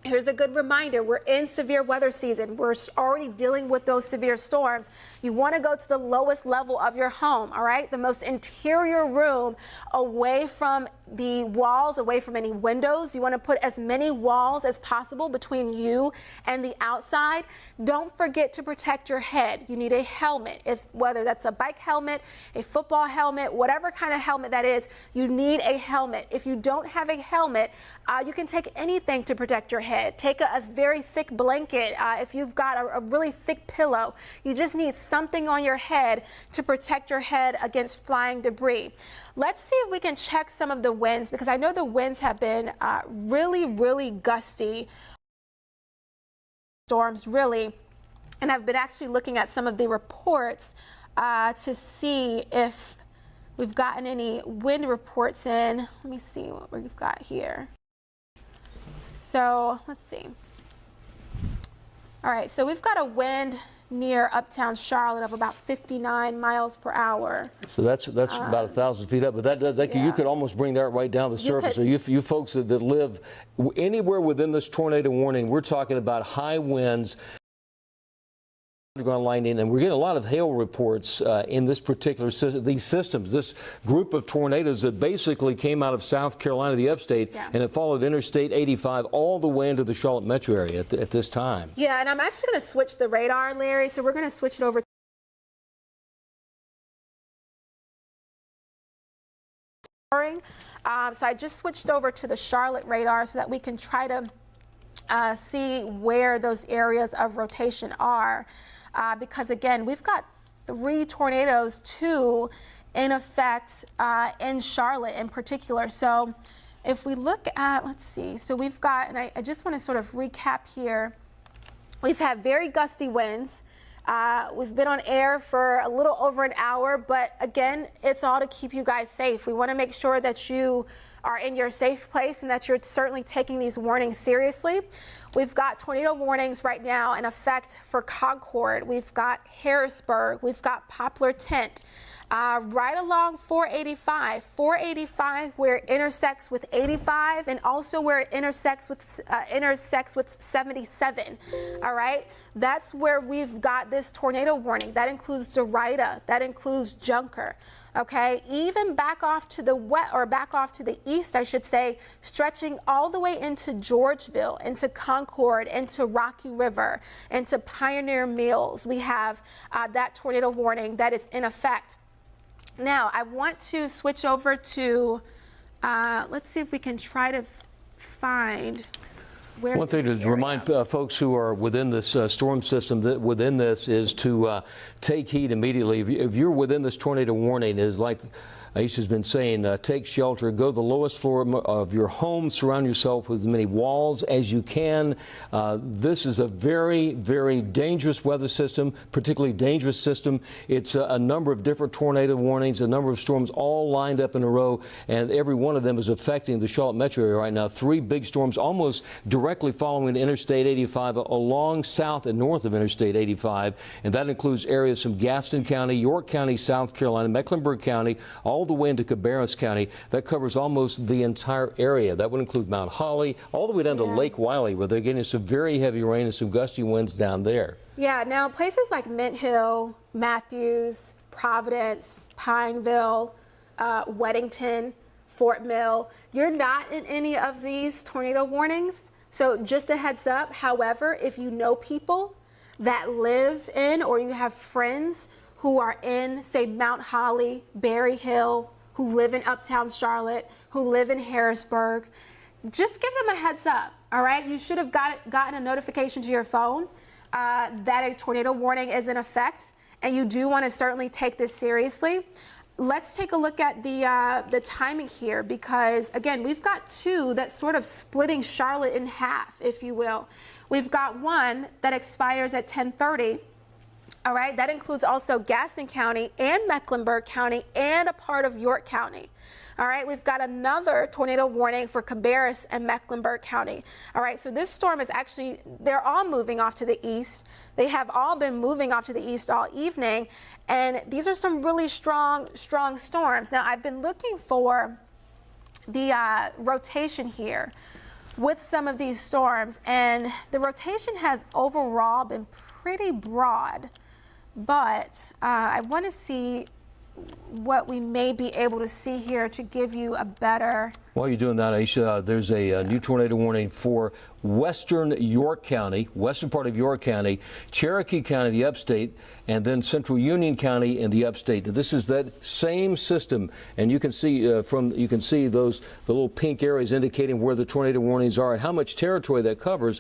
Here's a good reminder. We're in severe weather season. We're already dealing with those severe storms. You want to go to the lowest level of your home, all right? The most interior room, away from the walls, away from any windows. You want to put as many walls as possible between you and the outside. Don't forget to protect your head. You need a helmet, whether that's a bike helmet, a football helmet, whatever kind of helmet that is, you need a helmet. If you don't have a helmet, you can take anything to protect your head. Take a very thick blanket. If you've got a really thick pillow, you just need something on your head to protect your head against flying debris. Let's see if we can check some of the winds, because I know the winds have been really, really gusty. Storms, really. And I've been actually looking at some of the reports to see if we've gotten any wind reports in. Let me see what we've got here. So let's see. All right, so we've got a wind near uptown Charlotte of about 59 miles per hour. So that's about 1,000 feet up, but you could almost bring that right down the surface. So you folks that live anywhere within this tornado warning, we're talking about high winds, underground lightning, and we're getting a lot of hail reports in this particular system, these systems, this group of tornadoes that basically came out of South Carolina, the upstate, and it followed Interstate 85 all the way into the Charlotte metro area at this time. Yeah, and I'm actually going to switch the radar, Larry, so we're going to switch it over occurring. So I just switched over to the Charlotte radar so that we can try to see where those areas of rotation are. Because again, we've got 3 tornadoes, 2 in effect in Charlotte in particular. So if we look at, let's see, so we've got, and I just want to sort of recap here. We've had very gusty winds. We've been on air for a little over an hour, but again, it's all to keep you guys safe. We want to make sure that you are in your safe place and that you're certainly taking these warnings seriously. We've got tornado warnings right now in effect for Concord. We've got Harrisburg. We've got Poplar Tent. Right along 485 where it intersects with 85 and also where it intersects with 77. All right, that's where we've got this tornado warning. That includes Derrida, that includes Junker. Okay, even back off to the back off to the east, I should say, stretching all the way into Georgeville, into Concord, into Rocky River, into Pioneer Mills. We have that tornado warning that is in effect. Now, I want to switch over to, let's see if we can try to find where. One thing to remind folks who are within this storm system that within this is to take heed immediately. If you're within this tornado warning, is like Aisha's been saying, take shelter, go to the lowest floor of your home, surround yourself with as many walls as you can. This is a very, very dangerous weather system, particularly dangerous system. It's a number of different tornado warnings, a number of storms all lined up in a row, and every one of them is affecting the Charlotte metro area right now. 3 big storms almost directly following Interstate 85 along south and north of Interstate 85, and that includes areas from Gaston County, York County, South Carolina, Mecklenburg County, all the way into Cabarrus County. That covers almost the entire area. That would include Mount Holly, all the way down to Lake Wiley, where they're getting some very heavy rain and some gusty winds down there. Yeah, now places like Mint Hill, Matthews, Providence, Pineville, Weddington, Fort Mill, you're not in any of these tornado warnings. So just a heads up. However, if you know people that live in, or you have friends who are in, say, Mount Holly, Berry Hill, who live in Uptown Charlotte, who live in Harrisburg, just give them a heads up, all right? You should have gotten a notification to your phone that a tornado warning is in effect, and you do want to certainly take this seriously. Let's take a look at the timing here, because, again, we've got 2 that's sort of splitting Charlotte in half, if you will. We've got one that expires at 10:30. All right, that includes also Gaston County and Mecklenburg County and a part of York County. All right, we've got another tornado warning for Cabarrus and Mecklenburg County. All right, so this storm is actually, they're all moving off to the east. They have all been moving off to the east all evening, and these are some really strong storms. Now, I've been looking for the rotation here with some of these storms, and the rotation has overall been pretty broad. But I want to see what we may be able to see here to give you a better. While you're doing that, Aisha, there's a new tornado warning for western York County, western part of York County, Cherokee County, the upstate, and then Central Union County in the upstate. This is that same system, and you can see the little pink areas indicating where the tornado warnings are and how much territory that covers.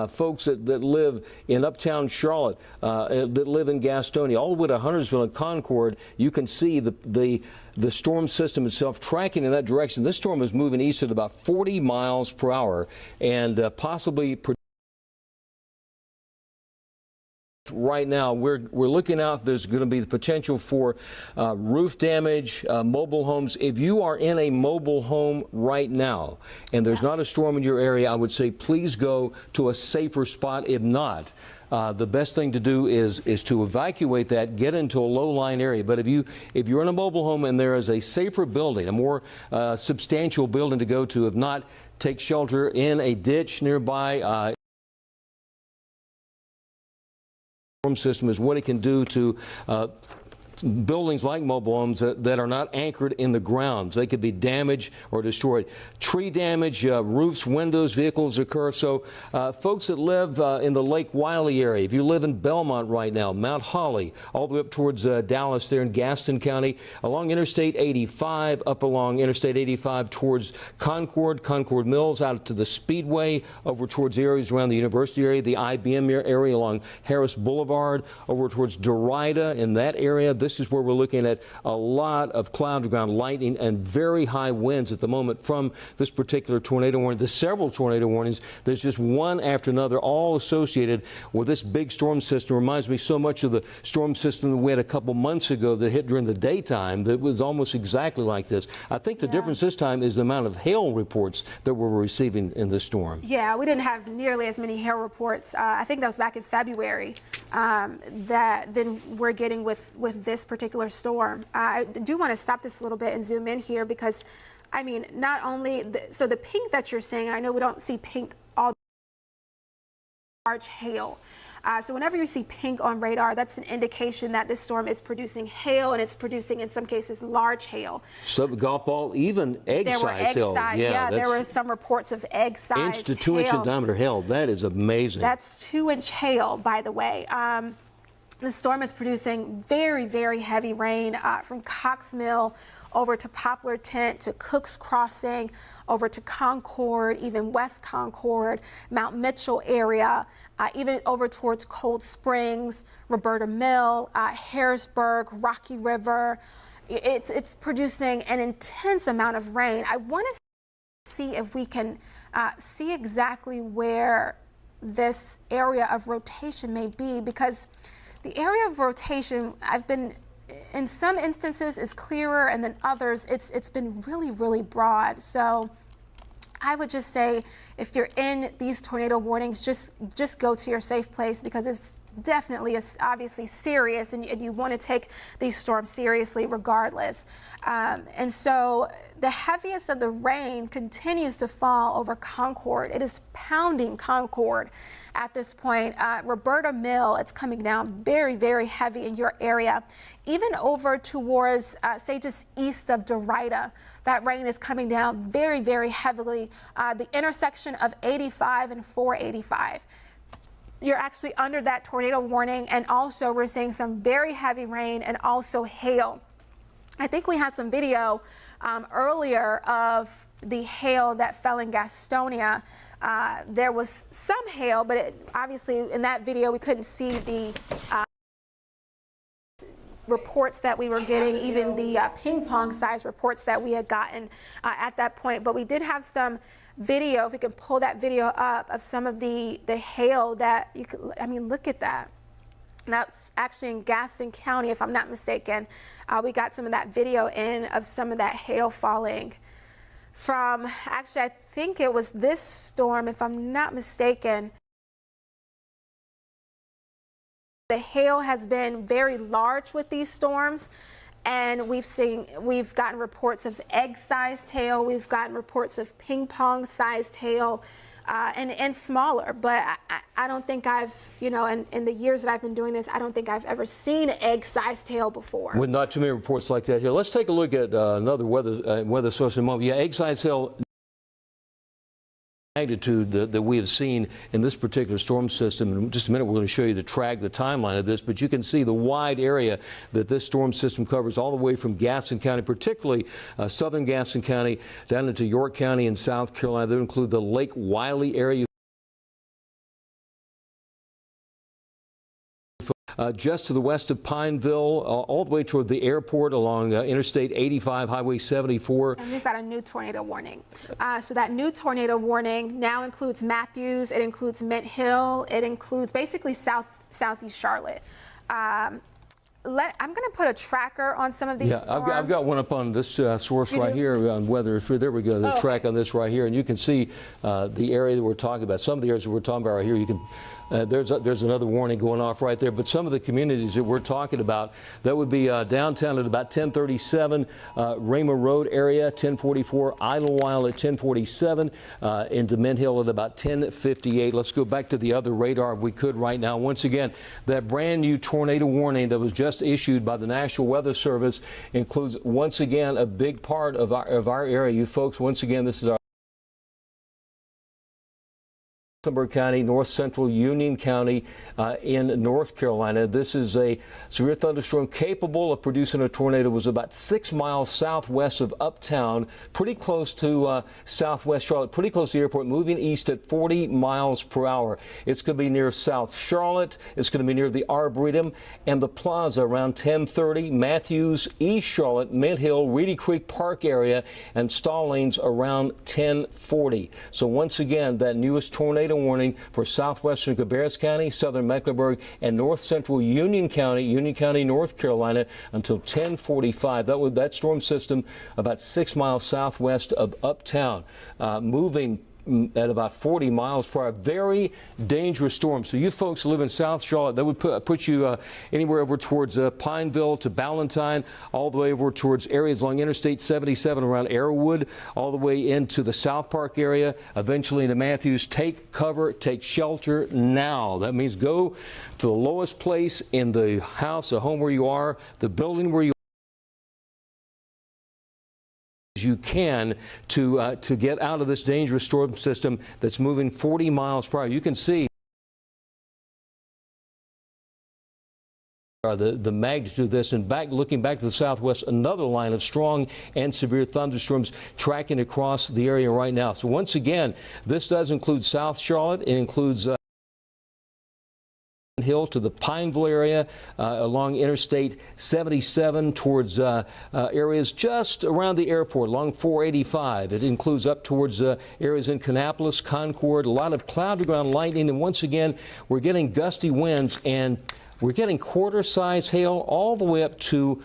Folks that live in Uptown Charlotte, that live in Gastonia, all the way to Huntersville and Concord, you can see the storm system itself tracking in that direction. This storm is moving east at about 40 miles per hour and possibly right now we're looking out. There's going to be the potential for roof damage, mobile homes. If you are in a mobile home right now and there's not a storm in your area, I would say please go to a safer spot. If not, the best thing to do is to evacuate that, get into a low-lying area. But if you're in a mobile home and there is a safer building, a more substantial building to go to, if not, take shelter in a ditch nearby. Storm system is what it can do to buildings like mobile homes that are not anchored in the ground. They could be damaged or destroyed. Tree damage, roofs, windows, vehicles occur. So folks that live in the Lake Wiley area, if you live in Belmont right now, Mount Holly, all the way up towards Dallas there in Gaston County, along Interstate 85, up along Interstate 85 towards Concord Mills, out to the Speedway, over towards areas around the university area, the IBM area along Harris Boulevard, over towards Derrida in that area. This is where we're looking at a lot of cloud to ground lightning and very high winds at the moment from this particular tornado warning. There's several tornado warnings. There's just one after another, all associated with this big storm system. Reminds me so much of the storm system that we had a couple months ago that hit during the daytime that was almost exactly like this. I think the difference this time is the amount of hail reports that we're receiving in this storm. Yeah, we didn't have nearly as many hail reports. I think that was back in February than we're getting with this particular storm. I do want to stop this a little bit and zoom in here because, I mean, not only, so the pink that you're seeing, I know we don't see pink all large hail. So whenever you see pink on radar, that's an indication that this storm is producing hail, and it's producing, in some cases, large hail. So golf ball, even egg-sized hail. Yeah, there were some reports of egg-sized hail. Inch to 2 inch in diameter hail. That is amazing. That's 2-inch hail, by the way. The storm is producing very, very heavy rain from Cox Mill over to Poplar Tent to Cook's Crossing, over to Concord, even West Concord, Mount Mitchell area, even over towards Cold Springs, Roberta Mill, Harrisburg, Rocky River. It's producing an intense amount of rain. I want to see if we can see exactly where this area of rotation may be, because the area of rotation, I've been, in some instances, is clearer, and then others, it's been really, really broad. So I would just say, if you're in these tornado warnings, just go to your safe place, because it's definitely obviously serious, and you want to take these storms seriously regardless. And so the heaviest of the rain continues to fall over Concord. It is pounding Concord at this point. Roberta Mill, it's coming down very, very heavy in your area. Even over towards, say, just east of Derrida, that rain is coming down very, very heavily. The intersection of 85 and 485. You're actually under that tornado warning, and also we're seeing some very heavy rain and also hail. I think we had some video earlier of the hail that fell in Gastonia. There was some hail, but obviously in that video we couldn't see the reports that we were getting, even the ping pong size reports that we had gotten at that point. But we did have some video, if we can pull that video up, of some of the hail that you could, I mean, look at that. That's actually in Gaston County, if I'm not mistaken. We got some of that video in of some of that hail falling from, actually, I think it was this storm, if I'm not mistaken. The hail has been very large with these storms, and we've gotten reports of egg-sized hail, we've gotten reports of ping-pong-sized hail, and smaller. But I don't think I've, in the years that I've been doing this, I don't think I've ever seen egg-sized hail before. With not too many reports like that here. Let's take a look at another weather source in a moment. Yeah, egg-sized hail magnitude that we have seen in this particular storm system. In just a minute, we're going to show you the timeline of this, but you can see the wide area that this storm system covers, all the way from Gaston County, particularly southern Gaston County, down into York County in South Carolina. They include the Lake Wiley area. Just to the west of Pineville, all the way toward the airport along Interstate 85, Highway 74. And we've got a new tornado warning. So that new tornado warning now includes Matthews, it includes Mint Hill, it includes basically southeast Charlotte. I'm going to put a tracker on some of these storms. I've got one up on this source right here on weather. There we go, the track on this right here. And you can see the area that we're talking about. Some of the areas that we're talking about right here, you can There's another warning going off right there. But some of the communities that we're talking about, that would be downtown at about 1037, Raymer Road area, 1044, Idlewild at 1047, into Mint Hill at about 1058. Let's go back to the other radar if we could right now. Once again, that brand new tornado warning that was just issued by the National Weather Service includes, once again, a big part of our area. You folks, once again, this is our Mecklenburg County, north central Union County in North Carolina. This is a severe thunderstorm capable of producing a tornado. It was about 6 miles southwest of Uptown, pretty close to southwest Charlotte, pretty close to the airport, moving east at 40 miles per hour. It's going to be near South Charlotte. It's going to be near the Arboretum and the Plaza around 1030, Matthews, East Charlotte, Mint Hill, Reedy Creek Park area, and Stallings around 1040. So once again, that newest tornado warning for southwestern Cabarrus County, southern Mecklenburg, and north central Union County, North Carolina until 1045. That storm system about 6 miles southwest of Uptown, moving at about 40 miles per hour. Very dangerous storm. So you folks live in South Charlotte, that would put you anywhere over towards Pineville to Ballantyne, all the way over towards areas along Interstate 77 around Arrowwood, all the way into the South Park area, eventually into Matthews. Take cover, take shelter now. That means go to the lowest place in the house, the home where you are, the building where you can to get out of this dangerous storm system that's moving 40 miles per hour. You can see the magnitude of this, and looking back to the southwest, another line of strong and severe thunderstorms tracking across the area right now. So once again, this does include South Charlotte. It includes Hill to the Pineville area, along Interstate 77 towards areas just around the airport, along 485. It includes up towards areas in Kannapolis, Concord, a lot of cloud-to-ground lightning, and once again, we're getting gusty winds, and we're getting quarter-size hail all the way up to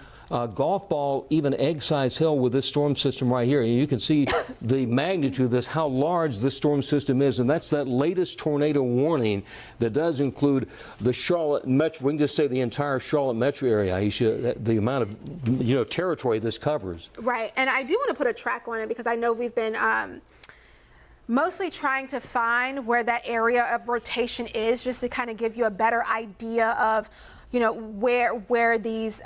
golf ball, even egg-size hail with this storm system right here. And you can see the magnitude of this, how large this storm system is. And that's that latest tornado warning that does include the Charlotte metro. We can just say the entire Charlotte metro area, Aisha, the amount of territory this covers. Right. And I do want to put a track on it because I know we've been mostly trying to find where that area of rotation is, just to kind of give you a better idea of where these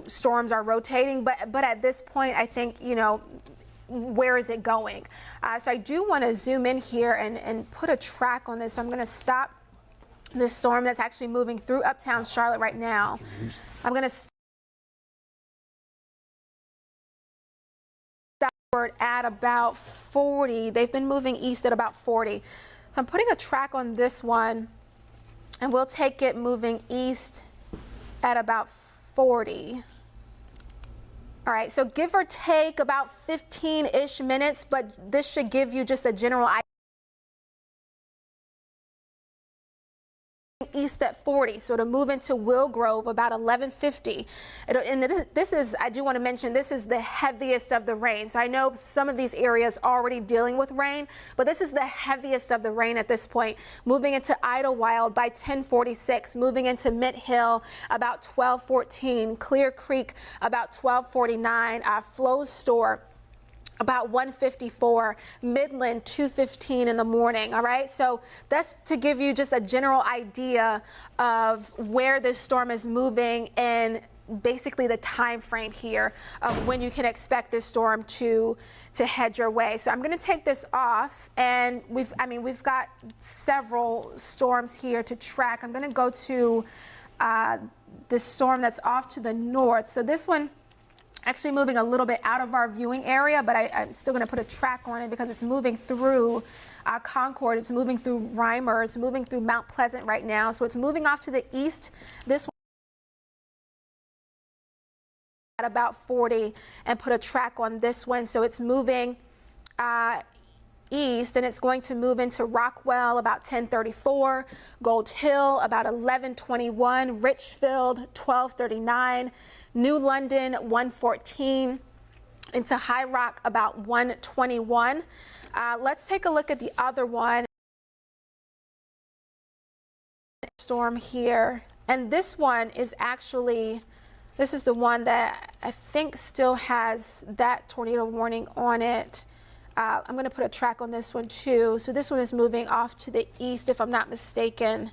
storms are rotating, but at this point, I think, where is it going? So I do want to zoom in here and put a track on this. So I'm going to stop this storm that's actually moving through Uptown Charlotte right now. I'm going to stop at about 40. They've been moving east at about 40. So I'm putting a track on this one, and we'll take it moving east at about 40. All right, so give or take about 15-ish minutes, but this should give you just a general idea. East at 40, so to move into Will Grove about 11:50. And this is, I do want to mention, this is the heaviest of the rain. So I know some of these areas already dealing with rain, but this is the heaviest of the rain at this point. Moving into Idlewild by 10:46, moving into Mint Hill about 12:14, Clear Creek about 12:49, Flow Store about 1:54, Midland 2:15 in the morning. All right, so that's to give you just a general idea of where this storm is moving and basically the time frame here of when you can expect this storm to head your way. So I'm going to take this off, and we've got several storms here to track. I'm going to go to this storm that's off to the north. So this one actually moving a little bit out of our viewing area, but I'm still going to put a track on it because it's moving through Concord, it's moving through Raymer, it's moving through Mount Pleasant right now. So it's moving off to the east. This one at about 40, and put a track on this one. So it's moving east, and it's going to move into Rockwell about 10:34, Gold Hill about 11:21, Richfield 12:39, New London 1:14, into High Rock about 1:21. Let's take a look at the other one. storm here, and this one is actually, this is the one that I think still has that tornado warning on it. I'm going to put a track on this one too. So this one is moving off to the east, if I'm not mistaken,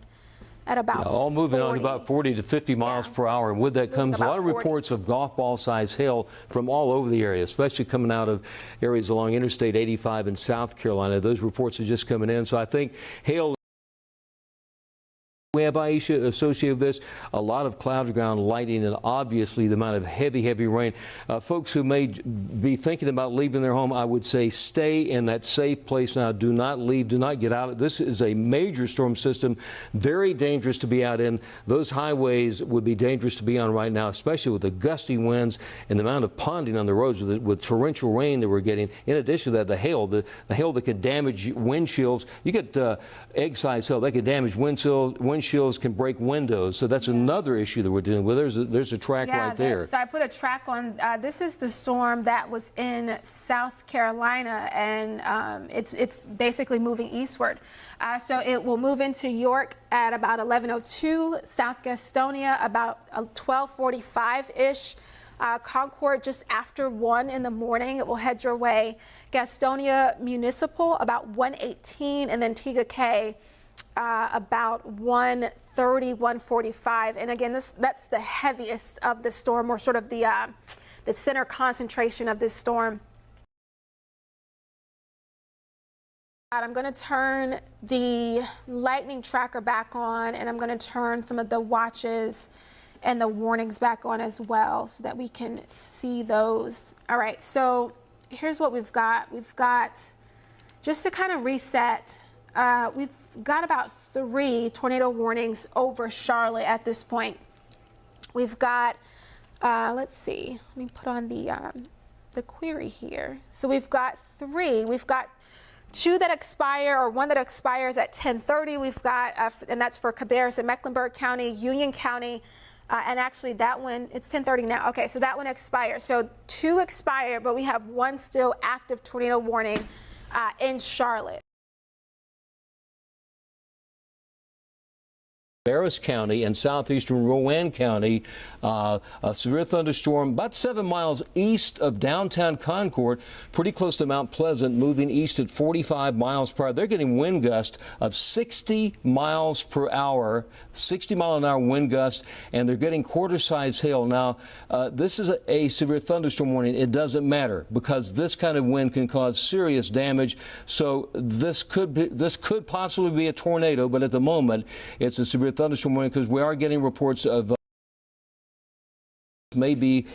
at about all moving 40. on about 40 to 50 miles per hour. And with that comes a lot of reports of golf ball size hail from all over the area, especially coming out of areas along Interstate 85 in South Carolina. Those reports are just coming in. So I think hail. We have, Aisha, associated with this, a lot of cloud ground lighting and obviously the amount of heavy rain. Folks who may be thinking about leaving their home, I would say stay in that safe place now. Do not leave. Do not get out. This is a major storm system, very dangerous to be out in. Those highways would be dangerous to be on right now, especially with the gusty winds and the amount of ponding on the roads with torrential rain that we're getting. In addition to that, the hail that could damage windshields. You get egg-sized hail that could damage windshields, can break windows. So that's another issue that we're dealing with. There's a track right there. So I put a track on. This is the storm that was in South Carolina, and it's basically moving eastward. So it will move into York at about 11:02, South Gastonia about 12:45-ish. Concord just after 1 in the morning. It will head your way. Gastonia Municipal about 1:18, and then Tega about 1:30, 1:45. And again, that's the heaviest of the storm, or sort of the center concentration of this storm. I'm going to turn the lightning tracker back on, and I'm going to turn some of the watches and the warnings back on as well so that we can see those. All right, so here's what we've got. We've got, just to kind of reset, we've got about 3 tornado warnings over Charlotte at this point. We've got, let's see, let me put on the query here. So we've got 3. We've got 2 that expire, or 1 that expires at 10:30. We've got, and that's for Cabarrus in Mecklenburg County, Union County, and actually that one, it's 10:30 now. Okay, so that one expires. So 2 expire, but we have 1 still active tornado warning in Charlotte. Cabarrus County and southeastern Rowan County, a severe thunderstorm about 7 miles east of downtown Concord, pretty close to Mount Pleasant, moving east at 45 miles per hour. They're getting wind gusts of 60 miles per hour, 60-mile-an-hour wind gust, and they're getting quarter-size hail. Now, this is a severe thunderstorm warning. It doesn't matter because this kind of wind can cause serious damage. So this could possibly be a tornado, but at the moment, it's a severe thunderstorm warning because we are getting reports of may be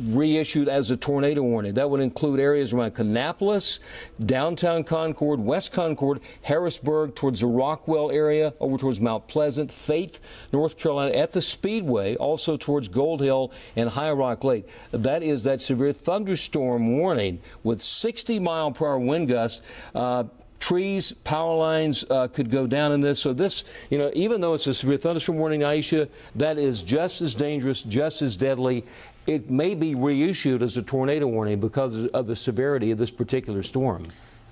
reissued as a tornado warning. That would include areas around Kannapolis, downtown Concord, West Concord, Harrisburg, towards the Rockwell area, over towards Mount Pleasant, Faith, North Carolina, at the Speedway, also towards Gold Hill and High Rock Lake. That is that severe thunderstorm warning with 60-mile-per-hour wind gusts. Trees, power lines could go down in this. So this, even though it's a severe thunderstorm warning, Aisha, that is just as dangerous, just as deadly. It may be reissued as a tornado warning because of the severity of this particular storm.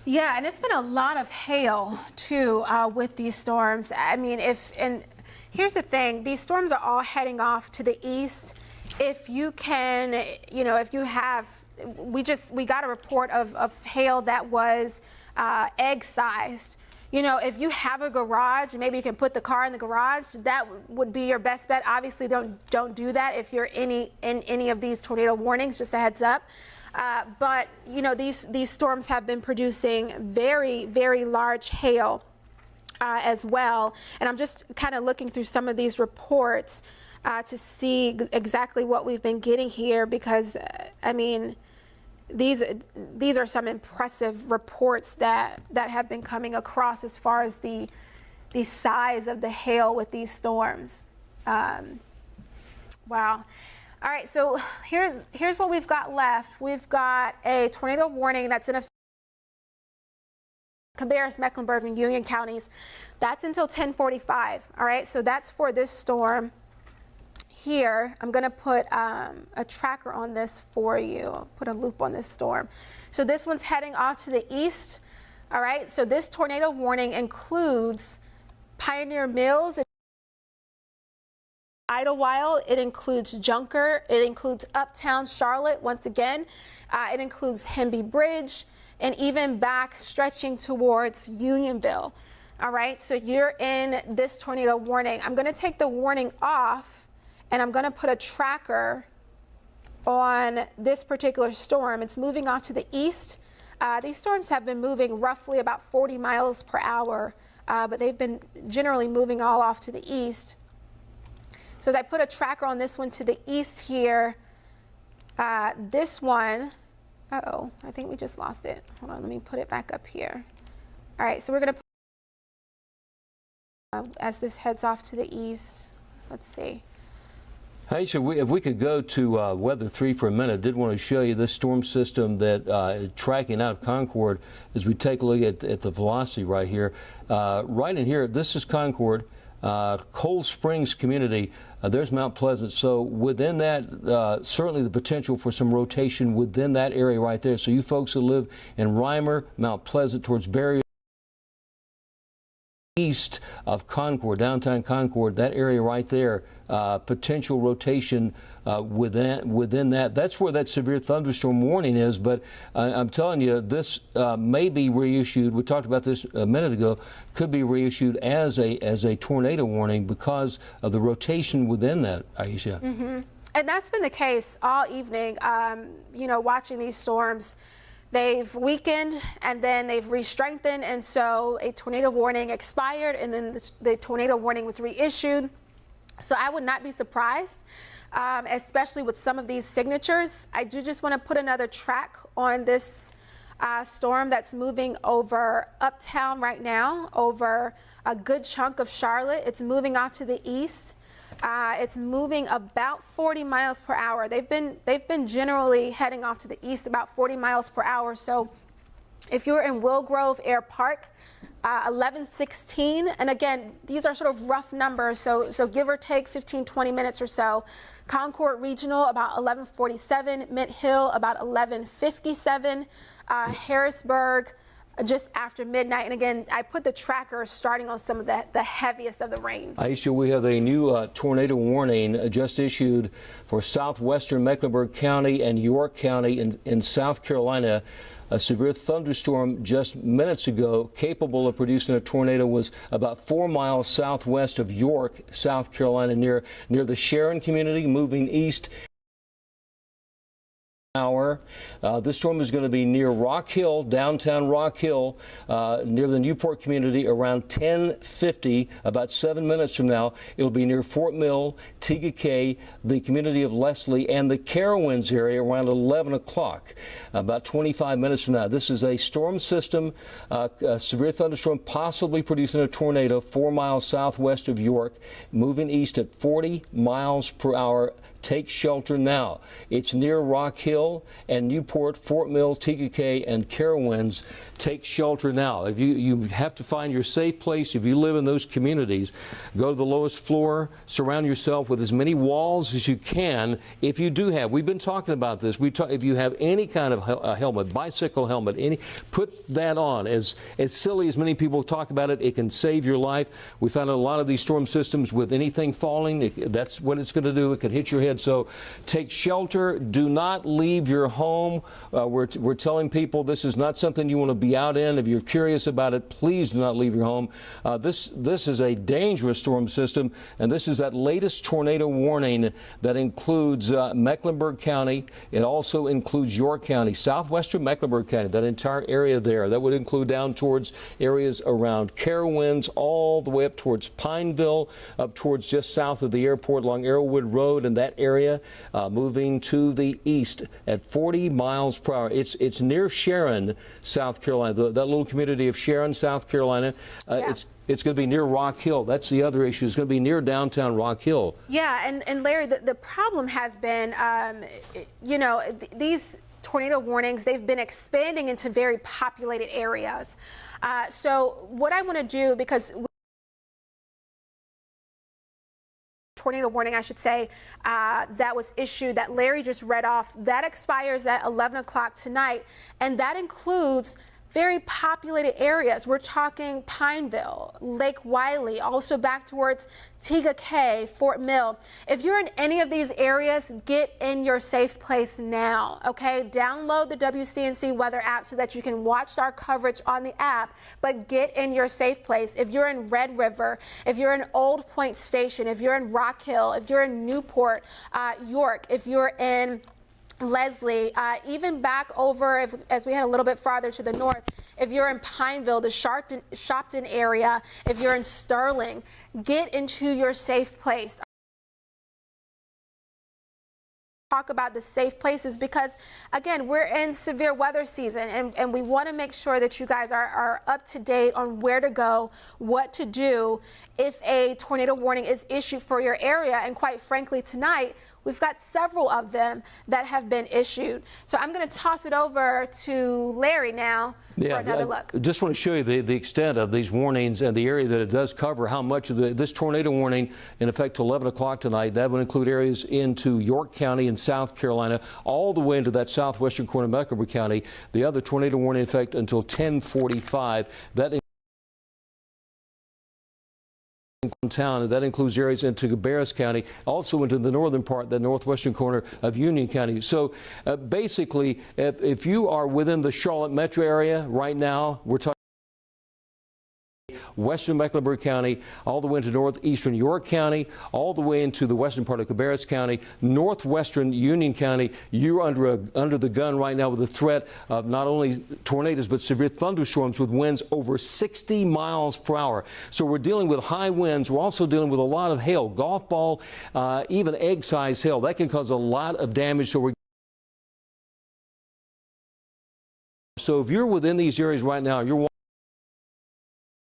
Yeah, and it's been a lot of hail, too, with these storms. I mean, and here's the thing. These storms are all heading off to the east. If you can, if you have, we got a report of hail that was egg-sized. If you have a garage, maybe you can put the car in the garage. That would be your best bet. Obviously, don't do that if you're in any of these tornado warnings. Just a heads up. But these storms have been producing very, very large hail as well. And I'm just kind of looking through some of these reports to see exactly what we've been getting here, because I mean, these are some impressive reports that have been coming across as far as the size of the hail with these storms. Wow. All right, so here's what we've got left. We've got a tornado warning that's in effect. Cabarrus, Mecklenburg, and Union counties. That's until 10:45. All right, so that's for this storm. Here, I'm going to put a tracker on this for you. I'll put a loop on this storm. So this one's heading off to the east. All right, so this tornado warning includes Pioneer Mills. Idlewild, it includes Junker, it includes Uptown Charlotte, once again, it includes Hemby Bridge, and even back stretching towards Unionville. All right, so you're in this tornado warning. I'm going to take the warning off, and I'm going to put a tracker on this particular storm. It's moving off to the east. These storms have been moving roughly about 40 miles per hour, but they've been generally moving all off to the east. So as I put a tracker on this one to the east here, this one, uh-oh, I think we just lost it. Hold on, let me put it back up here. All right, so we're going to put as this heads off to the east. Let's see. Hey, so if we could go to Weather 3 for a minute, I did want to show you this storm system that is tracking out of Concord as we take a look at the velocity right here. Right in here, this is Concord, Cold Springs community. There's Mount Pleasant. So within that, certainly the potential for some rotation within that area right there. So you folks that live in Reimer, Mount Pleasant towards Barry, east of Concord, downtown Concord, that area right there, potential rotation within that. That's where that severe thunderstorm warning is. But I'm telling you, this may be reissued. We talked about this a minute ago. Could be reissued as a tornado warning because of the rotation within that, Aisha. Mm-hmm. And that's been the case all evening. You know, watching these storms. They've weakened and then they've re-strengthened, and so a tornado warning expired and then the tornado warning was reissued. So I would not be surprised, especially with some of these signatures. I do just want to put another track on this storm that's moving over Uptown right now, over a good chunk of Charlotte. It's moving off to the east. It's moving about 40 miles per hour. They've been generally heading off to the east about 40 miles per hour. So if you're in Willgrove Air Park, 11:16, and again, these are sort of rough numbers, so give or take 15, 20 minutes or so. Concord Regional about 11:47, Mint Hill about 11:57, Harrisburg just after midnight. And again, I put the tracker starting on some of the heaviest of the rain. Aisha, we have a new tornado warning just issued for southwestern Mecklenburg County and York County in South Carolina. A severe thunderstorm just minutes ago capable of producing a tornado was about 4 miles southwest of York, South Carolina, near the Sharon community, moving east. This storm is going to be near Rock Hill, downtown Rock Hill, near the Newport community around 10:50, about 7 minutes from now. It'll be near Fort Mill, TGK, the community of Leslie, and the Carowinds area around 11 o'clock, about 25 minutes from now. This is a storm system, a severe thunderstorm possibly producing a tornado 4 miles southwest of York, moving east at 40 miles per hour. Take shelter now. It's near Rock Hill and Newport, Fort Mill, TGK, and Carowinds. Take shelter now. If you have to find your safe place, if you live in those communities, go to the lowest floor, surround yourself with as many walls as you can. If you do have, we've been talking about this, if you have any kind of helmet, bicycle helmet, put that on. As silly as many people talk about it, it can save your life. We found a lot of these storm systems with anything falling, that's what it's going to do. It could hit your head. So take shelter. Do not leave your home. We're telling people this is not something you want to be out in. If you're curious about it, please do not leave your home. This is a dangerous storm system, and this is that latest tornado warning that includes Mecklenburg County. It also includes York County, southwestern Mecklenburg County, that entire area there. That would include down towards areas around Carowinds, all the way up towards Pineville, up towards just south of the airport along Arrowwood Road and that area, moving to the east at 40 miles per hour. It's near Sharon, South Carolina, that little community of Sharon, South Carolina. Yeah. It's going to be near Rock Hill. That's the other issue. It's going to be near downtown Rock Hill. Yeah, and Larry, the problem has been, you know, these tornado warnings, they've been expanding into very populated areas. So what I want to do, because tornado warning, I should say, that was issued, that Larry just read off, that expires at 11 o'clock tonight, and that includes very populated areas. We're talking Pineville, Lake Wiley, also back towards Tega Cay, Fort Mill. If you're in any of these areas, get in your safe place now, okay? Download the WCNC weather app so that you can watch our coverage on the app, but get in your safe place. If you're in Red River, if you're in Old Point Station, if you're in Rock Hill, if you're in Newport, York, if you're in Leslie, even back over, as we head a little bit farther to the north, if you're in Pineville, the Shopton area, if you're in Sterling, get into your safe place. Talk about the safe places because, again, we're in severe weather season and we want to make sure that you guys are up to date on where to go, what to do if a tornado warning is issued for your area. And quite frankly, tonight, we've got several of them that have been issued. So I'm going to toss it over to Larry now for another look. I just want to show you the extent of these warnings and the area that it does cover, how much of this tornado warning in effect till 11 o'clock tonight. That would include areas into York County and South Carolina, all the way into that southwestern corner of Mecklenburg County. The other tornado warning in effect until 10:45. That includes areas into Cabarrus County, also into the northern part, the northwestern corner of Union County. So basically, if you are within the Charlotte metro area right now, we're talking western Mecklenburg County, all the way into northeastern York County, all the way into the western part of Cabarrus County, northwestern Union County. You're under the gun right now with the threat of not only tornadoes but severe thunderstorms with winds over 60 miles per hour. So we're dealing with high winds. We're also dealing with a lot of hail, golf ball, even egg-sized hail. That can cause a lot of damage. So if you're within these areas right now, you're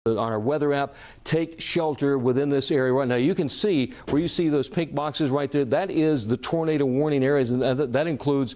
on our weather app, take shelter within this area right now. You can see where you see those pink boxes right there. That is the tornado warning areas, and that includes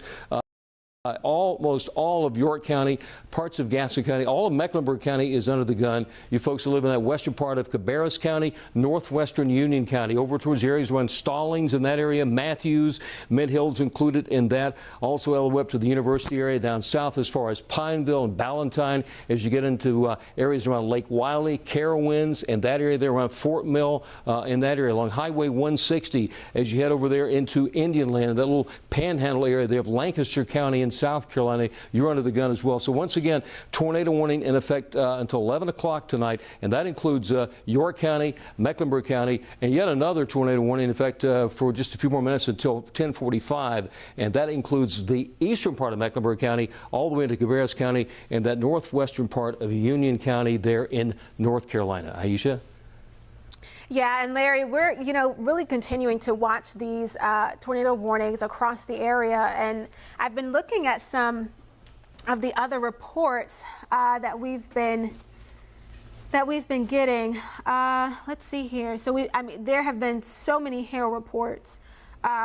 almost all of York County, parts of Gaston County, all of Mecklenburg County is under the gun. You folks who live in that western part of Cabarrus County, northwestern Union County, over towards areas around Stallings in that area, Matthews, Mid Hills included in that. Also all the way up to the university area down south as far as Pineville and Ballantyne. As you get into areas around Lake Wiley, Carowinds, and that area there around Fort Mill, in that area along Highway 160. As you head over there into Indian Land, that little panhandle area there of Lancaster County and South Carolina, you're under the gun as well. So once again, tornado warning in effect until 11 o'clock tonight, and that includes York County, Mecklenburg County, and yet another tornado warning in effect for just a few more minutes until 10:45, and that includes the eastern part of Mecklenburg County all the way into Cabarrus County and that northwestern part of Union County there in North Carolina. Aisha? Yeah, and Larry, we're really continuing to watch these tornado warnings across the area, and I've been looking at some of the other reports that we've been getting. Let's see here. So there have been so many hail reports.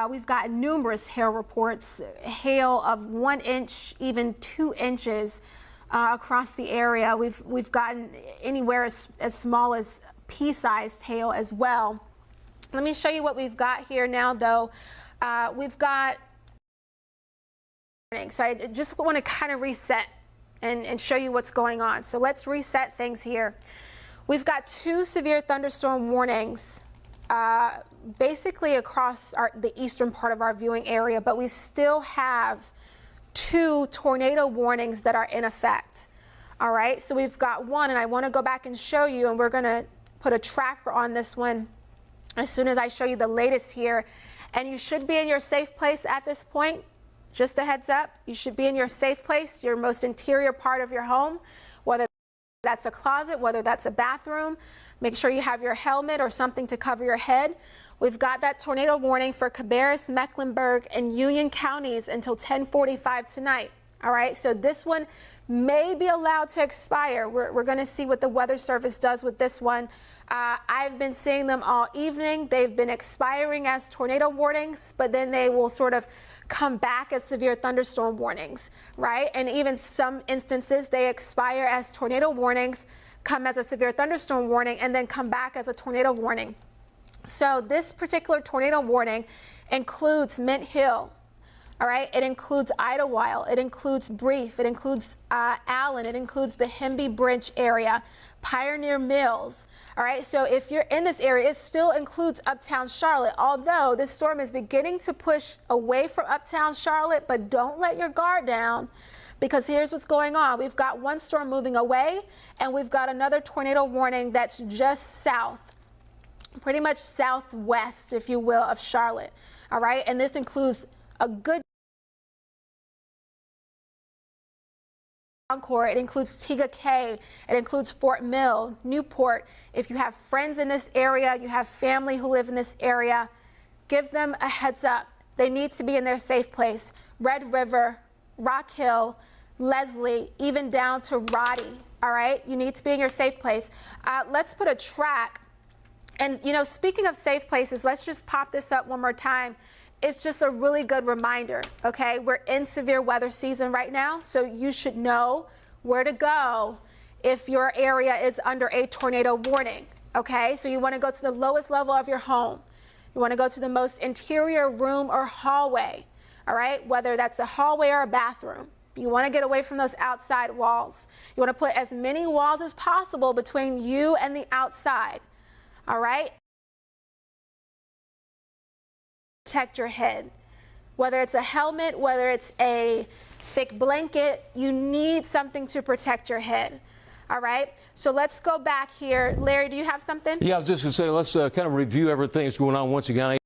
We've got numerous hail reports, hail of 1 inch, even 2 inches across the area. We've gotten anywhere as small as pea-sized hail as well. Let me show you what we've got here now, though. We've got, so I just want to kind of reset and show you what's going on. So let's reset things here. We've got 2 severe thunderstorm warnings basically across the eastern part of our viewing area, but we still have 2 tornado warnings that are in effect. All right, so we've got one, and I want to go back and show you, and we're going to put a tracker on this one as soon as I show you the latest here. And you should be in your safe place at this point. Just a heads up, you should be in your safe place, your most interior part of your home, whether that's a closet, whether that's a bathroom. Make sure you have your helmet or something to cover your head. We've got that tornado warning for Cabarrus, Mecklenburg, and Union counties until 10:45 tonight. All right, so this one may be allowed to expire. We're going to see what the Weather Service does with this one. I've been seeing them all evening. They've been expiring as tornado warnings, but then they will sort of come back as severe thunderstorm warnings, right? And even some instances, they expire as tornado warnings, come as a severe thunderstorm warning, and then come back as a tornado warning. So this particular tornado warning includes Mint Hill, All right, it includes Idlewild, it includes Brief, it includes Allen, it includes the Hemby Bridge area, Pioneer Mills. All right, so if you're in this area, it still includes Uptown Charlotte, although this storm is beginning to push away from Uptown Charlotte, but don't let your guard down, because here's what's going on. We've got one storm moving away, and we've got another tornado warning that's just south, pretty much southwest, if you will, of Charlotte. All right, and this includes a good Encore, it includes Tega Cay, it includes Fort Mill, Newport. If you have friends in this area, you have family who live in this area, give them a heads up. They need to be in their safe place. Red River, Rock Hill, Leslie, even down to Roddy, all right? You need to be in your safe place. Let's put a track. And, you know, speaking of safe places, let's just pop this up one more time. It's just a really good reminder, okay? We're in severe weather season right now, so you should know where to go if your area is under a tornado warning, okay? So you want to go to the lowest level of your home. You want to go to the most interior room or hallway, all right? Whether that's a hallway or a bathroom. You want to get away from those outside walls. You want to put as many walls as possible between you and the outside, all right? Protect your head. Whether it's a helmet, whether it's a thick blanket, you need something to protect your head. All right, so let's go back here. Larry, do you have something? Yeah, I was just going to say, let's kind of review everything that's going on once again.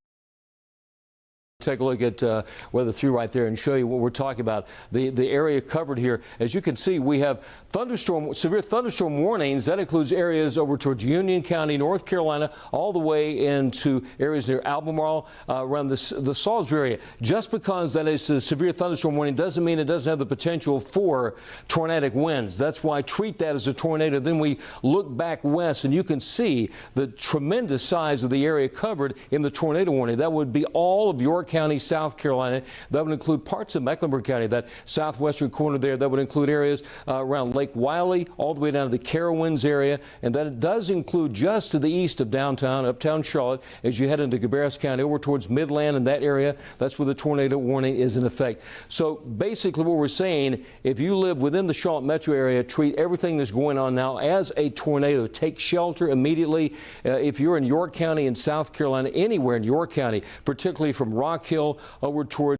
Take a look at weather through right there and show you what we're talking about. The area covered here, as you can see, we have severe thunderstorm warnings. That includes areas over towards Union County, North Carolina, all the way into areas near Albemarle, around the Salisbury area. Just because that is a severe thunderstorm warning doesn't mean it doesn't have the potential for tornadic winds. That's why treat that as a tornado. Then we look back west, and you can see the tremendous size of the area covered in the tornado warning. That would be all of York County, South Carolina. That would include parts of Mecklenburg County, that southwestern corner there. That would include areas around Lake Wiley, all the way down to the Carowinds area. And that does include just to the east of downtown, uptown Charlotte, as you head into Cabarrus County, over towards Midland and that area. That's where the tornado warning is in effect. So basically what we're saying, if you live within the Charlotte metro area, treat everything that's going on now as a tornado. Take shelter immediately. If you're in York County in South Carolina, anywhere in York County, particularly from Rock Hill over toward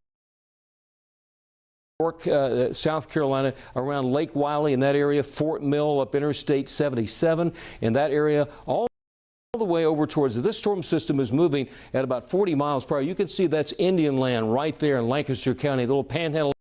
York, South Carolina, around Lake Wiley in that area, Fort Mill up Interstate 77 in that area, all the way over towards this storm system is moving at about 40 miles per hour. You can see that's Indian land right there in Lancaster County, the little panhandle.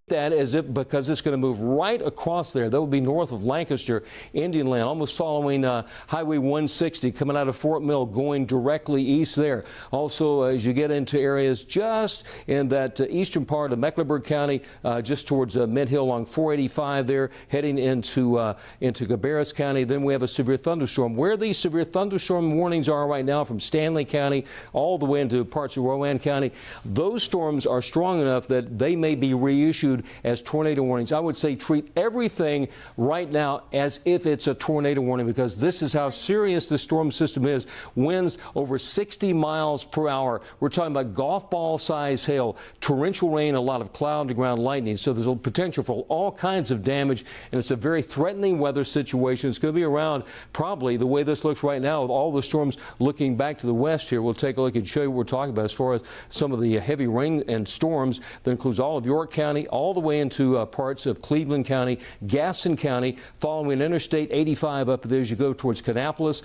That as if because it's going to move right across there. That would be north of Lancaster, Indian land, almost following Highway 160 coming out of Fort Mill, going directly east there. Also, as you get into areas just in that eastern part of Mecklenburg County, just towards Mid Hill along 485 there, heading into Cabarrus County, then we have a severe thunderstorm. Where these severe thunderstorm warnings are right now, from Stanley County all the way into parts of Rowan County, those storms are strong enough that they may be reissued as tornado warnings. I would say treat everything right now as if it's a tornado warning, because this is how serious the storm system is. Winds over 60 miles per hour. We're talking about golf ball size hail, torrential rain, a lot of cloud to ground lightning. So there's a potential for all kinds of damage, and it's a very threatening weather situation. It's going to be around probably the way this looks right now with all the storms looking back to the west here. We'll take a look and show you what we're talking about as far as some of the heavy rain and storms. That includes all of York County, all the way into parts of Cleveland County, Gaston County, following Interstate 85 up there as you go towards Kannapolis,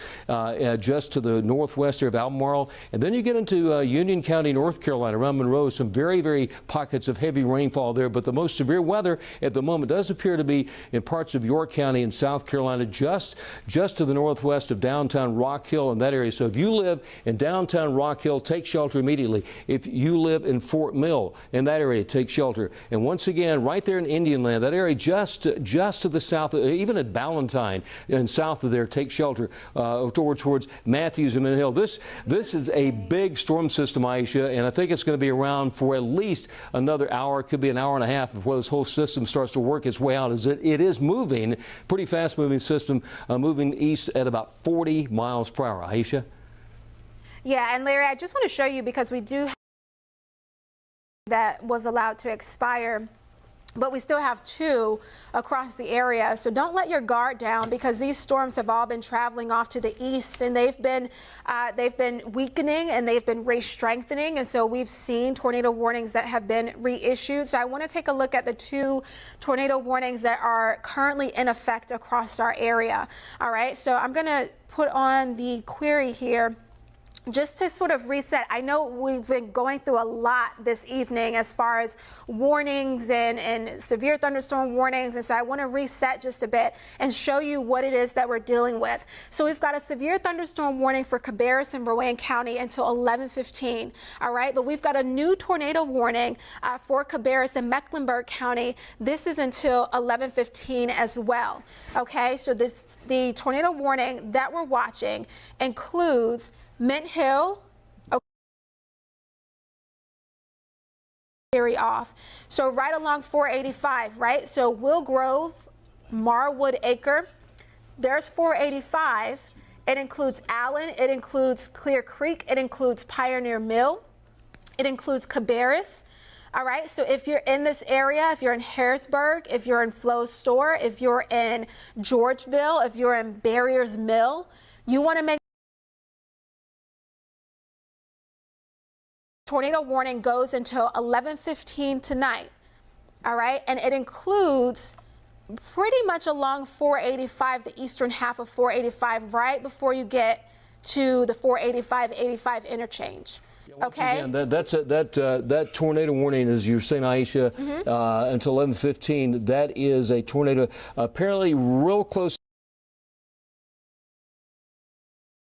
just to the northwest of Albemarle. And then you get into Union County, North Carolina, around Monroe, some very, very pockets of heavy rainfall there. But the most severe weather at the moment does appear to be in parts of York County and South Carolina, just to the northwest of downtown Rock Hill and that area. So if you live in downtown Rock Hill, take shelter immediately. If you live in Fort Mill in that area, take shelter. And once again, right there in Indian land, that area just to the south, even at Ballantyne and south of there, take shelter towards Matthews and Mid Hill. This is a big storm system, Aisha, and I think it's going to be around for at least another hour. It could be an hour and a half before this whole system starts to work its way out. It is moving, pretty fast moving system, moving east at about 40 miles per hour. Aisha? Yeah, and Larry, I just want to show you, because we do that was allowed to expire. But we still have 2 across the area. So don't let your guard down, because these storms have all been traveling off to the east, and they've been weakening and they've been re-strengthening. And so we've seen tornado warnings that have been reissued. So I want to take a look at the 2 tornado warnings that are currently in effect across our area. All right, so I'm going to put on the query here just to sort of reset. I know we've been going through a lot this evening as far as warnings and severe thunderstorm warnings, and so I want to reset just a bit and show you what it is that we're dealing with. So we've got a severe thunderstorm warning for Cabarrus and Rowan County until 11:15. All right, but we've got a new tornado warning for Cabarrus and Mecklenburg County. This is until 11:15 as well. Okay, so the tornado warning that we're watching includes Mint Hill, area off. So right along 485, right? So Will Grove, Marwood Acre, there's 485. It includes Allen, it includes Clear Creek, it includes Pioneer Mill, it includes Cabarrus. All right, so if you're in this area, if you're in Harrisburg, if you're in Flo's Store, if you're in Georgeville, if you're in Barriers Mill, you want to make tornado warning goes until 11:15 tonight. All right, and it includes pretty much along 485, the eastern half of 485, right before you get to the 485-85 interchange. Okay. Again, that tornado warning, as you're saying, Aisha, until 11:15. That is a tornado apparently real close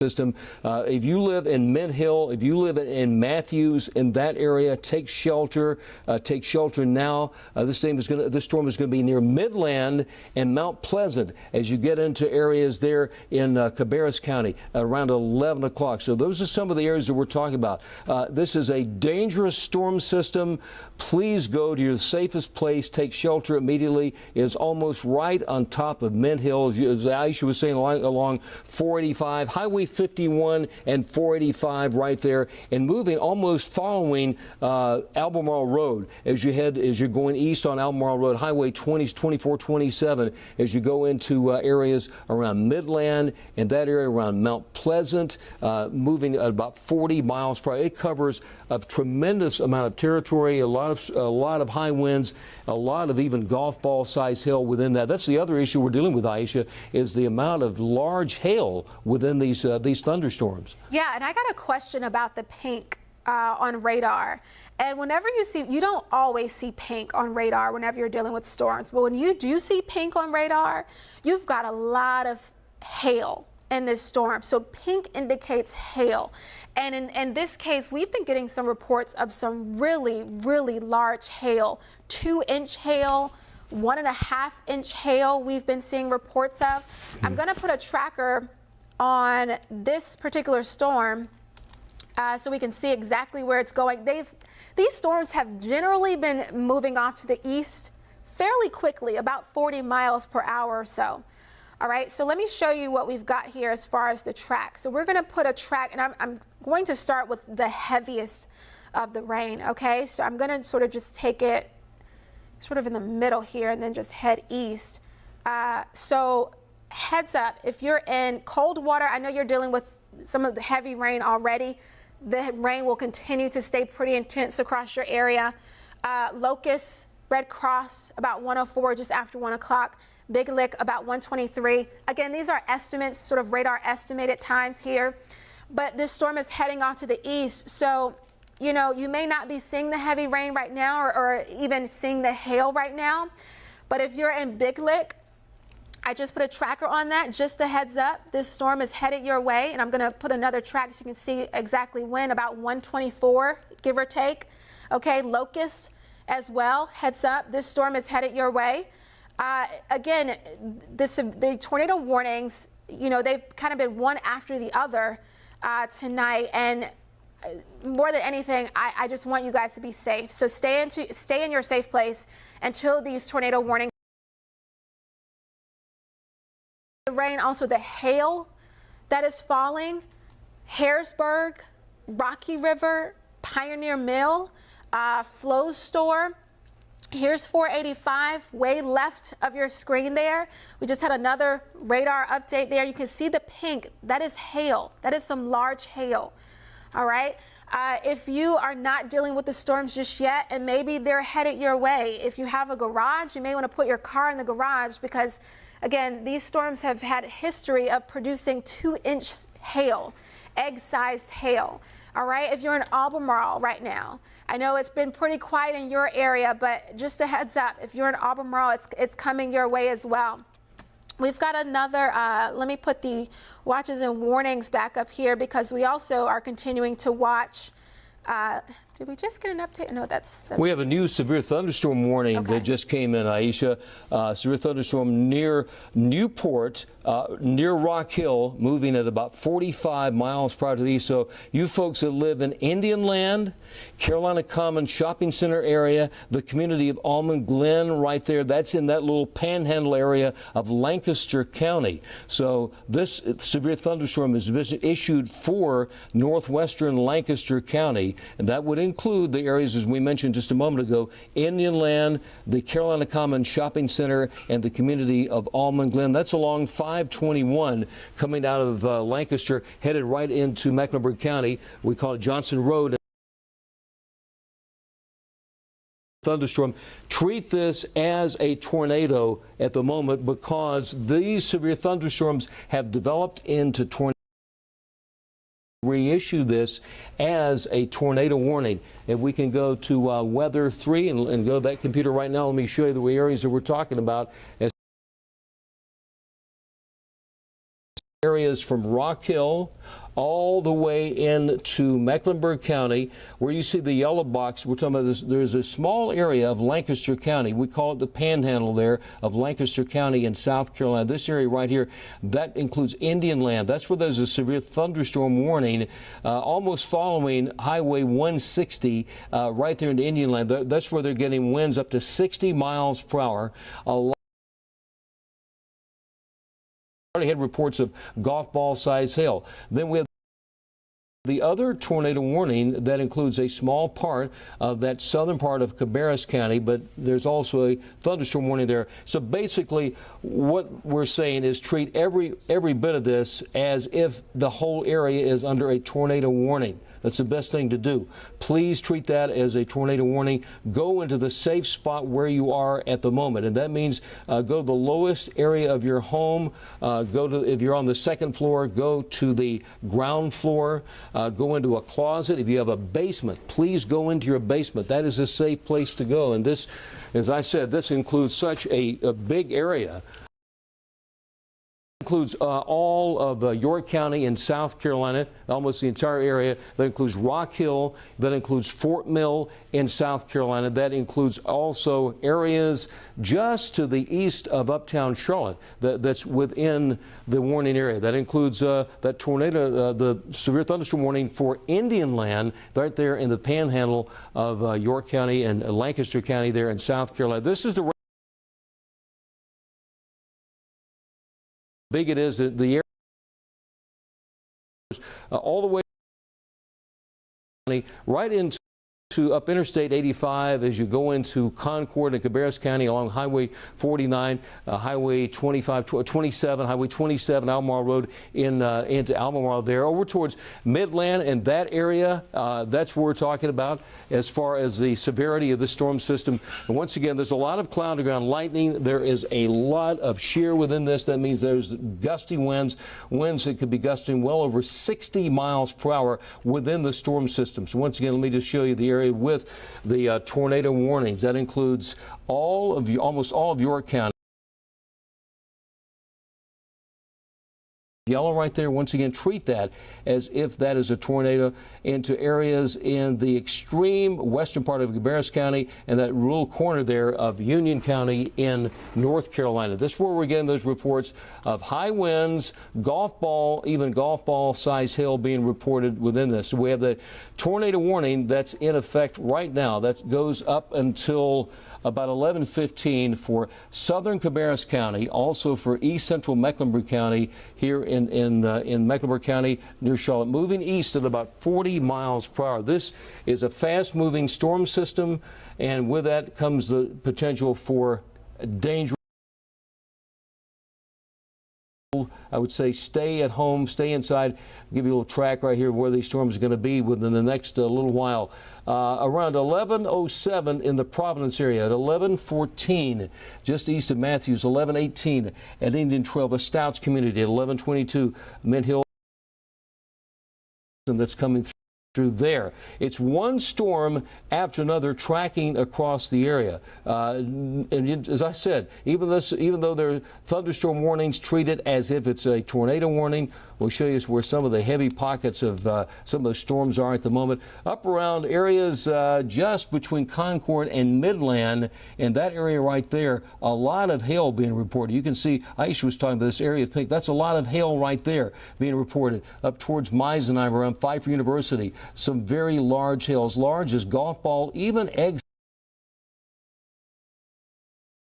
system. If you live in Mint Hill, if you live in Matthews, in that area, take shelter. Take shelter now. This storm is going to be near Midland and Mount Pleasant as you get into areas there in Cabarrus County around 11 o'clock. So those are some of the areas that we're talking about. This is a dangerous storm system. Please go to your safest place. Take shelter immediately. It's almost right on top of Mint Hill, as Aisha was saying, along 485, Highway 51 and 485 right there, and moving almost following Albemarle Road as you're going east on Albemarle Road, Highway 2427, as you go into areas around Midland and that area around Mount Pleasant, moving at about 40 miles per hour. It covers a tremendous amount of territory, a lot of high winds, a lot of even golf ball size hail within that. That's the other issue we're dealing with, Aisha, is the amount of large hail within these thunderstorms. Yeah, and I got a question about the pink on radar. And whenever you don't always see pink on radar whenever you're dealing with storms, but when you do see pink on radar, you've got a lot of hail in this storm. So pink indicates hail. And in this case, we've been getting some reports of some really, really large hail, 2-inch hail, 1.5-inch hail we've been seeing reports of. I'm going to put a tracker on this particular storm so we can see exactly where it's going. These storms have generally been moving off to the east fairly quickly, about 40 miles per hour or so. All right, so let me show you what we've got here as far as the track. So we're going to put a track, and I'm going to start with the heaviest of the rain, okay? So I'm going to sort of just take it sort of in the middle here and then just head east. So heads up, if you're in cold water, I know you're dealing with some of the heavy rain already. The rain will continue to stay pretty intense across your area. Locust, Red Cross, about 104 just after 1 o'clock. Big Lick, about 123. Again, these are estimates, sort of radar estimated times here. But this storm is heading off to the east. So, you know, you may not be seeing the heavy rain right now or even seeing the hail right now. But if you're in Big Lick, I just put a tracker on that, just a heads up. This storm is headed your way, and I'm going to put another track so you can see exactly when, about 124, give or take. Okay, Locust as well, heads up. This storm is headed your way. Again, the tornado warnings, you know, they've kind of been one after the other tonight, and more than anything, I just want you guys to be safe. So stay in your safe place until these tornado warnings. The rain, also the hail that is falling, Harrisburg, Rocky River, Pioneer Mill, flow store. Here's 485, way left of your screen there. We just had another radar update there. You can see the pink. That is hail. That is some large hail. All right. If you are not dealing with the storms just yet, and maybe they're headed your way, if you have a garage, you may want to put your car in the garage because, again, these storms have had a history of producing 2-inch hail, egg-sized hail. All right. If you're in Albemarle right now, I know it's been pretty quiet in your area, but just a heads up, if you're in Albemarle, it's coming your way as well. We've got another, let me put the watches and warnings back up here because we also are continuing to watch. Did we just get an update? No, that's we have a new severe thunderstorm warning that just came in, Aisha. Severe thunderstorm near Newport, near Rock Hill, moving at about 45 miles per hour to the east. So you folks that live in Indian Land, Carolina Commons Shopping Center area, the community of Almond Glen right there, that's in that little panhandle area of Lancaster County. So this severe thunderstorm is issued for northwestern Lancaster County, and that would include the areas, as we mentioned just a moment ago, Indian Land, the Carolina Commons Shopping Center, and the community of Almond Glen. That's along 521 coming out of Lancaster, headed right into Mecklenburg County. We call it Johnson Road. Thunderstorm. Treat this as a tornado at the moment because these severe thunderstorms have developed into tornadoes. Reissue this as a tornado warning. If we can go to Weather 3 and go to that computer right now, let me show you the areas that we're talking about. As areas from Rock Hill all the way into Mecklenburg County, where you see the yellow box. We're talking about this. There's a small area of Lancaster County. We call it the panhandle there of Lancaster County in South Carolina. This area right here, that includes Indian Land. That's where there's a severe thunderstorm warning, almost following Highway 160 right there into Indian Land. That's where they're getting winds up to 60 miles per hour. Already had reports of golf ball size hail. Then we have the other tornado warning that includes a small part of that southern part of Cabarrus County, but there's also a thunderstorm warning there. So basically what we're saying is treat every bit of this as if the whole area is under a tornado warning. That's the best thing to do. Please treat that as a tornado warning. Go into the safe spot where you are at the moment, and that means go to the lowest area of your home. If you're on the second floor, go to the ground floor. Go into a closet. If you have a basement, please go into your basement. That is a safe place to go. And this, as I said, this includes such a big area. Includes all of York County in South Carolina, almost the entire area. That includes Rock Hill. That includes Fort Mill in South Carolina. That includes also areas just to the east of uptown Charlotte that's within the warning area. That includes that tornado, the severe thunderstorm warning for Indian Land right there in the panhandle of York County and Lancaster County there in South Carolina. This is the big it is, the area all the way right into up Interstate 85 as you go into Concord and Cabarrus County along Highway 49, Highway 27, Highway 27, Albemarle Road into Albemarle there, over towards Midland and that area. That's what we're talking about as far as the severity of the storm system. And once again, there's a lot of cloud to ground lightning. There is a lot of shear within this. That means there's gusty winds that could be gusting well over 60 miles per hour within the storm system. So once again, let me just show you the area with the tornado warnings. That includes almost all of York County. Yellow right there, once again, treat that as if that is a tornado into areas in the extreme western part of Cabarrus County and that little corner there of Union County in North Carolina. This is where we're getting those reports of high winds, even golf ball size hail being reported within this. So we have the tornado warning that's in effect right now. That goes up until about 11:15 for southern Cabarrus County, also for east central Mecklenburg County here in Mecklenburg County near Charlotte, moving east at about 40 miles per hour. This is a fast-moving storm system, and with that comes the potential for danger. I would say stay at home, stay inside. I'll give you a little track right here where these storms are going to be within the next little while. Around 11:07 in the Providence area, at 11:14 just east of Matthews, 11:18 at Indian Trail, the Stouts community, at 11:22 Mint Hill, that's coming through there. It's one storm after another tracking across the area. And as I said, even though there are thunderstorm warnings, treat it as if it's a tornado warning. We'll show you where some of the heavy pockets of some of those storms are at the moment. Up around areas just between Concord and Midland, and that area right there, a lot of hail being reported. You can see Aisha was talking about this area of pink. That's a lot of hail right there being reported. Up towards Meisenheim around Pfeiffer University, some very large hail, as large as golf ball, even eggs.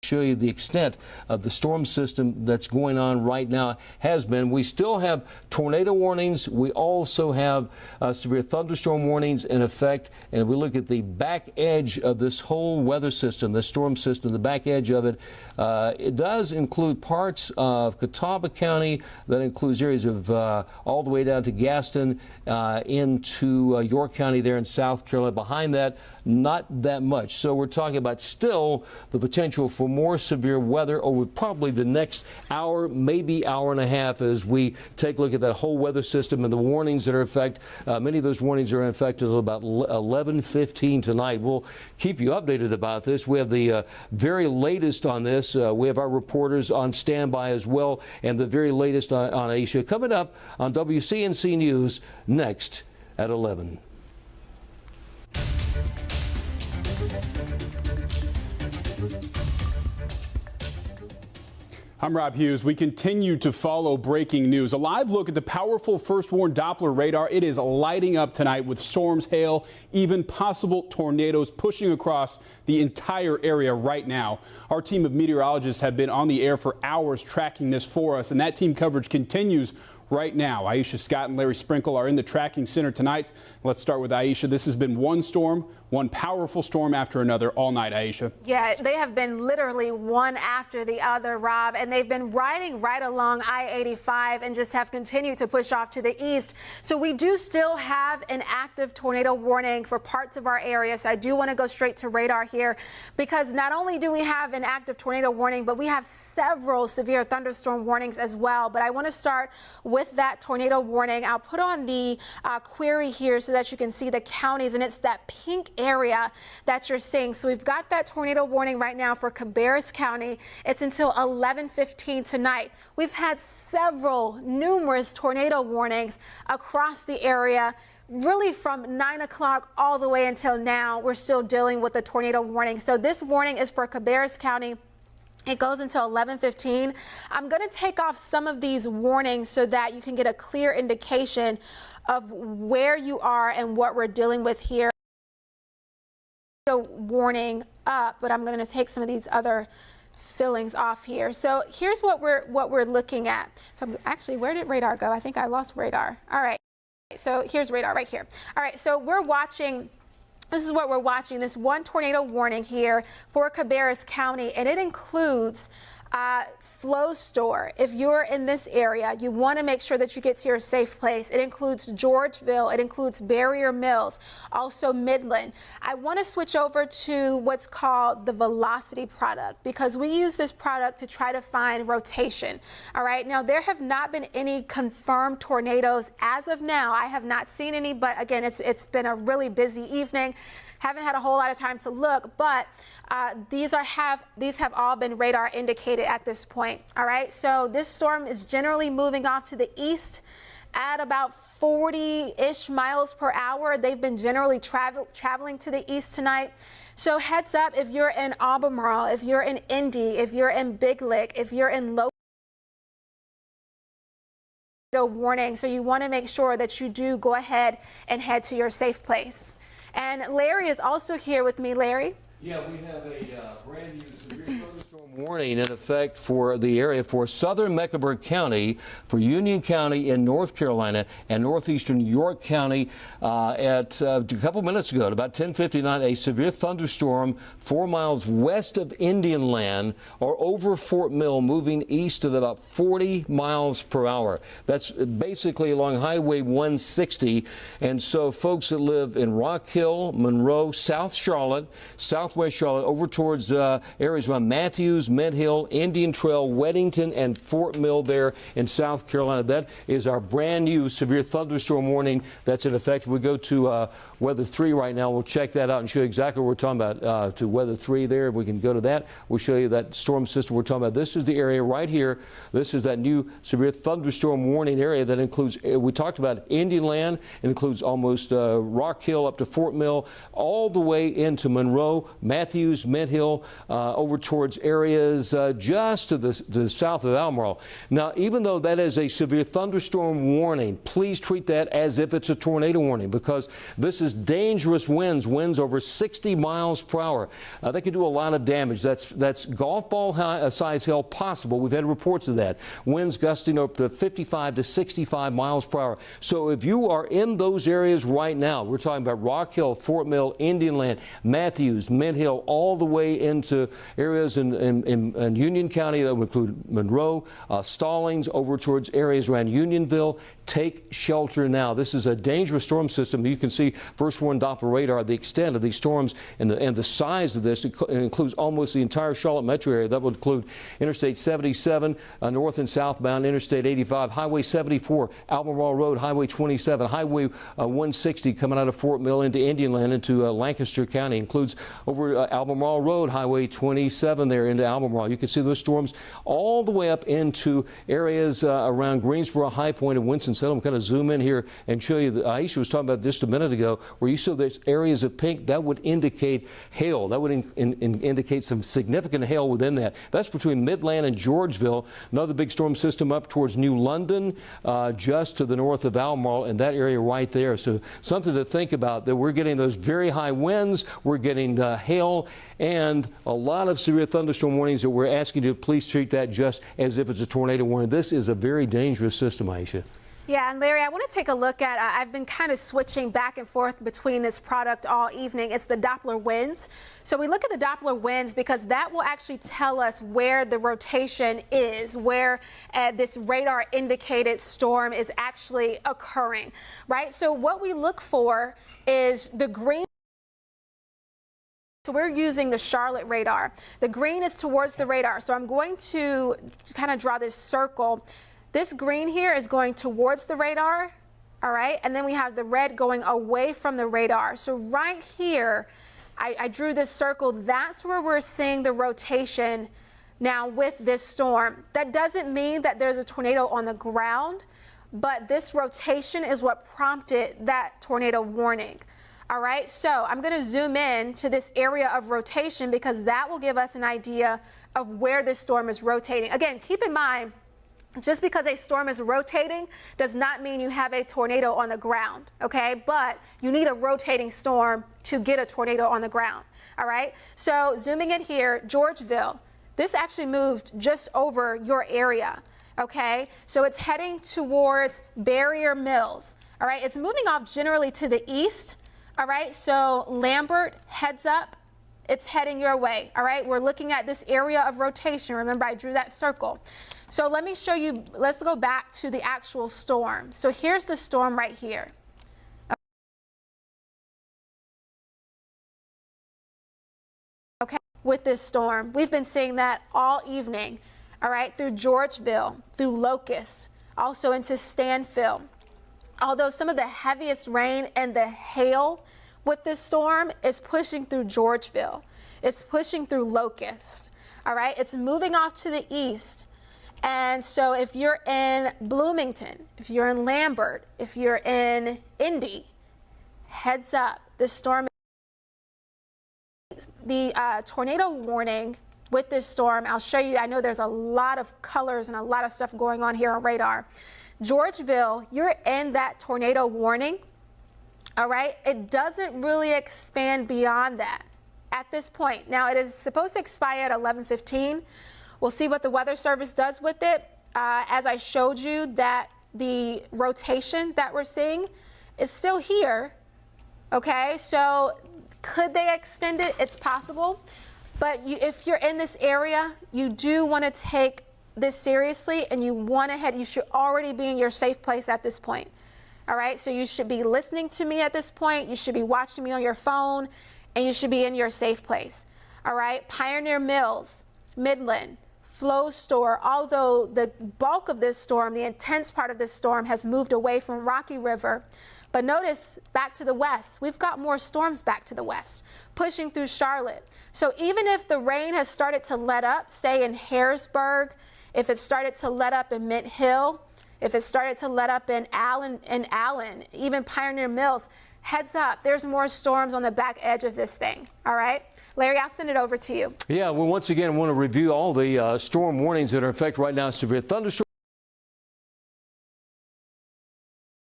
Show you the extent of the storm system that's going on right now. Has been. We still have tornado warnings. We also have severe thunderstorm warnings in effect. And we look at the back edge of this whole weather system, the storm system, the back edge of it. It does include parts of Catawba County. That includes areas of all the way down to Gaston into York County there in South Carolina. Behind that, not that much. So we're talking about still the potential for more severe weather over probably the next hour, maybe hour and a half, as we take a look at that whole weather system and the warnings that are in effect. Many of those warnings are in effect until about 11:15 tonight. We'll keep you updated about this. We have the very latest on this. We have our reporters on standby as well, and the very latest on Asia coming up on WCNC News next at 11. I'm Rob Hughes. We continue to follow breaking news. A live look at the powerful first warn Doppler radar. It is lighting up tonight with storms, hail, even possible tornadoes pushing across the entire area right now. Our team of meteorologists have been on the air for hours tracking this for us, and that team coverage continues right now. Aisha Scott and Larry Sprinkle are in the tracking center tonight. Let's start with Aisha. This has been one storm, one powerful storm after another all night, Aisha. Yeah, they have been literally one after the other, Rob, and they've been riding right along I-85 and just have continued to push off to the east. So we do still have an active tornado warning for parts of our area. So I do want to go straight to radar here, because not only do we have an active tornado warning, but we have several severe thunderstorm warnings as well. But I want to start with that tornado warning. I'll put on the query here so that you can see the counties, and it's that pink area that you're seeing. So we've got that tornado warning right now for Cabarrus County. It's until 11:15 tonight. We've had numerous tornado warnings across the area. Really from 9 o'clock all the way until now, we're still dealing with the tornado warning. So this warning is for Cabarrus County. It goes until 11:15. I'm going to take off some of these warnings so that you can get a clear indication of where you are and what we're dealing with here. Warning up, but I'm going to take some of these other fillings off here. So here's what we're looking at. So actually, where did radar go? I think I lost radar. All right. So here's radar right here. All right. So we're watching. This is what we're watching, this one tornado warning here for Cabarrus County, and it includes flow store. If you're in this area, you want to make sure that you get to your safe place. It includes Georgeville. It includes Barrier Mills, also Midland. I want to switch over to what's called the velocity product, because we use this product to try to find rotation. All right. Now, there have not been any confirmed tornadoes as of now. I have not seen any, but again, it's been a really busy evening. Haven't had a whole lot of time to look, but these have all been radar indicated at this point. All right, so this storm is generally moving off to the east at about 40-ish miles per hour. They've been generally traveling to the east tonight. So heads up if you're in Albemarle, if you're in Indy, if you're in Big Lick, if you're in low warning. So you want to make sure that you do go ahead and head to your safe place. And Larry is also here with me. Larry? Yeah, we have a brand new severe thunderstorm warning in effect for the area for southern Mecklenburg County, for Union County in North Carolina, and northeastern York County at a couple minutes ago, at about 10:59, a severe thunderstorm 4 miles west of Indian Land or over Fort Mill, moving east at about 40 miles per hour. That's basically along Highway 160. And so folks that live in Rock Hill, Monroe, South Charlotte, Southwest Charlotte, over towards areas around Matthews, Mint Hill, Indian Trail, Weddington, and Fort Mill there in South Carolina. That is our brand new severe thunderstorm warning that's in effect. We go to Weather 3 right now. We'll check that out and show you exactly what we're talking about. To Weather 3 there, if we can go to that, we'll show you that storm system we're talking about. This is the area right here. This is that new severe thunderstorm warning area that includes, we talked about Indian Land. It includes almost Rock Hill up to Fort Mill, all the way into Monroe, Matthews, Mint Hill, over towards areas just to the south of Albemarle. Now, even though that is a severe thunderstorm warning, please treat that as if it's a tornado warning, because this is dangerous winds over 60 miles per hour. They can do a lot of damage. That's golf ball size hail possible. We've had reports of that. Winds gusting up to 55 to 65 miles per hour. So if you are in those areas right now, we're talking about Rock Hill, Fort Mill, Indian Land, Matthews, Mint Hill, all the way into areas in Union County that would include Monroe, Stallings, over towards areas around Unionville. Take shelter now. This is a dangerous storm system. You can see first one Doppler radar, the extent of these storms and the size of this. It includes almost the entire Charlotte metro area. That would include Interstate 77, north and southbound, Interstate 85, Highway 74, Albemarle Road, Highway 27, Highway 160 coming out of Fort Mill into Indian Land into Lancaster County. Includes over Albemarle Road, Highway 27 there into Albemarle. You can see those storms all the way up into areas around Greensboro, High Point, and Winston-Salem. I'm going to zoom in here and show you. Aisha was talking about just a minute ago, where you saw those areas of pink. That would indicate hail. That would indicate some significant hail within that. That's between Midland and Georgeville. Another big storm system up towards New London, just to the north of Albemarle, and that area right there. So something to think about, that we're getting those very high winds, we're getting hail, and a lot of severe thunderstorm warnings that we're asking you to please treat that just as if it's a tornado warning. This is a very dangerous system, Aisha. Yeah, and Larry, I want to take a look at, I've been kind of switching back and forth between this product all evening. It's the Doppler winds. So we look at the Doppler winds because that will actually tell us where the rotation is, where this radar indicated storm is actually occurring, right? So what we look for is the green. So we're using the Charlotte radar. The green is towards the radar. So I'm going to kind of draw this circle. This green here is going towards the radar, all right? And then we have the red going away from the radar. So right here, I drew this circle. That's where we're seeing the rotation now with this storm. That doesn't mean that there's a tornado on the ground, but this rotation is what prompted that tornado warning. All right, so I'm going to zoom in to this area of rotation because that will give us an idea of where this storm is rotating. Again, keep in mind, just because a storm is rotating does not mean you have a tornado on the ground, okay? But you need a rotating storm to get a tornado on the ground, all right? So zooming in here, Georgeville, this actually moved just over your area, okay? So it's heading towards Barrier Mills, all right? It's moving off generally to the east, all right? So Lambert, heads up, it's heading your way, all right? We're looking at this area of rotation. Remember, I drew that circle. So let me show you, let's go back to the actual storm. So here's the storm right here. Okay, with this storm, we've been seeing that all evening, all right, through Georgeville, through Locust, also into Stanfield. Although some of the heaviest rain and the hail with this storm is pushing through Georgeville. It's pushing through Locust, all right? It's moving off to the east. And so if you're in Bloomington, if you're in Lambert, if you're in Indy, heads up, this storm. The tornado warning with this storm, I'll show you, I know there's a lot of colors and a lot of stuff going on here on radar. Georgeville, you're in that tornado warning, all right? It doesn't really expand beyond that, at this point. Now, it is supposed to expire at 11:15. We'll see what the Weather Service does with it. As I showed you, that the rotation that we're seeing is still here. Okay, so could they extend it? It's possible. But if you're in this area, you do want to take this seriously, and you should already be in your safe place at this point. All right, so you should be listening to me at this point. You should be watching me on your phone, and you should be in your safe place. All right, Pioneer Mills, Midland, Flow Store, although the bulk of this storm, the intense part of this storm, has moved away from Rocky River. But notice back to the west, we've got more storms back to the west, pushing through Charlotte. So even if the rain has started to let up, say in Harrisburg, if it started to let up in Mint Hill, if it started to let up in Allen, even Pioneer Mills, heads up, there's more storms on the back edge of this thing. All right? Larry, I'll send it over to you. Yeah, well, once again, I want to review all the storm warnings that are in effect right now. Severe thunderstorm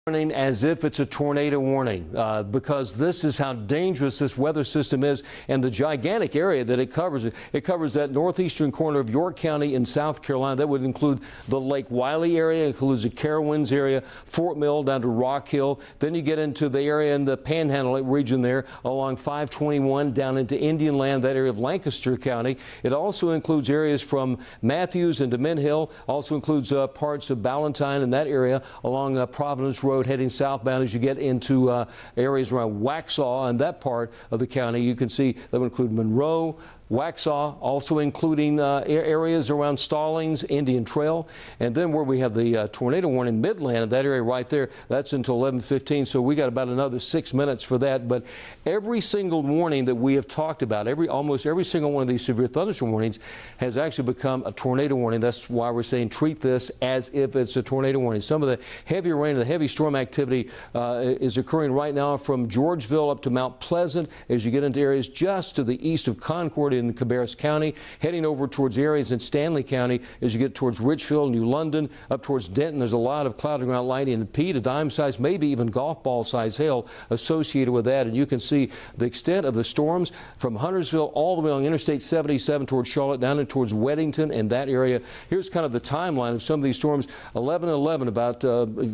warning as if it's a tornado warning, because this is how dangerous this weather system is and the gigantic area that it covers. It covers that northeastern corner of York County in South Carolina. That would include the Lake Wiley area, includes the Carowinds area, Fort Mill down to Rock Hill. Then you get into the area in the Panhandle region there along 521 down into Indian Land, that area of Lancaster County. It also includes areas from Matthews into Mint Hill, also includes parts of Ballantyne and that area along Providence Road heading southbound as you get into areas around Waxhaw and that part of the county. You can see that would include Monroe, Waxhaw, also including areas around Stallings, Indian Trail, and then where we have the tornado warning, Midland, that area right there, that's until 11:15, so we got about another 6 minutes for that. But every single warning that we have talked about, almost every single one of these severe thunderstorm warnings has actually become a tornado warning. That's why we're saying treat this as if it's a tornado warning. Some of the heavy rain and the heavy storm activity is occurring right now from Georgeville up to Mount Pleasant as you get into areas just to the east of Concord in Cabarrus County, heading over towards areas in Stanley County as you get towards Richfield, New London, up towards Denton. There's a lot of cloud to ground lightning and P to dime size, maybe even golf ball size hail associated with that. And you can see the extent of the storms from Huntersville all the way along Interstate 77 towards Charlotte, down and towards Weddington and that area. Here's kind of the timeline of some of these storms. 11:11, about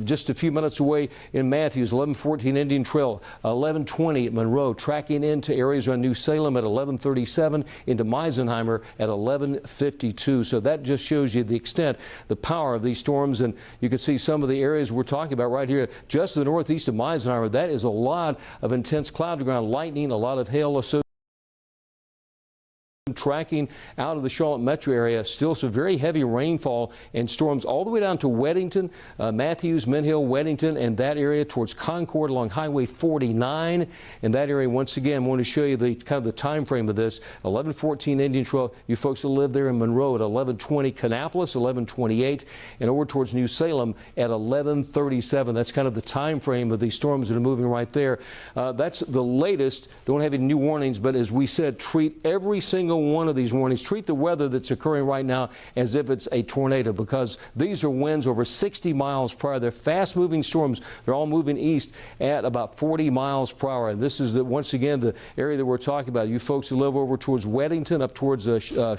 just a few minutes away in Matthews, 11:14 Indian Trail, 11:20 at Monroe, tracking into areas around New Salem at 11:37, into Meisenheimer at 11:52. So that just shows you the extent, the power of these storms. And you can see some of the areas we're talking about right here, just to the northeast of Meisenheimer. That is a lot of intense cloud to ground lightning, a lot of hail associated. Tracking out of the Charlotte metro area, still some very heavy rainfall and storms all the way down to Weddington, Matthews, Mint Hill, Weddington, and that area towards Concord along Highway 49. And that area, once again, I want to show you the kind of the time frame of this. 11:14 Indian Trail. You folks that live there in Monroe at 11:20, Kannapolis 11:28, and over towards New Salem at 11:37. That's kind of the time frame of these storms that are moving right there. That's the latest. Don't have any new warnings, but as we said, treat every single one of these warnings, treat the weather that's occurring right now as if it's a tornado, because these are winds over 60 miles per hour. They're fast moving storms. They're all moving east at about 40 miles per hour. And this is once again the area that we're talking about. You folks who live over towards Weddington, up towards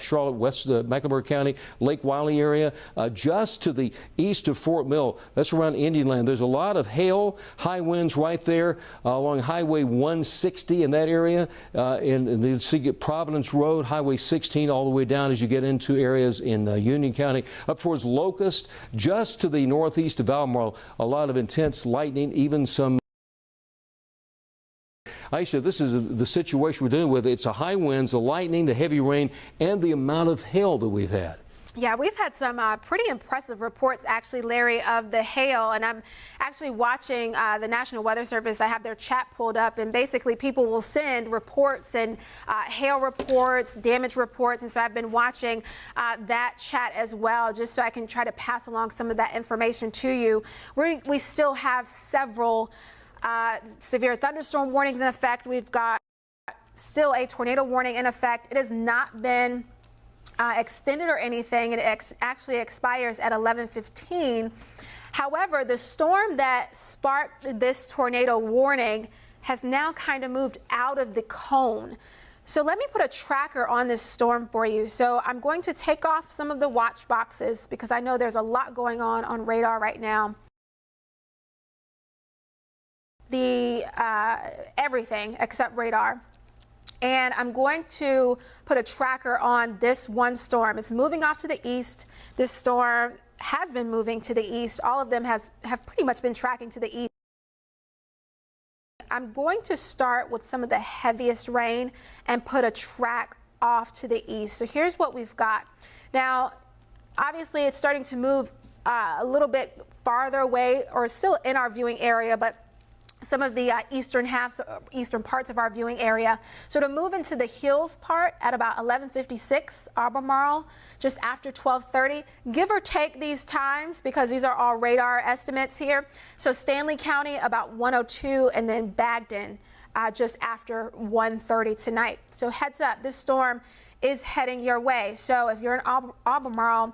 Charlotte, west Mecklenburg County, Lake Wiley area, just to the east of Fort Mill. That's around Indian Land. There's a lot of hail, high winds right there along Highway 160 in that area, and you see Providence Road, Highway 16 all the way down as you get into areas in Union County, up towards Locust, just to the northeast of Albemarle. A lot of intense lightning, even some. Aisha, this is the situation we're dealing with. It's the high winds, the lightning, the heavy rain, and the amount of hail that we've had. Yeah, we've had some pretty impressive reports, actually, Larry, of the hail. And I'm actually watching the National Weather Service. I have their chat pulled up, and basically people will send reports and hail reports, damage reports. And so I've been watching that chat as well, just so I can try to pass along some of that information to you. We still have several severe thunderstorm warnings in effect. We've got still a tornado warning in effect. It has not been extended or anything. It actually expires at 11:15. However, the storm that sparked this tornado warning has now kind of moved out of the cone. So let me put a tracker on this storm for you. So I'm going to take off some of the watch boxes because I know there's a lot going on radar right now. Everything except radar. And I'm going to put a tracker on this one storm. It's moving off to the east. This storm has been moving to the east. All of them have pretty much been tracking to the east. I'm going to start with some of the heaviest rain and put a track off to the east. So here's what we've got. Now, obviously it's starting to move a little bit farther away, or still in our viewing area, but some of the eastern parts of our viewing area. So to move into the hills part at about 11:56 Albemarle, just after 12:30, give or take these times because these are all radar estimates here. So Stanley County about 1:02, and then Bagdon just after 1:30 tonight. So heads up, this storm is heading your way. So if you're in Albemarle,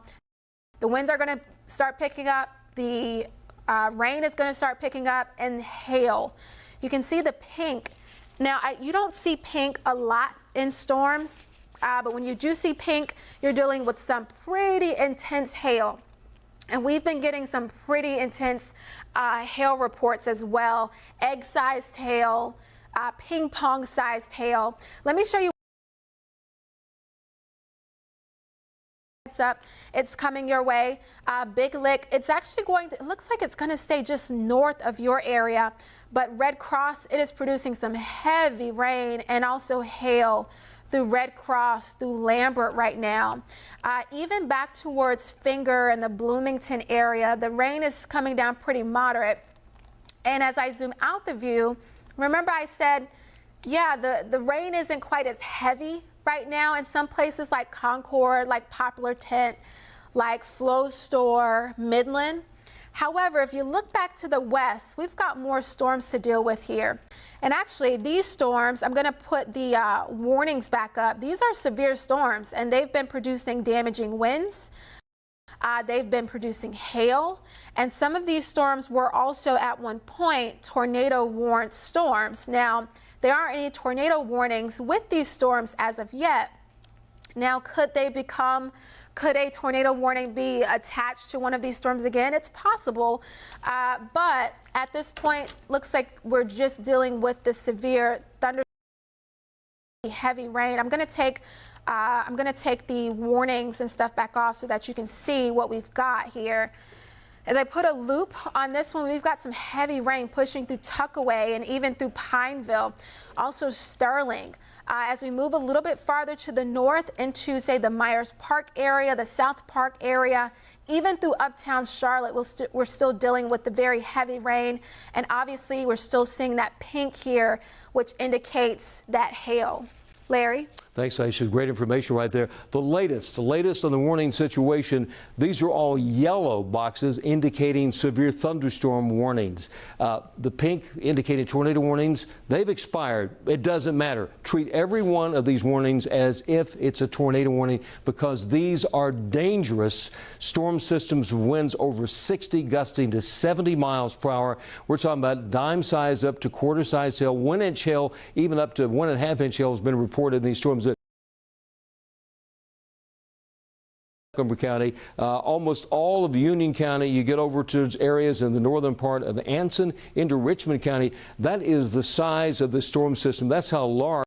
the winds are going to start picking up. The rain is going to start picking up, and hail. You can see the pink. Now, you don't see pink a lot in storms, but when you do see pink, you're dealing with some pretty intense hail. And we've been getting some pretty intense hail reports as well. Egg-sized hail, ping-pong-sized hail. Let me show you. Up, it's coming your way. Big Lick, it's actually it looks like it's going to stay just north of your area, but Red Cross, it is producing some heavy rain and also hail through Red Cross, through Lambert right now. Even back towards Finger and the Bloomington area, the rain is coming down pretty moderate. And as I zoom out the view, remember I said, yeah, the rain isn't quite as heavy right now in some places like Concord, like Poplar Tent, like Flow Store, Midland. However, if you look back to the west, we've got more storms to deal with here. And actually, these storms, I'm going to put the warnings back up. These are severe storms, and they've been producing damaging winds. They've been producing hail, and some of these storms were also at one point tornado-warned storms. Now, there aren't any tornado warnings with these storms as of yet. Now, could a tornado warning be attached to one of these storms again? It's possible, but at this point, looks like we're just dealing with the severe thunder, heavy rain. I'm going to take the warnings and stuff back off so that you can see what we've got here. As I put a loop on this one, we've got some heavy rain pushing through Tuckaway and even through Pineville, also Sterling. As we move a little bit farther to the north into, say, the Myers Park area, the South Park area, even through uptown Charlotte, we're still dealing with the very heavy rain. And obviously, we're still seeing that pink here, which indicates that hail. Larry? Thanks, Aisha. Great information right there. The latest on the warning situation, these are all yellow boxes indicating severe thunderstorm warnings. The pink indicating tornado warnings, they've expired. It doesn't matter. Treat every one of these warnings as if it's a tornado warning because these are dangerous storm systems with winds over 60, gusting to 70 miles per hour. We're talking about dime size up to quarter size hail, 1 inch hail, even up to 1.5 inch hail has been reported in these storms. Mecklenburg County, almost all of Union County, you get over to areas in the northern part of Anson into Richmond County. That is the size of the storm system. That's how large,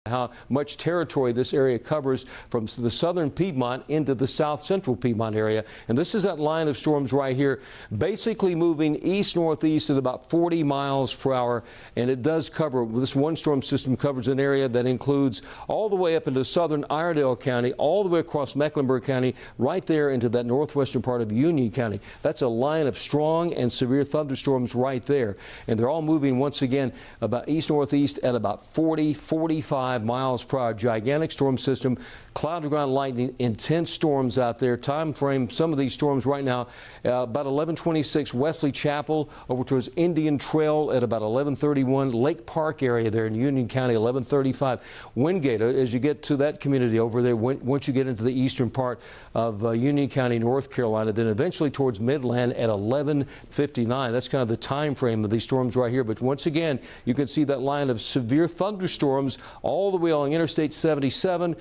how much territory this area covers from the southern Piedmont into the south central Piedmont area. And this is that line of storms right here, basically moving east-northeast at about 40 miles per hour. And it does cover, this one storm system covers an area that includes all the way up into southern Iredell County, all the way across Mecklenburg County, right there into that northwestern part of Union County. That's a line of strong and severe thunderstorms right there. And they're all moving once again about east-northeast at about 40, 45 miles per hour. Gigantic storm system cloud to ground lightning, intense storms out there. Time frame, some of these storms right now, about 11:26 Wesley Chapel over towards Indian Trail at about 11:31. Lake Park area there in Union County, 11:35. Wingate, as you get to that community over there, once you get into the eastern part of Union County, North Carolina, then eventually towards Midland at 11:59. That's kind of the time frame of these storms right here. But once again, you can see that line of severe thunderstorms all the way along Interstate 77.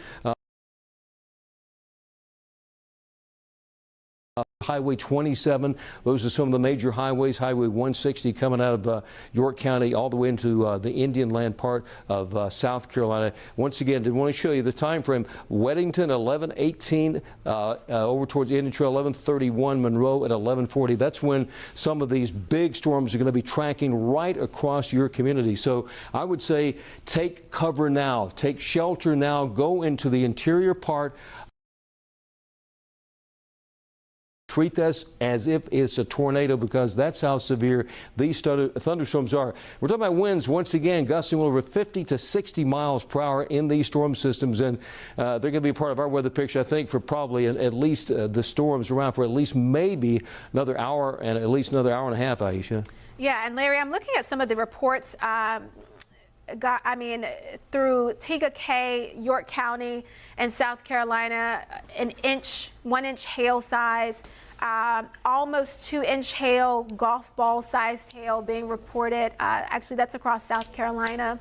Highway 27. Those are some of the major highways. Highway 160 coming out of York County all the way into the Indian Land part of South Carolina. Once again, did want to show you the time frame. Weddington 11:18 over towards Indian Trail 11:31. Monroe at 11:40. That's when some of these big storms are going to be tracking right across your community. So I would say take cover now. Take shelter now. Go into the interior part. Treat this as if it's a tornado because that's how severe these thunderstorms are. We're talking about winds once again gusting over 50 to 60 miles per hour in these storm systems, and they're going to be a part of our weather picture, I think, for probably at least the storms around for at least maybe another hour and at least another hour and a half, Aisha. Yeah, and Larry, I'm looking at some of the reports. Through Tega Cay, York County, and South Carolina, 1 inch hail size, almost 2-inch hail, golf ball sized hail being reported. Actually, that's across South Carolina.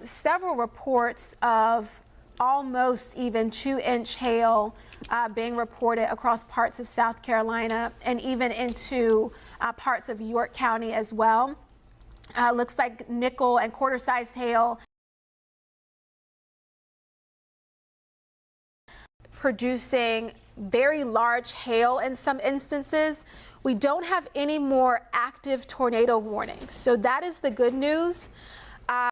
Several reports of almost even 2-inch hail being reported across parts of South Carolina and even into parts of York County as well. Looks like nickel and quarter-sized hail producing very large hail in some instances. We don't have any more active tornado warnings, so that is the good news. Haven't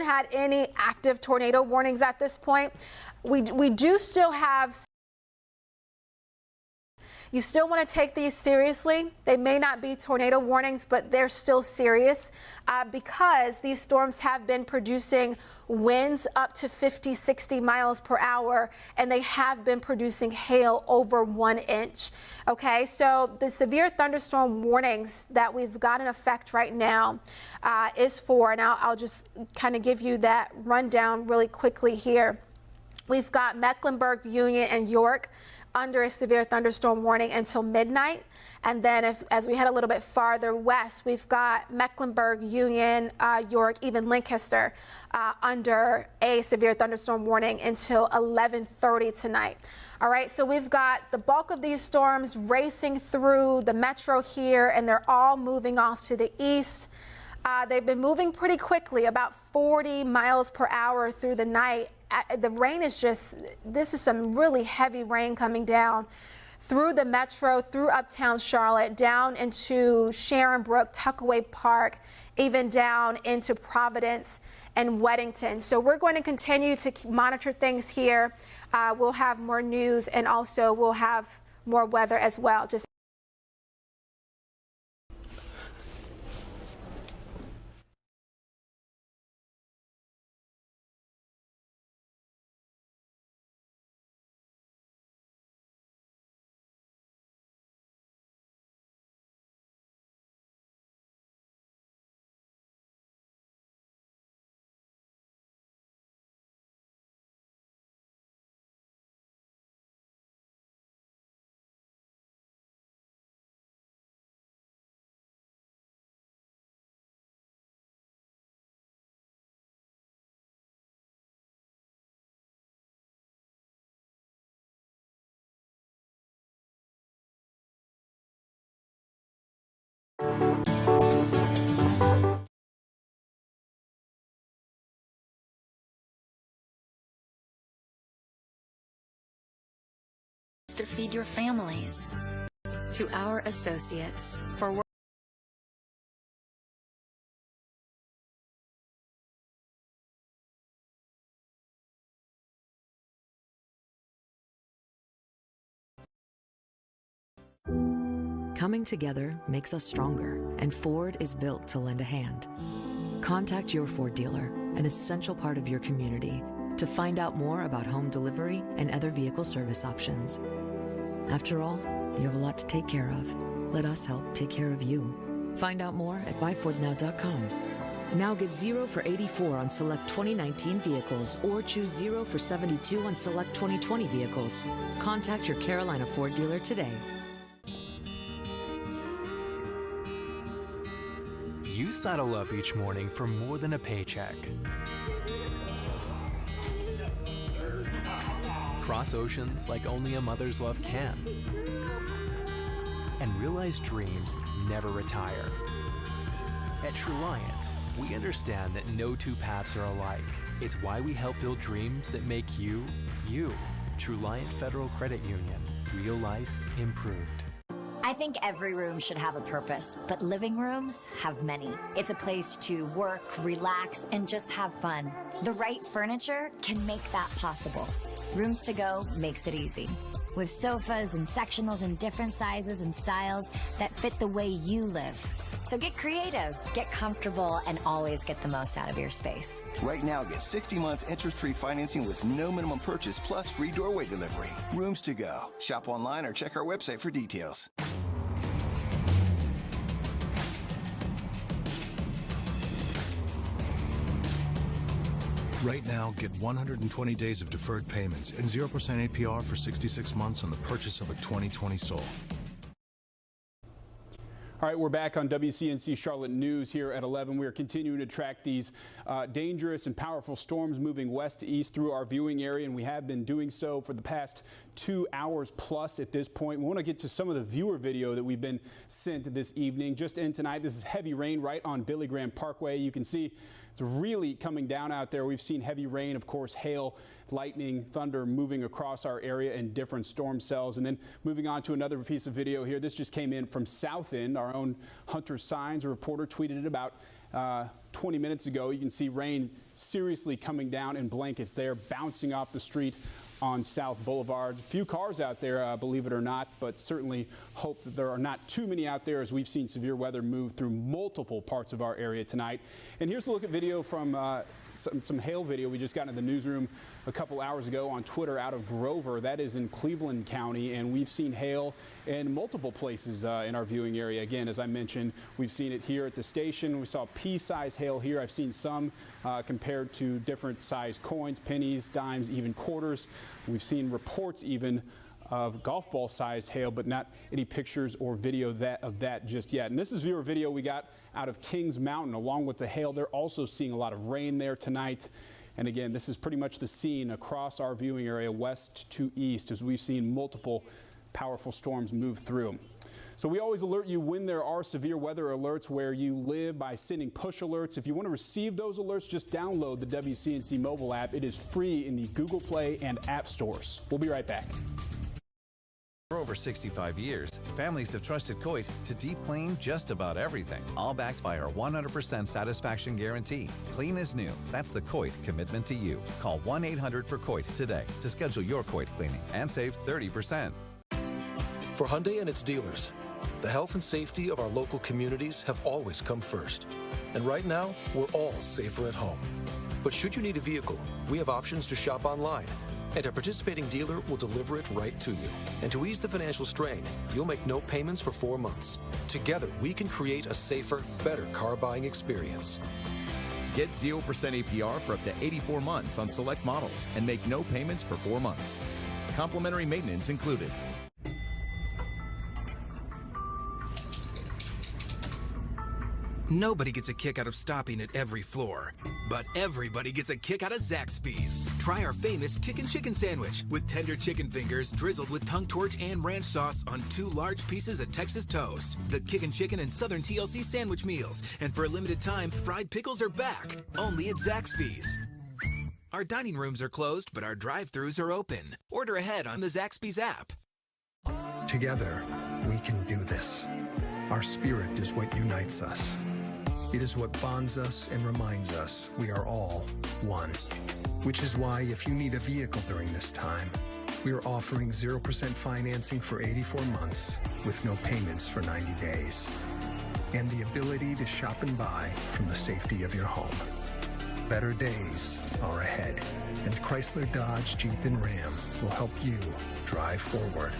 had any active tornado warnings at this point. We do still have. You still want to take these seriously. They may not be tornado warnings, but they're still serious because these storms have been producing winds up to 50, 60 miles per hour, and they have been producing hail over 1 inch. Okay, so the severe thunderstorm warnings that we've got in effect right now is for, and I'll just kind of give you that rundown really quickly here. We've got Mecklenburg, Union, and York under a severe thunderstorm warning until midnight. And then as we head a little bit farther west, we've got Mecklenburg, Union, York, even Lancaster under a severe thunderstorm warning until 11:30 tonight. All right, so we've got the bulk of these storms racing through the metro here, and they're all moving off to the east. They've been moving pretty quickly, about 40 miles per hour through the night. The rain is this is some really heavy rain coming down through the metro, through uptown Charlotte, down into Sharon Brook, Tuckaway Park, even down into Providence and Weddington. So we're going to continue to monitor things here. We'll have more news, and also we'll have more weather as well. To feed your families, to our associates for work. Coming together makes us stronger, and Ford is built to lend a hand. Contact your Ford dealer, an essential part of your community, to find out more about home delivery and other vehicle service options. After all, you have a lot to take care of. Let us help take care of you. Find out more at buyfordnow.com. Now get 0 for 84 on select 2019 vehicles or choose 0 for 72 on select 2020 vehicles. Contact your Carolina Ford dealer today. You saddle up each morning for more than a paycheck. Cross oceans like only a mother's love can. And realize dreams never retire. At Truliant, we understand that no two paths are alike. It's why we help build dreams that make you, you. Truliant Federal Credit Union. Real life improved. I think every room should have a purpose, but living rooms have many. It's a place to work, relax, and just have fun. The right furniture can make that possible. Rooms to Go makes it easy. With sofas and sectionals in different sizes and styles that fit the way you live. So get creative, get comfortable, and always get the most out of your space. Right now, get 60-month interest-free financing with no minimum purchase plus free doorway delivery. Rooms to Go. Shop online or check our website for details. Right now, get 120 days of deferred payments and 0% APR for 66 months on the purchase of a 2020 Soul. All right, we're back on WCNC Charlotte News here at 11. We are continuing to track these dangerous and powerful storms moving west to east through our viewing area, and we have been doing so for the past 2 hours plus at this point. We want to get to some of the viewer video that we've been sent this evening. Just in tonight, this is heavy rain right on Billy Graham Parkway. You can see it's really coming down out there. We've seen heavy rain, of course, hail, lightning, thunder moving across our area in different storm cells. And then moving on to another piece of video here. This just came in from South End. Our own Hunter Signs, a reporter, tweeted it about 20 minutes ago. You can see rain seriously coming down in blankets there, bouncing off the street on South Boulevard. A few cars out there, believe it or not, but certainly hope that there are not too many out there as we've seen severe weather move through multiple parts of our area tonight. And here's a look at video from some hail video we just got in the newsroom a couple hours ago on Twitter out of Grover. That is in Cleveland County, and we've seen hail in multiple places in our viewing area. Again, as I mentioned, we've seen it here at the station. We saw pea-sized hail here. I've seen some compared to different size coins, pennies, dimes, even quarters. We've seen reports even of golf ball sized hail, but not any pictures or video of that just yet. And this is viewer video we got out of Kings Mountain along with the hail. They're also seeing a lot of rain there tonight. And again, this is pretty much the scene across our viewing area west to east as we've seen multiple powerful storms move through. So we always alert you when there are severe weather alerts where you live by sending push alerts. If you want to receive those alerts, just download the WCNC mobile app. It is free in the Google Play and App Stores. We'll be right back. For over 65 years, families have trusted Coit to deep clean just about everything, all backed by our 100% satisfaction guarantee. Clean as new. That's the Coit commitment to you. Call 1-800-4COIT today to schedule your Coit cleaning and save 30%. For Hyundai and its dealers, the health and safety of our local communities have always come first. And right now, we're all safer at home. But should you need a vehicle, we have options to shop online. And a participating dealer will deliver it right to you. And to ease the financial strain, you'll make no payments for 4 months. Together, we can create a safer, better car buying experience. Get 0% APR for up to 84 months on select models and make no payments for 4 months. Complimentary maintenance included. Nobody gets a kick out of stopping at every floor, but everybody gets a kick out of Zaxby's. Try our famous Kickin' Chicken Sandwich with tender chicken fingers drizzled with tongue torch and ranch sauce on 2 large pieces of Texas toast. The Kickin' Chicken and Southern TLC sandwich meals. And for a limited time, fried pickles are back, only at Zaxby's. Our dining rooms are closed, but our drive-thrus are open. Order ahead on the Zaxby's app. Together, we can do this. Our spirit is what unites us. It is what bonds us and reminds us we are all one. Which is why if you need a vehicle during this time, we are offering 0% financing for 84 months with no payments for 90 days. And the ability to shop and buy from the safety of your home. Better days are ahead, and Chrysler, Dodge, Jeep, and Ram will help you drive forward.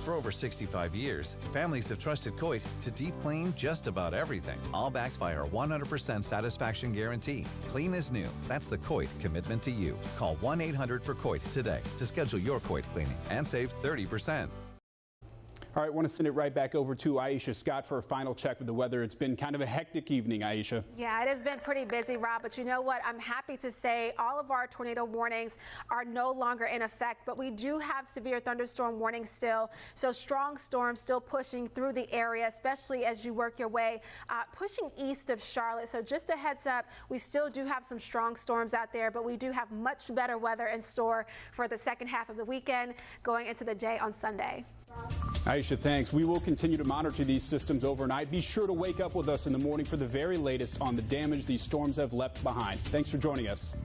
For over 65 years, families have trusted Coit to deep clean just about everything, all backed by our 100% satisfaction guarantee. Clean as new. That's the Coit commitment to you. Call 1-800-FOR-COIT today to schedule your Coit cleaning and save 30%. All right, I want to send it right back over to Aisha Scott for a final check with the weather. It's been kind of a hectic evening, Aisha. Yeah, it has been pretty busy, Rob, but you know what? I'm happy to say all of our tornado warnings are no longer in effect, but we do have severe thunderstorm warnings still. So strong storms still pushing through the area, especially as you work your way pushing east of Charlotte. So just a heads up, we still do have some strong storms out there, but we do have much better weather in store for the second half of the weekend going into the day on Sunday. Aisha, thanks. We will continue to monitor these systems overnight. Be sure to wake up with us in the morning for the very latest on the damage these storms have left behind. Thanks for joining us.